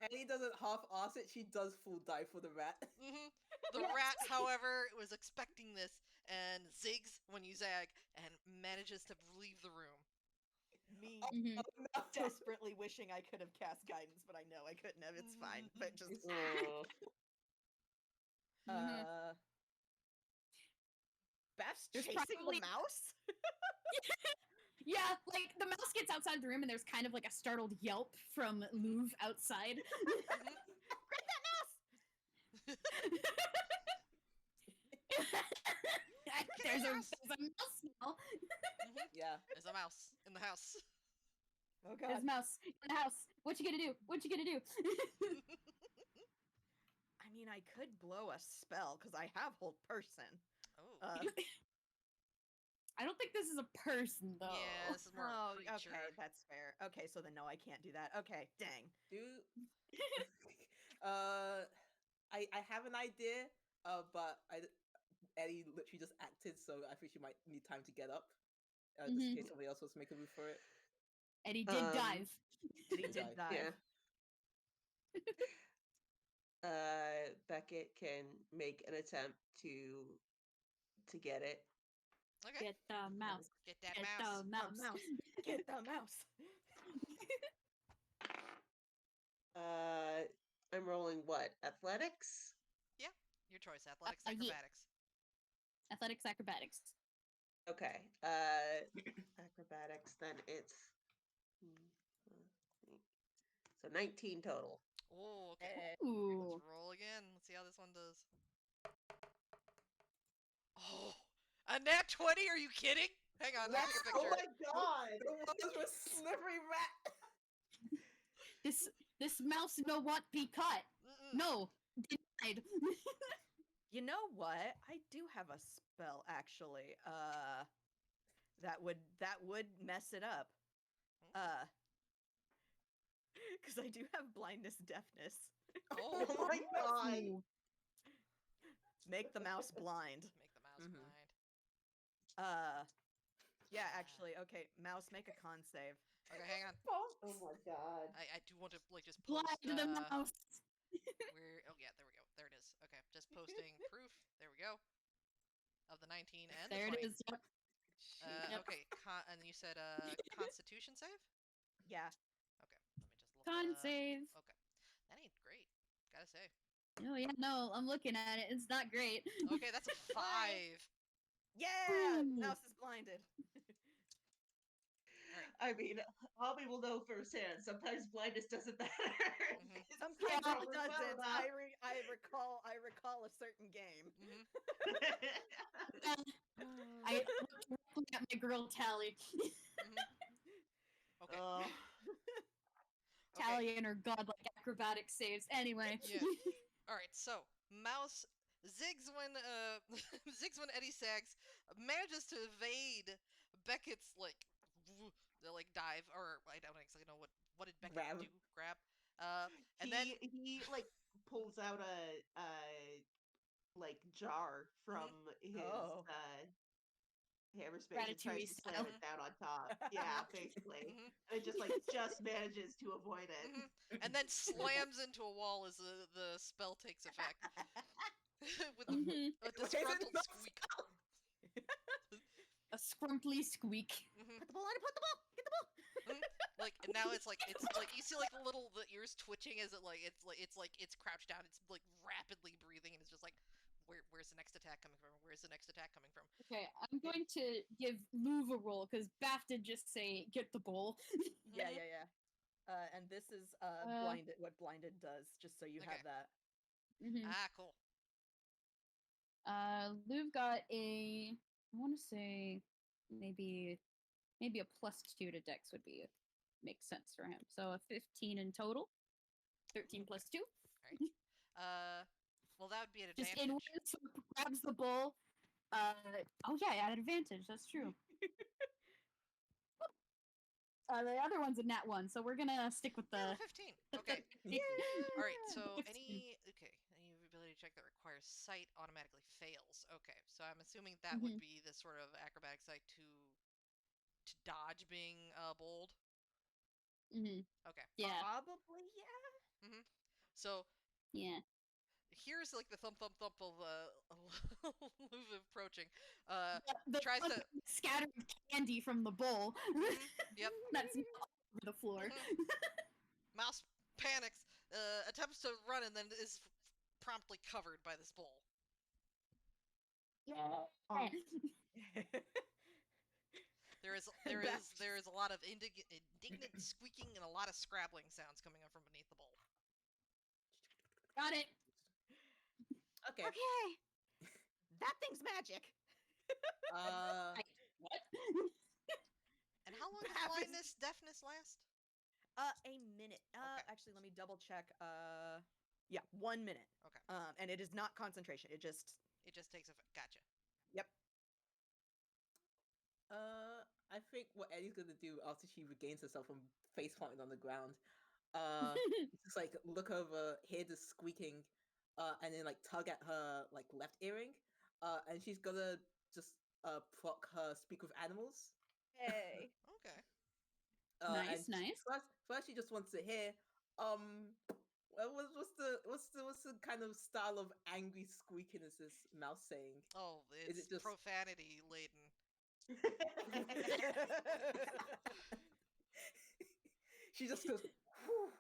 Ellie doesn't half-ass it. She does full die for the rat. Mhm. The rat, however, was expecting this and zigs when you zag and manages to leave the room. Me Mhm. No. desperately wishing I could have cast guidance, but I know I couldn't have. It's fine. But just Oh. Mhm. Baph's There's chasing probably- the mouse. Yeah, like the mouse gets outside the room and there's kind of like a startled yelp from Louv outside. Mhm. Grab that mouse. there's a mouse. mouse now. Mhm. Yeah. There's a mouse in the house. Oh There's god. a mouse in the house. What you gonna do? What you gonna do? I mean, I could blow a spell because I have hold person. Oh. I don't think this is a person though. Yeah, this is more Oh, a creature. okay, that's fair. Okay, so then no, I can't do that. Okay, dang. Do I have an idea, but Eddie literally just acted, so I think she might need time to get up. Just in case somebody else wants to make a move for it. Eddie did dive. He did dive. Yeah. Beckett can make an attempt to get it. Okay. Get the mouse. Get that Get mouse. the mouse. Get the mouse. I'm rolling what? Athletics? Your choice. Athletics, yeah. acrobatics. Athletics, acrobatics. Okay. Acrobatics, then it's so 19 total. Oh, okay. Ooh. Let's roll again. Let's see how this one does. Oh, a nat 20? Are you kidding? Hang on, let me take a Oh picture. my god! The ones with slippery rat. This mouse no want be cut. Mm-mm. No, denied. You know what? I do have a spell actually. That would mess it up. Because I do have blindness, deafness. Oh, Oh my god. Ooh. Make the mouse blind. make the mouse Mhm. blind. Yeah, actually, okay. Mouse, make a con save. Okay, hang on. Oh my god. I do want to just post. Blind to the mouse. Where? Oh yeah, there we go. There it is. Okay, just posting proof. There we go. Of the 19 and There the it 20. is. Yep. Yep. Okay, and you said Constitution save. Yeah. Okay, let me just look. Con up. save. Okay, that ain't great. Gotta say. Oh yeah, no, I'm looking at it. It's not great. Okay, that's a 5. Yeah! Ooh. Mouse is blinded. I mean, Hobby will know firsthand. Sometimes blindness doesn't matter. Mhm. Sometimes Yeah. it doesn't. I recall a certain game. Mhm. I looked at my girl Tally. Mhm. Okay. Oh, Okay. Tally and her godlike acrobatic saves. Anyway. Yeah. All right. So mouse zigs when zigs when Eddie sags manages to evade Beckett's the dive, or I don't exactly know what did Beckett Grab. do? Grab. And then he like pulls out a like jar from his Oh. hammer space and tries Ratatouille to slam style. it down on top. Yeah, basically. Mhm. And it just manages to avoid it. Mhm. And then slams into a wall as the spell takes effect with Mhm. a disgruntled not squeak. A scrumply squeak. Mhm. Put the ball on it, put the ball! Get the ball! And now it's like you see like the ears twitching as it's crouched down. It's like rapidly breathing, and it's just like, where's the next attack coming from? Where's the next attack coming from? Okay, I'm going to give Louv a roll because Baph did just say get the bowl. Yeah, Mhm. yeah, yeah. And this is blinded. What blinded does, just so you Okay. have that. Mhm. Ah, cool. Louv got a, I want to say maybe a +2 to Dex would be makes sense for him. So a 15 in total. 13 plus 2. All right. Well, that would be an Just advantage. inwards, so grabs the bowl. Oh yeah, at advantage. That's true. The other one's a nat 1, so we're gonna stick with Yeah, the 15. Okay. Yeah. All right. So 15. any ability check that requires sight automatically fails. Okay. So I'm assuming that would be the sort of acrobatic sight to dodge being bold. Okay. Yeah. Probably, yeah. So Yeah. here's like the thump thump thump of Luv approaching. The Tries to scatter candy from the bowl. Yep. That's all over the floor. Mouse panics, attempts to run, and then is promptly covered by this bowl. Yeah. There is a lot of indignant squeaking and a lot of scrabbling sounds coming up from beneath the bowl. Got it. Okay. Okay. That thing's magic. What? And how long does blindness, deafness last? A minute. Okay. Actually, let me double check. Yeah, 1 minute. Okay. And it is not concentration. It just takes effect. Gotcha. Yep. I think what Eddie's gonna do after she regains herself from face planting on the ground, just like look over, hear the squeaking, and then like tug at her like left earring, and she's gonna just proc her speak with animals. Hey. Okay. Nice. First, she just wants to hear, what's the kind of style of angry squeaking is this mouse saying? Oh, Is it's it just profanity laden. She just goes, "Whew.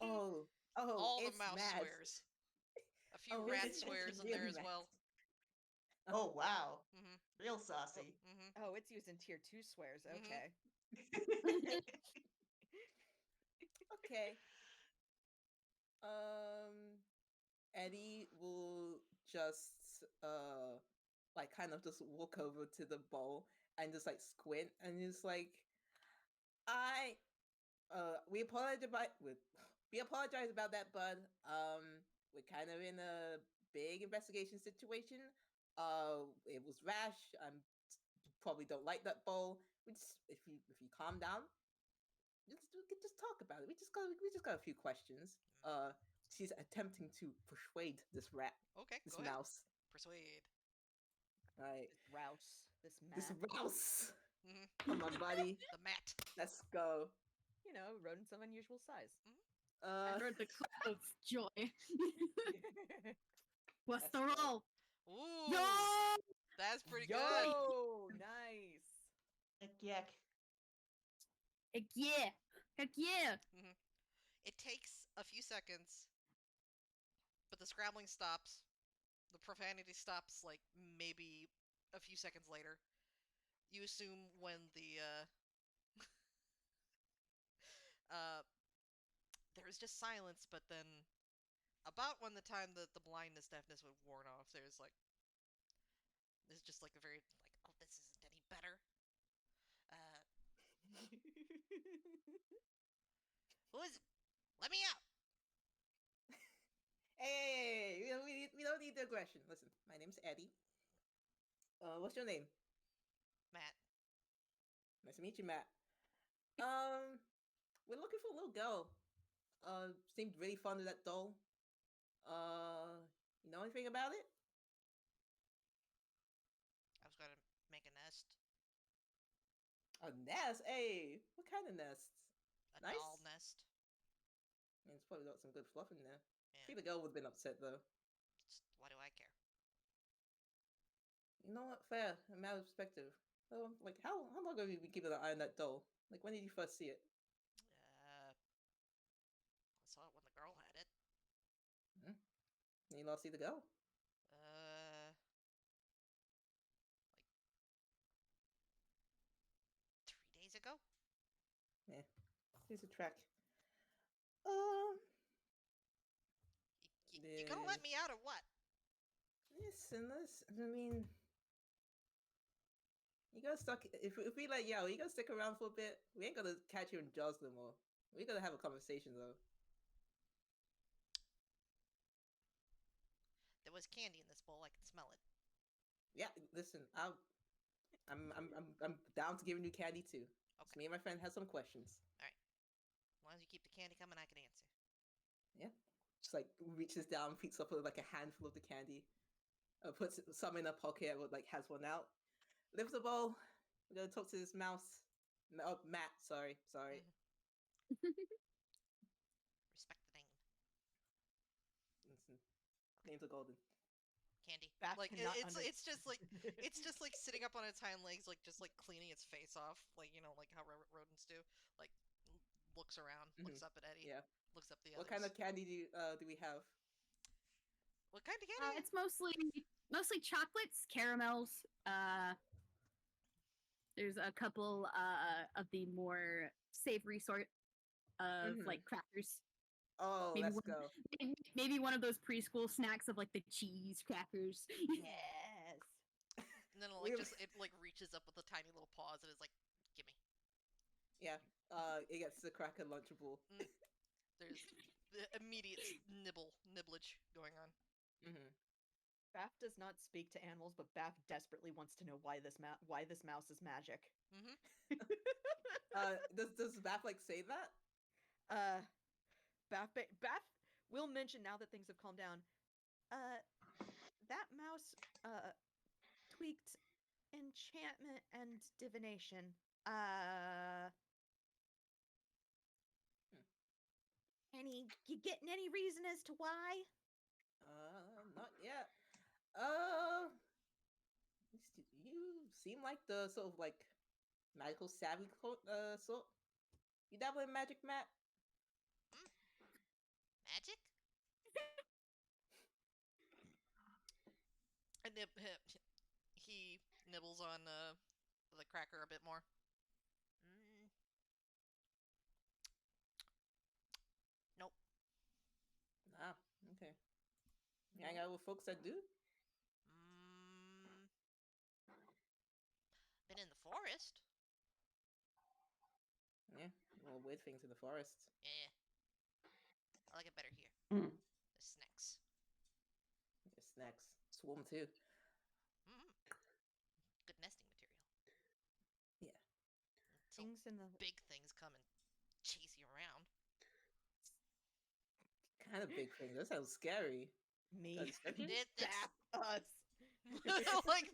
oh, All the it's mouse mad." swears. A few Oh, rat it's swears in really there as mad. well. Oh wow, Mm-hmm. real saucy. Mm-hmm. Oh, it's using tier 2 swears. Mhm. Okay. Okay. Eddie will just like kind of just walk over to the bowl and just like squint and he's like, we apologize about that, bud. We're kind of in a big investigation situation. It was rash. You probably don't like that bowl. If you calm down, just talk about it. We just got a few questions. She's attempting to persuade this rat, Okay, this go ahead. mouse. Persuade. Right. This rouse. This This mat. mouse. Mm-hmm. Come on, buddy. The mat. Let's go. You know, rodents of unusual size. I heard the clap of joy. What's the Let's go. roll? Ooh. Yo! That's pretty Yo, good. nice. Heck yeah. Heck yeah! Heck yeah! Mm-hmm. It takes a few seconds, but the scrabbling stops. The profanity stops, like, maybe a few seconds later. You assume when the, there's just silence, but then about when the time that the blindness, deafness would worn off, there's just like a very, like, oh, this isn't any better. Who is it? Let me out! Hey, we don't need the aggression. Listen, my name's Eddie. What's your name? Matt. Nice to meet you, Matt. We're looking for a little girl. Seemed really fond of that doll. You know anything about it? I was gonna make a nest. A nest? Hey, what kind of nest? A Nice. doll nest. I mean, it's probably got some good fluff in there. I Yeah. think the girl would have been upset though. Why do I care? You know what? Fair. A matter of perspective. So, like, how long have you been keeping an eye on that doll? Like, when did you first see it? I saw it when the girl had it. And you last see the girl? Like 3 days ago. Yeah. Here's a track. You gonna let me out or what? Listen. I mean, You gotta stuck. If we like, yo, you gotta stick around for a bit. We ain't gonna catch you in jaws no more. We gotta have a conversation though. There was candy in this bowl. I can smell it. Yeah, listen, I'm down to giving you candy too. Okay. So me and my friend have some questions. As long as you keep the candy coming, I can answer. Yeah, just like reaches down, picks up like a handful of the candy, puts some in a pocket, or like has one out. Lifts the bowl. We're gonna talk to this mouse. Oh, Matt. Sorry. Respect the name. Listen, names are golden. Candy. Baph Like cannot it's just like sitting up on its hind legs, like just like cleaning its face off, like like how rodents do. Like looks around, looks up at Eddie, Yeah. looks up the What others. kind of candy do we have? What kind of candy? It's mostly chocolates, caramels. There's a couple of the more savory sort of like crackers. Oh, Maybe let's one, go. maybe one of those preschool snacks of like the cheese crackers. Yes. And then it reaches up with a tiny little paws and is like, "Gimme." Yeah. It gets the cracker lunchable. There's the immediate nibblage going on. Baph does not speak to animals, but Baph desperately wants to know why this mouse is magic. Does Baph like say that? Baph will mention now that things have calmed down. That mouse tweaked enchantment and divination. You getting any reason as to why? Not yet. You seem like the sort of like magical savvy sort. You dabble in magic, Matt? Magic? And he nibbles on the cracker a bit more. Nope. Ah, okay. You hang out with folks that do? Been in the forest. Yeah, well, weird things in the forest. Yeah. I like it better here. Mm. The snacks. Yeah, snacks. Swarm too. Good nesting material. Yeah. Until big things come and chase you around. Kind of big thing. That sounds scary. Me. Us. Like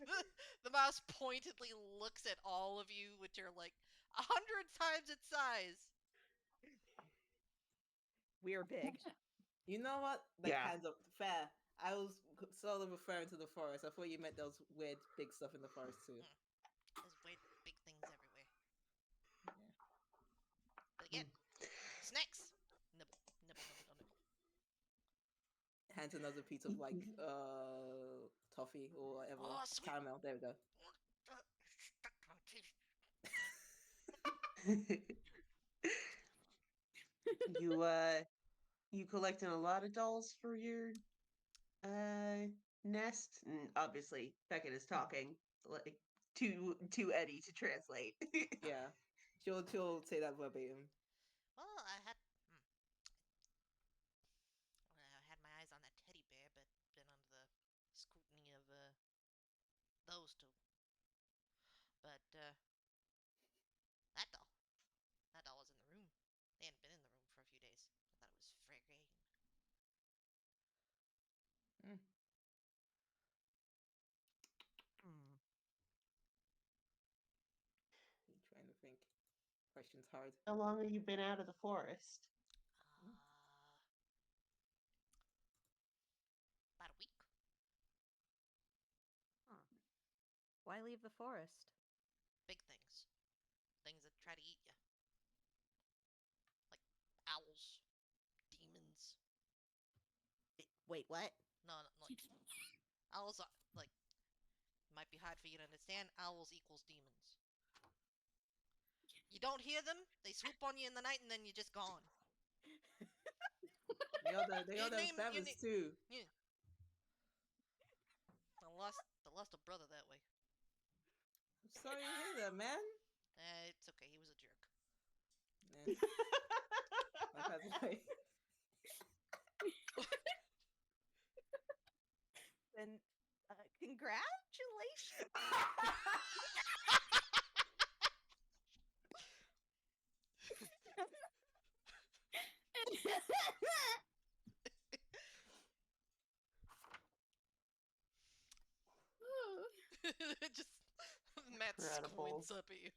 the mouse pointedly looks at all of you, which are like 100 times its size. We're big. You know what? Like, Yeah. hands up. Fair. I was sort of referring to the forest. I thought you meant those weird big stuff in the forest too. There's weird big things everywhere. But again, snacks. Nibble. Hands another piece of like toffee or whatever. Oh, sweet. Caramel. There we go. Stuck to my teeth. You collecting a lot of dolls for your nest? And obviously Beckett is talking like to Eddie to translate. Yeah. She'll say that verbatim. Well, I had my eyes on that teddy bear, but been under the scrutiny of those two. But that doll was in the room. They hadn't been in the room for a few days. I thought it was fragrant. Trying to think. Question's hard. How long have you been out of the forest? About a week. Why leave the forest? Big things. Things that try to eat you. Like owls, demons. Wait, what? No, like owls are, like, might be hard for you to understand. Owls equals demons. You don't hear them, they swoop on you in the night and then you're just gone. They got those feathers too. Yeah. I lost a brother that way. sorry to hear that, man. It's okay. He was a jerk. Man. My cousin, like, Then, congratulations. Just Matt Incredible. squints up at you.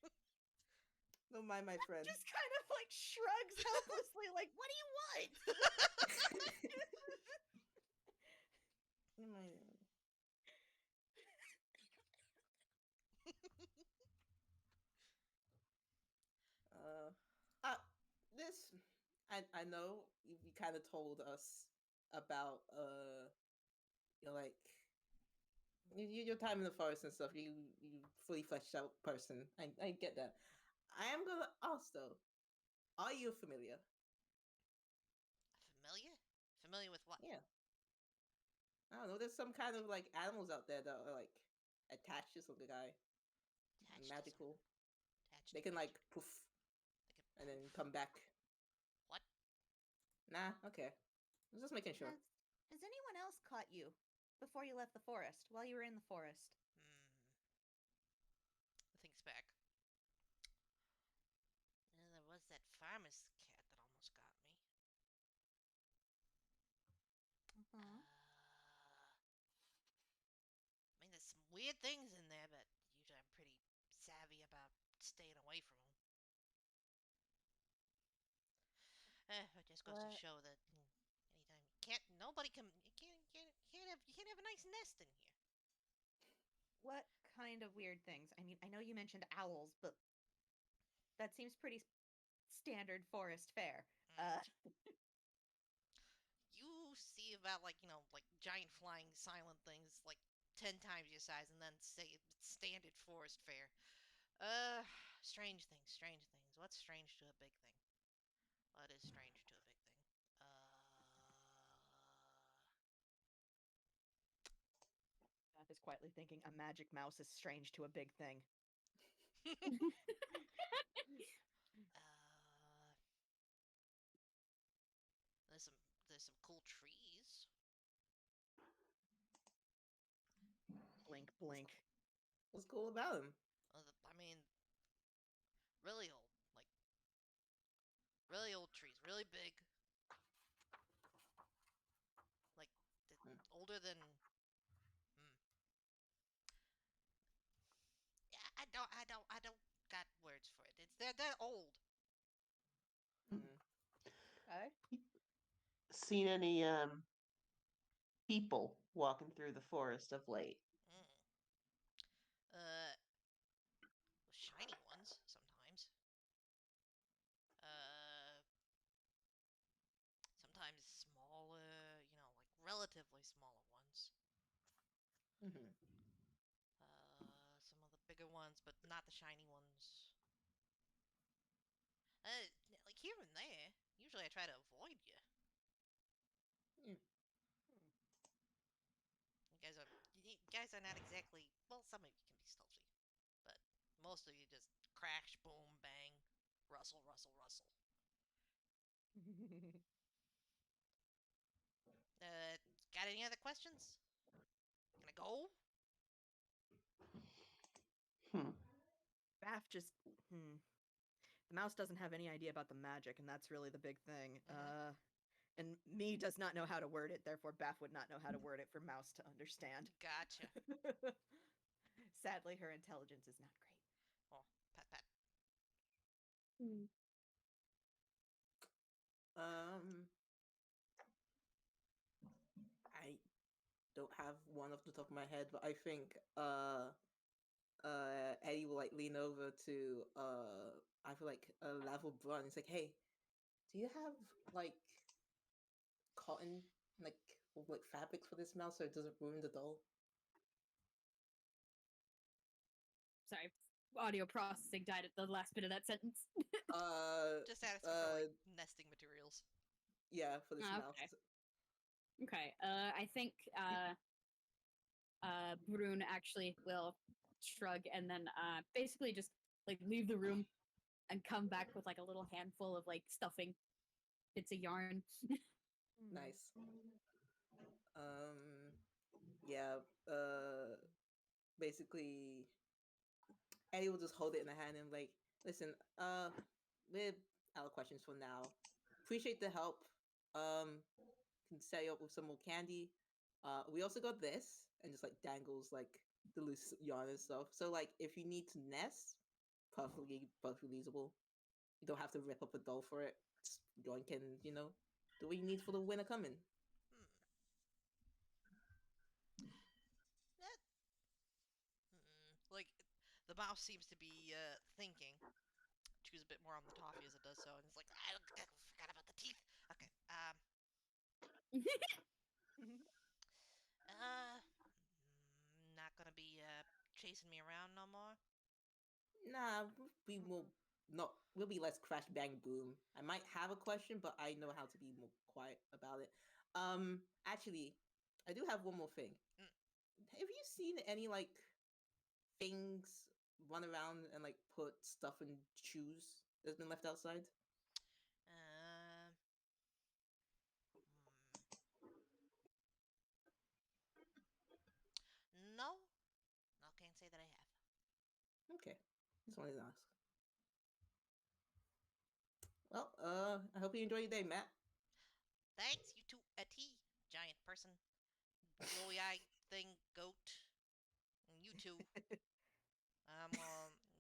don't mind my friend. Just kind of like shrugs helplessly, like, what do you want? Don't mind- Uh, this I know you kind of told us about like your time in the forest and stuff. You fully fleshed out person. I get that. I am gonna ask though, are you familiar? Familiar? Familiar with what? Yeah. I don't know. There's some kind of like animals out there that are like attached to some guy, Attached to magical. Attached They to can like magic. poof They can and then poof. come back. What? Nah, okay. I was just making sure. Has anyone else caught you before you left the forest, while you were in the forest? Thinks back. There was that farmer's cat that almost got me. Uh-huh. I mean, there's some weird things in there, but usually I'm pretty savvy about staying away from them. It just goes to What? show that anytime nobody can, you can't have a nice nest in here. What kind of weird things? I mean, I know you mentioned owls, but that seems pretty standard forest fare. You see about like giant flying silent things like 10 times your size, and then say it's standard forest fare. Strange things, strange things. What's strange to a big thing? What is strange to a big thing? Baph is quietly thinking a magic mouse is strange to a big thing. There's some cool trees. Blink, blink. What's cool about him? I mean, really old, like really old trees, really big, like older than. Yeah, I don't got words for it. They're old. Okay. Seen any people walking through the forest of late? Shiny ones sometimes. Sometimes smaller, like relatively smaller ones. Some of the bigger ones, but not the shiny ones. Like here and there. Usually I try to avoid you. You guys are not exactly. Well, some of you can be stealthy, but most of you just crash, boom, bang, rustle, rustle, rustle. Got any other questions? Can I go? Baph just. The mouse doesn't have any idea about the magic, and that's really the big thing. And me does not know how to word it, therefore Baph would not know how to word it for mouse to understand. Gotcha. Sadly, her intelligence is not great. Oh, pat. I don't have one off the top of my head, but I think Eddie will like lean over to I feel like a level brunt. He's like, hey, do you have like cotton like fabrics for this mouse so it doesn't ruin the doll? Sorry, audio processing died at the last bit of that sentence. Just asking for like nesting materials. Yeah, for this mouse. Okay. I think Brune actually will shrug and then basically just like leave the room and come back with like a little handful of like stuffing bits of yarn. Nice. Yeah. Basically, Eddie will just hold it in the hand and like, listen. We're out of questions for now. Appreciate the help. Can set you up with some more candy. We also got this, and just like dangles like the loose yarn and stuff. So like, if you need to nest, perfectly reusable. You don't have to rip up a doll for it. Just yoink and do what you need for the winter coming. Hmm. Like, the mouse seems to be thinking. Chews a bit more on the toffee as it does so, and it's like, I forgot about the teeth. Okay. Not gonna be chasing me around no more. Nah, we will not. We'll be less crash bang boom. I might have a question, but I know how to be more quiet about it. Actually, I do have one more thing. Mm. Have you seen any like things run around and like put stuff in shoes that's been left outside? Uh, no, no, can't say that I have. Okay, just wanted to ask. Well, I hope you enjoy your day, Matt. Thanks, you two, Etti, giant person, glowy eye thing, goat, and you two.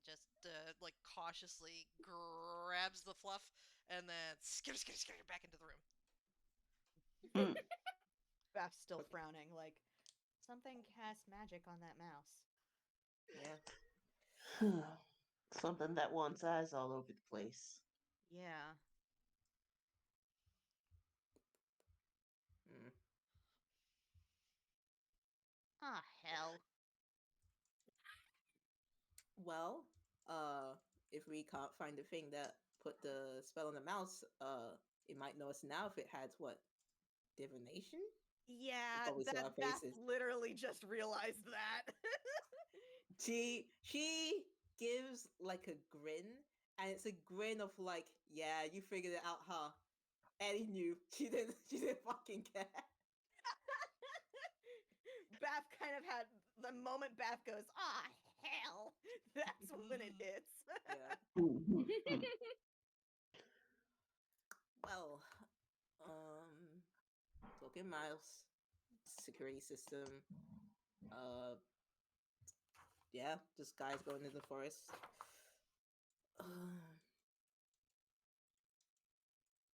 Just like cautiously grabs the fluff and then skitter back into the room. Baph's still frowning, like something cast magic on that mouse. Yeah. Something that wants eyes all over the place. Yeah. Mm. Ah, hell. Well, if we can't find the thing that put the spell on the mouse, it might know us now if it had what? Divination? Yeah, Probably see our that Baph faces. literally just realized that. She gives like a grin, and it's a grin of like, yeah, you figured it out, huh? Eddie knew. She didn't fucking care. Baph kind of had the moment Baph goes, ah, hell. That's when it hits. Yeah. Well, talking miles, security system. Yeah, just guys going into the forest.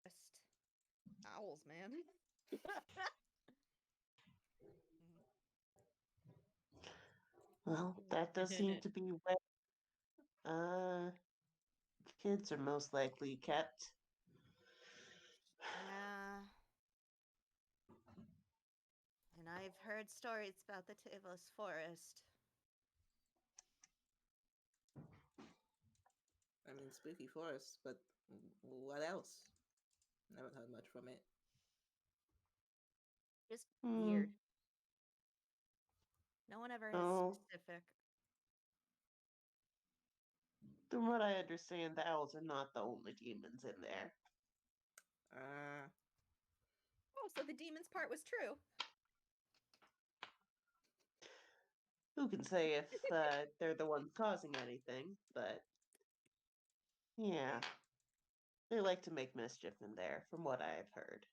Just owls, man. Well, that does seem to be where kids are most likely kept. Yeah. And I've heard stories about the Tavos forest. I mean, spooky forest, but what else? I haven't heard much from it. Just Hmm. weird. No one ever is Oh. specific. From what I understand, the owls are not the only demons in there. Oh, so the demons part was true. Who can say if they're the ones causing anything, but yeah. They like to make mischief in there, from what I've heard.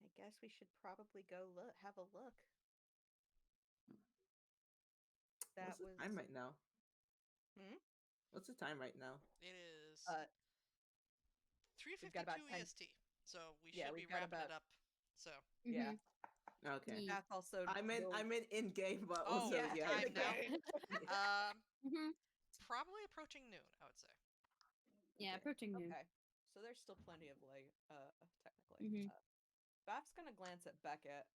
I guess we should probably go have a look. That What's the time right now? What's the time right now? It is we've got about 3:52 10. EST, so we Yeah, should be we've got wrapping about- it up. So Yeah. Okay. Yeah. Baph also. I meant in game, but Oh, also yeah, yeah. time now. Mhm. Probably approaching noon, I would say. Yeah, approaching noon. Okay. So there's still plenty of light, technically. Mhm. Baph's gonna glance at Beckett.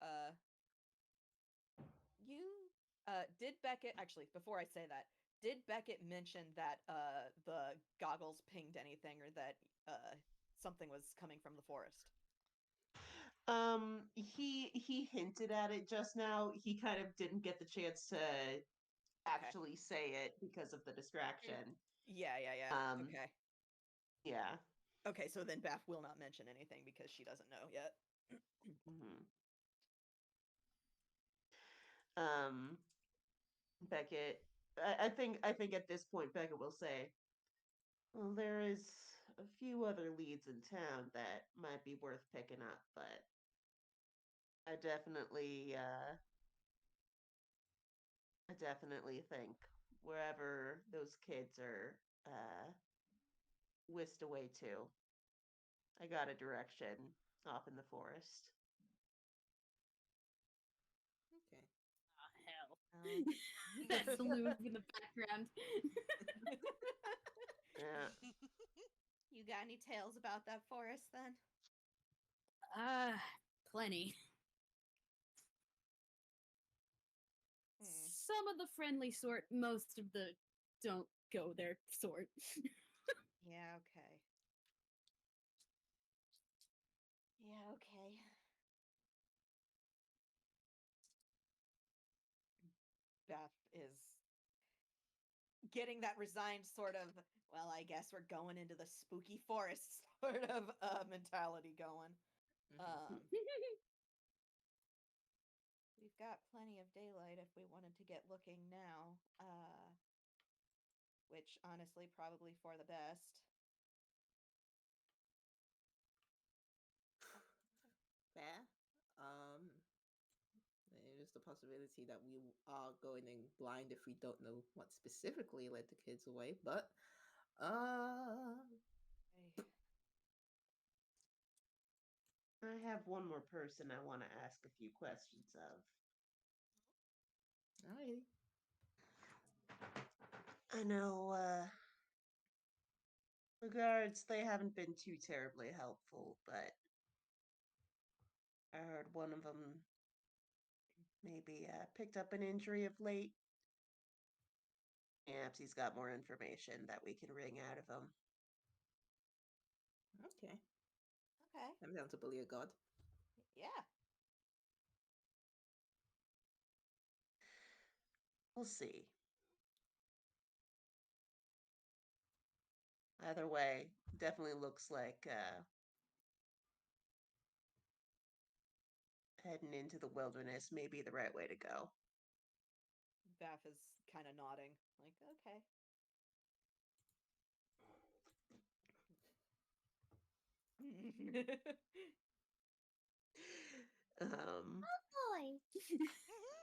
You did Beckett actually, before I say that, Did Beckett mention that the goggles pinged anything, or that something was coming from the forest? He hinted at it just now. He kind of didn't get the chance to actually say it because of the distraction. Yeah. Um, Okay. Yeah. Okay, so then Baph will not mention anything because she doesn't know yet. Mhm. Beckett, I think at this point Beckett will say, well, there is a few other leads in town that might be worth picking up, but I definitely think wherever those kids are whisked away to, I got a direction off in the forest. Okay. Oh, hell. Um, That's the move in the background. Yeah. You got any tales about that forest then? Plenty. Hmm. Some of the friendly sort, most of the don't go there sort. Yeah, okay. Yeah, okay. Baph is getting that resigned sort of, well, I guess we're going into the spooky forest sort of mentality going. Mhm. We've got plenty of daylight if we wanted to get looking now. Which honestly probably for the best. Fair. There's the possibility that we are going in blind if we don't know what specifically led the kids away, but Okay. I have one more person I want to ask a few questions of. alrighty. I know the guards, they haven't been too terribly helpful, but I heard one of them maybe picked up an injury of late. Perhaps he's got more information that we can wring out of him. Okay. Okay. I'm down to bully a god. Yeah. We'll see. Either way, definitely looks like heading into the wilderness may be the right way to go. Baph is kind of nodding, like, okay. Um, Boy.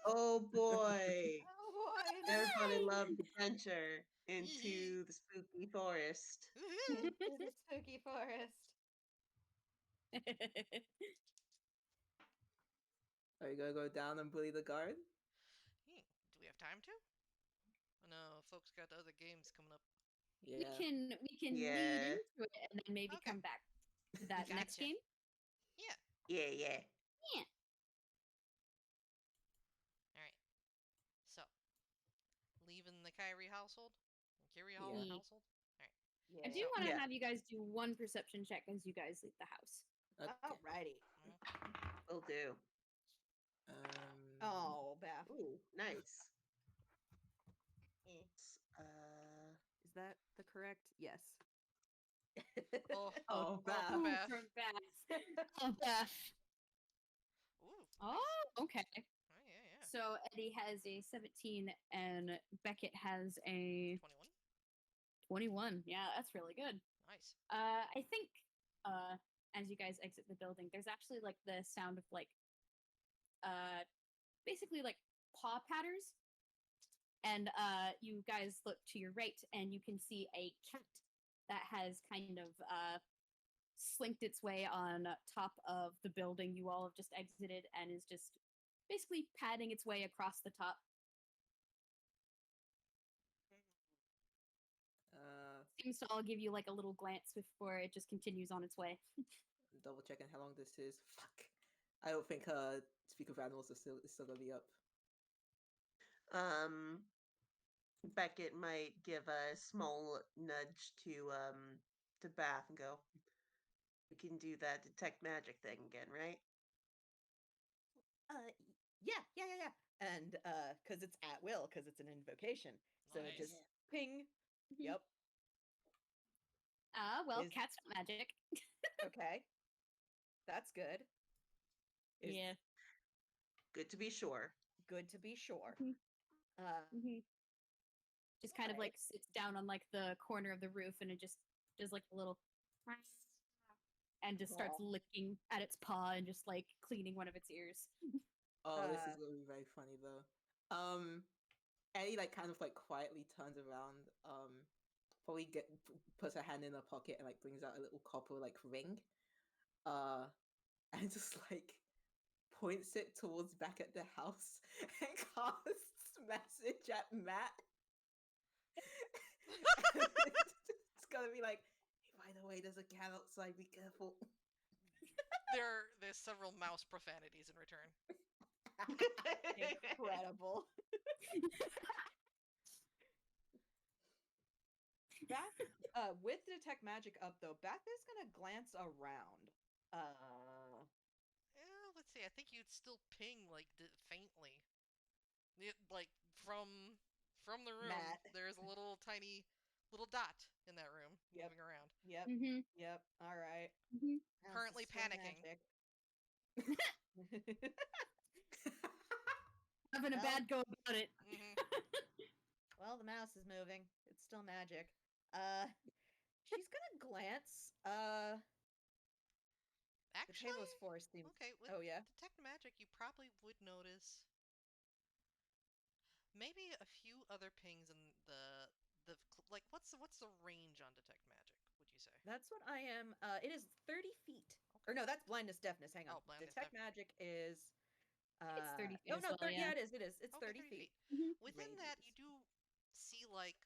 oh boy, Oh boy. everybody loves adventure into the spooky forest. Into the spooky forest. Are you gonna go down and bully the guard? Do we have time to? No, folks got other games coming up. Yeah. We can lead Yeah. into it and then maybe Okay. come back to that next Gotcha. game. Yeah. Yeah. All right. So, leaving the Kyrie household, Kyrie Yeah. household. All right. Yeah. I do want to Yeah. have you guys do one perception check as you guys leave the house. Okay. Alrighty. Will do. Oh, Baph. Ooh, nice. Eh. Is that the correct? Yes. Oh, Oh, Baph. Ooh, Baph. from Baph. Oh, Baph. Ooh. Oh, okay. Oh, yeah. So Eddie has a 17 and Beckett has a 21. 21. Yeah, that's really good. Nice. I think as you guys exit the building, there's actually like the sound of like basically like paw patters. And you guys look to your right and you can see a cat that has kind of slinked its way on top of the building you all have just exited and is just basically padding its way across the top. Seems to all give you like a little glance before it just continues on its way. Double checking how long this is. Fuck. I don't think Speak of Animals is still gonna be up. Beckett might give a small nudge to Baph and go, "We can do that detect magic thing again, right?" Yeah. And because it's at will, because it's an invocation, so it just Nice. ping. Mhm. Yep. Well, Is- cat's not magic. Okay. That's good. Is Yeah. Good to be sure. good to be sure. Mhm. Uh, Just kind of Alright. like sits down on like the corner of the roof and it just does like a little and just starts Aw. licking at its paw and just like cleaning one of its ears. Oh, this is Uh, gonna be very funny though. Ellie like kind of like quietly turns around, probably puts her hand in her pocket and like brings out a little copper like ring, uh, and just like points it towards back at the house and casts message at Matt. And it's gonna be like, hey, by the way, there's a cat outside. Be careful. There's several mouse profanities in return. incredible. Baph, with detect magic up though, Baph is gonna glance around. Let's see. I think you'd still ping like faintly. Like from the room, Matt. there's a little tiny little dot in that room Yep. moving around. Yep. Mm-hmm. Yep. All right. Mm-hmm. Mouse is Currently still panicking. magic. Having a Well- bad go about it. Hmm. Well, the mouse is moving. It's still magic. She's gonna glance. The Actually, Talos Forest seems. okay. With Oh yeah. detect magic, you probably would notice maybe a few other pings in like what's the range on detect magic? Would you say? That's what I am. It is 30 feet. Or Okay. no, that's blindness deafness. Hang on. Oh, blindness Detect deafness. magic is. It's 30 feet No, as no, well, yeah. yeah, it is. It is. It's Okay, 30 feet. Mhm. Within Range that, is- you do see like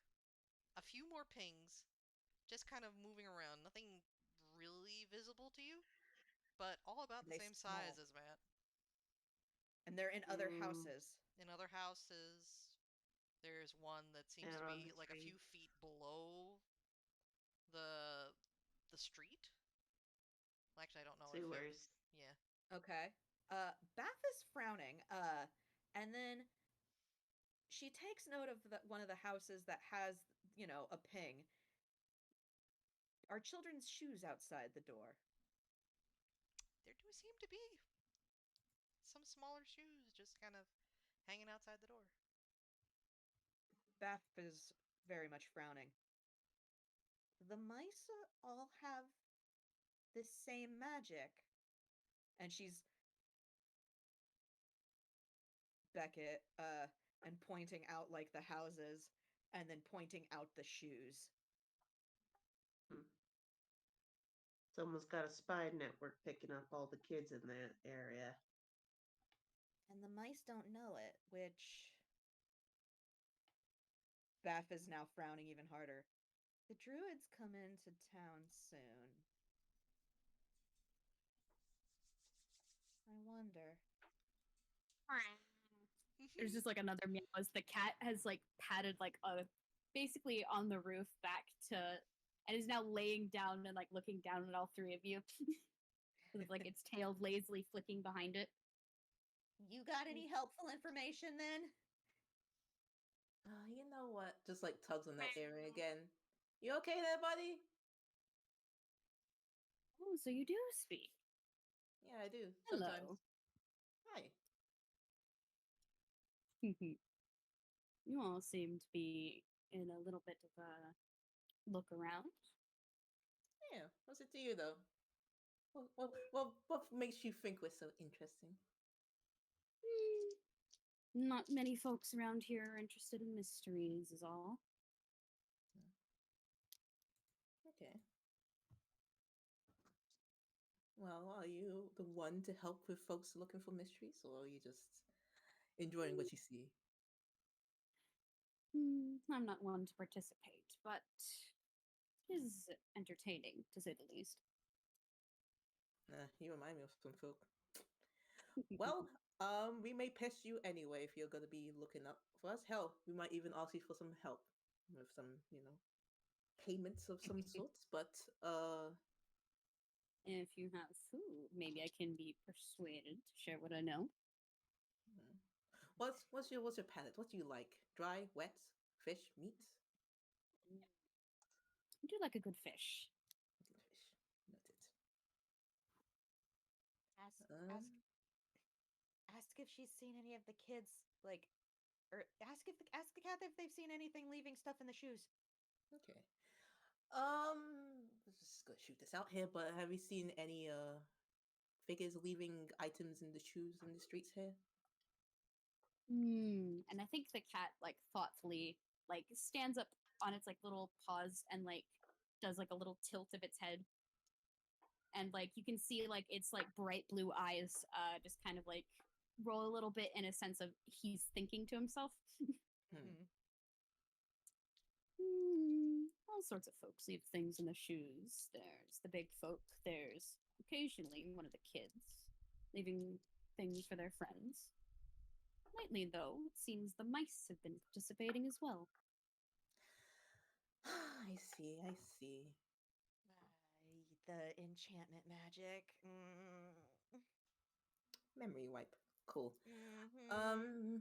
a few more pings, just kind of moving around. Nothing really visible to you, but all about the They same small. size as Matt. And they're in other Mm. houses. In other houses, there's one that seems And to on be the like a few street. feet below the the street. Actually, I don't know if it, Sewers. yeah. Okay. Baph is frowning. And then she takes note of one of the houses that has, a ping. Are children's shoes outside the door? There do seem to be some smaller shoes just kind of hanging outside the door. Baph is very much frowning. The mice all have the same magic. And she's Beckett, and pointing out like the houses and then pointing out the shoes. Someone's got a spy network picking up all the kids in that area. And the mice don't know it, which Baph is now frowning even harder. The druids come into town soon. I wonder. There's just like another meow as the cat has like patted like basically on the roof back to and is now laying down and like looking down at all three of you. With like its tail lazily flicking behind it. You got any helpful information then? You know what? Just like tugs on that earring again. You okay there, buddy? Oh, so you do speak. Yeah, I do. Hello. Sometimes. Hi. You all seem to be in a little bit of a look around. Yeah. What's it to you though? What makes you think we're so interesting? Not many folks around here are interested in mysteries, is all. Okay. Well, are you the one to help with folks looking for mysteries, or are you just enjoying what you see? I'm not one to participate, but it is entertaining, to say the least. You remind me of some folk. Well, We may pest you anyway if you're gonna be looking up for us. Hell, we might even ask you for some help with some, payments of some sorts. But If you have food, maybe I can be persuaded to share what I know. hmm. what's your palate? What do you like? Dry, wet, fish, meat? I do like a good fish. Good fish. Noted. Ask Um, ask if she's seen any of the kids, like, or ask the cat if they've seen anything leaving stuff in the shoes. okay. Let's just go shoot this out here. But have you seen any figures leaving items in the shoes in the streets here? And I think the cat like thoughtfully like stands up on its like little paws and like does like a little tilt of its head. And like you can see like its like bright blue eyes just kind of like roll a little bit in a sense of he's thinking to himself. Hmm. All sorts of folks leave things in the shoes. There's the big folk. There's occasionally one of the kids leaving things for their friends. Lately, though, it seems the mice have been participating as well. I see. I see. The enchantment magic. Memory wipe. Cool. Mhm.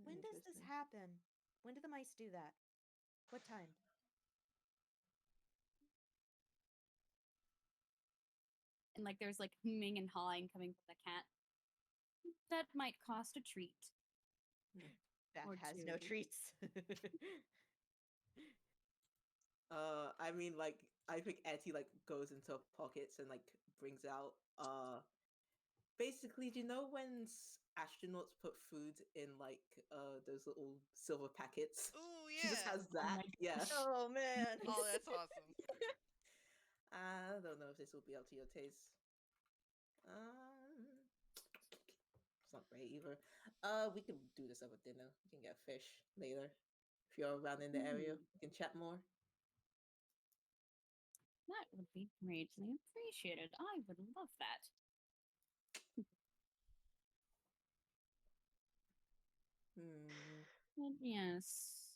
When does this Interesting. happen? When do the mice do that? What time? And like there's like humming and hawing coming from the cat. That might cost a treat. Baph Or has no two. treats. I mean, like, I think Etti like goes into her pockets and like brings out basically, do you know when astronauts put food in like those little silver packets? Ooh, She just yeah. has that. my Yeah. Oh man. Oh, that's awesome. I don't know if this will be up to your taste. It's not great either. We can do this over dinner. We can get fish later. If you're around in the area, we can chat more. That would be greatly appreciated. I would love that. But yes,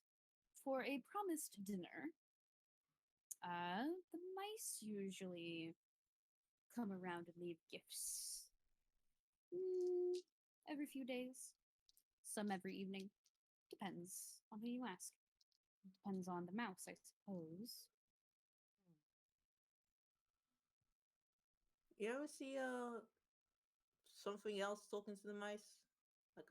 for a promised dinner, the mice usually come around and leave gifts. Every few days, some every evening. Depends on who you ask. Depends on the mouse, I suppose. You ever see something else talking to the mice? Like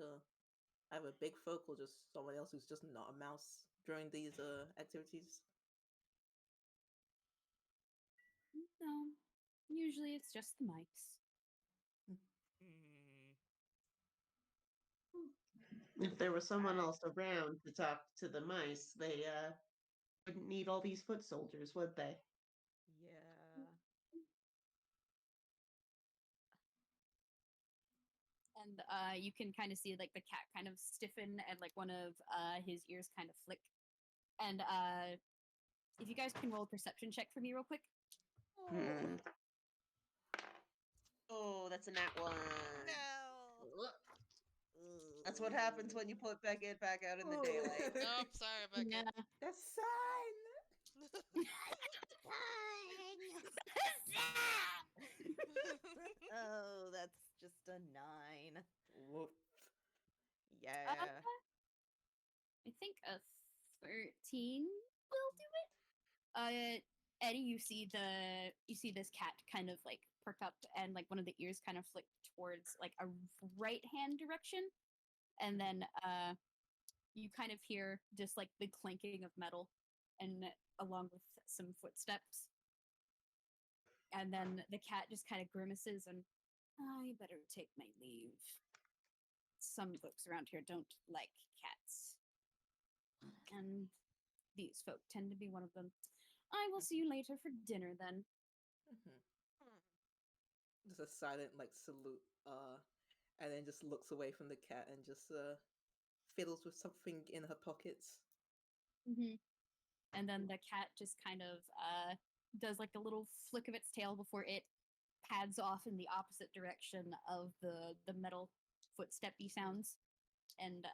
either a big folk or just someone else who's just not a mouse during these activities? No, usually it's just the mice. If there was someone Alright. else around to talk to the mice, they wouldn't need all these foot soldiers, would they? Yeah. And you can kind of see like the cat kind of stiffen and like one of his ears kind of flick. And if you guys can roll a perception check for me real quick. Hmm. Oh, that's a nat one. No. That's what happens when you put Beckett back out in the daylight. Nope, sorry, Beckett. That's sign. Oh, that's just a 9. Woof. Yeah. I think a 13 will do it. Eddie, you see this cat kind of like perk up and like one of the ears kind of flick towards like a right hand direction, and then you kind of hear just like the clanking of metal, and along with some footsteps, and then the cat just kind of grimaces and I better take my leave. Some folks around here don't like cats, and these folk tend to be one of them. I will see you later for dinner then. Just a silent like salute, and then just looks away from the cat and just fiddles with something in her pockets. And then the cat just kind of does like a little flick of its tail before it pads off in the opposite direction of the metal footsteppy sounds, and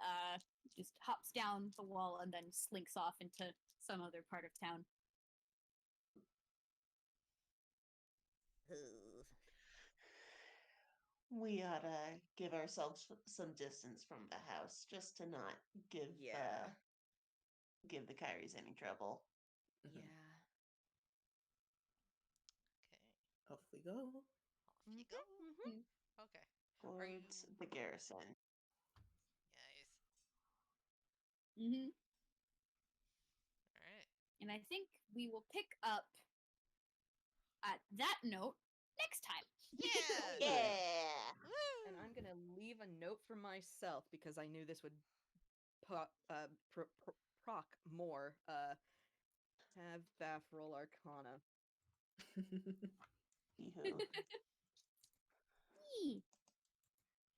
just hops down the wall and then slinks off into some other part of town. We ought to give ourselves some distance from the house just to not give Yeah. give the Kyries any trouble. Mhm. Yeah. Okay. Off we go. Off you go. Mm. Okay. Are you Towards the garrison. guys? Mm-hmm. All right. And I think we will pick up at that note next time. Yeah. Yeah. Woo! And I'm gonna leave a note for myself because I knew this would proc more. Have Baph roll Arcana. Hee-hoo. Yee.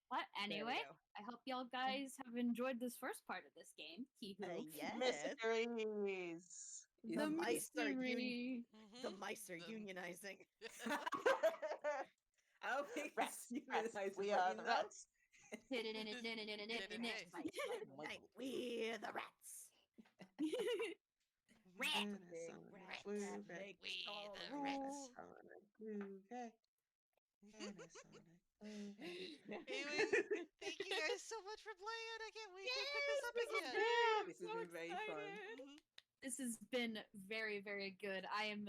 But There we anyway, go. I hope y'all guys have enjoyed this first part of this game. Hee-hoo. Yes. Mysteries. Is The it- mice are mystery. The Mhm. mice are The- unionizing. I don't think Rats, it's rats, humanized, we but are you the know. rats. Next time. Night, we're the rats. Rat. And a Big song of rat groove, that makes We all the the rats. rules. song of groove, and a song of groove. Anyways, thank you guys so much for playing. I can't wait to pick this up again. Yeah. This has been very fun. Mhm. This has been very, very good. I'm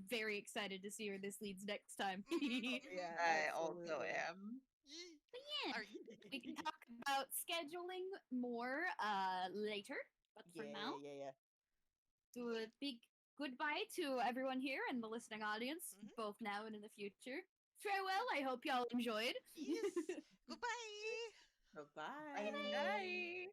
very excited to see where this leads next time. Yeah, I also absolutely. am. Yee. But yeah, Are- we can talk about scheduling more later. But for now, Yeah. do a big goodbye to everyone here and the listening audience, Mhm. both now and in the future. Farewell. I hope y'all enjoyed. Yes. Goodbye. Bye-bye. Bye.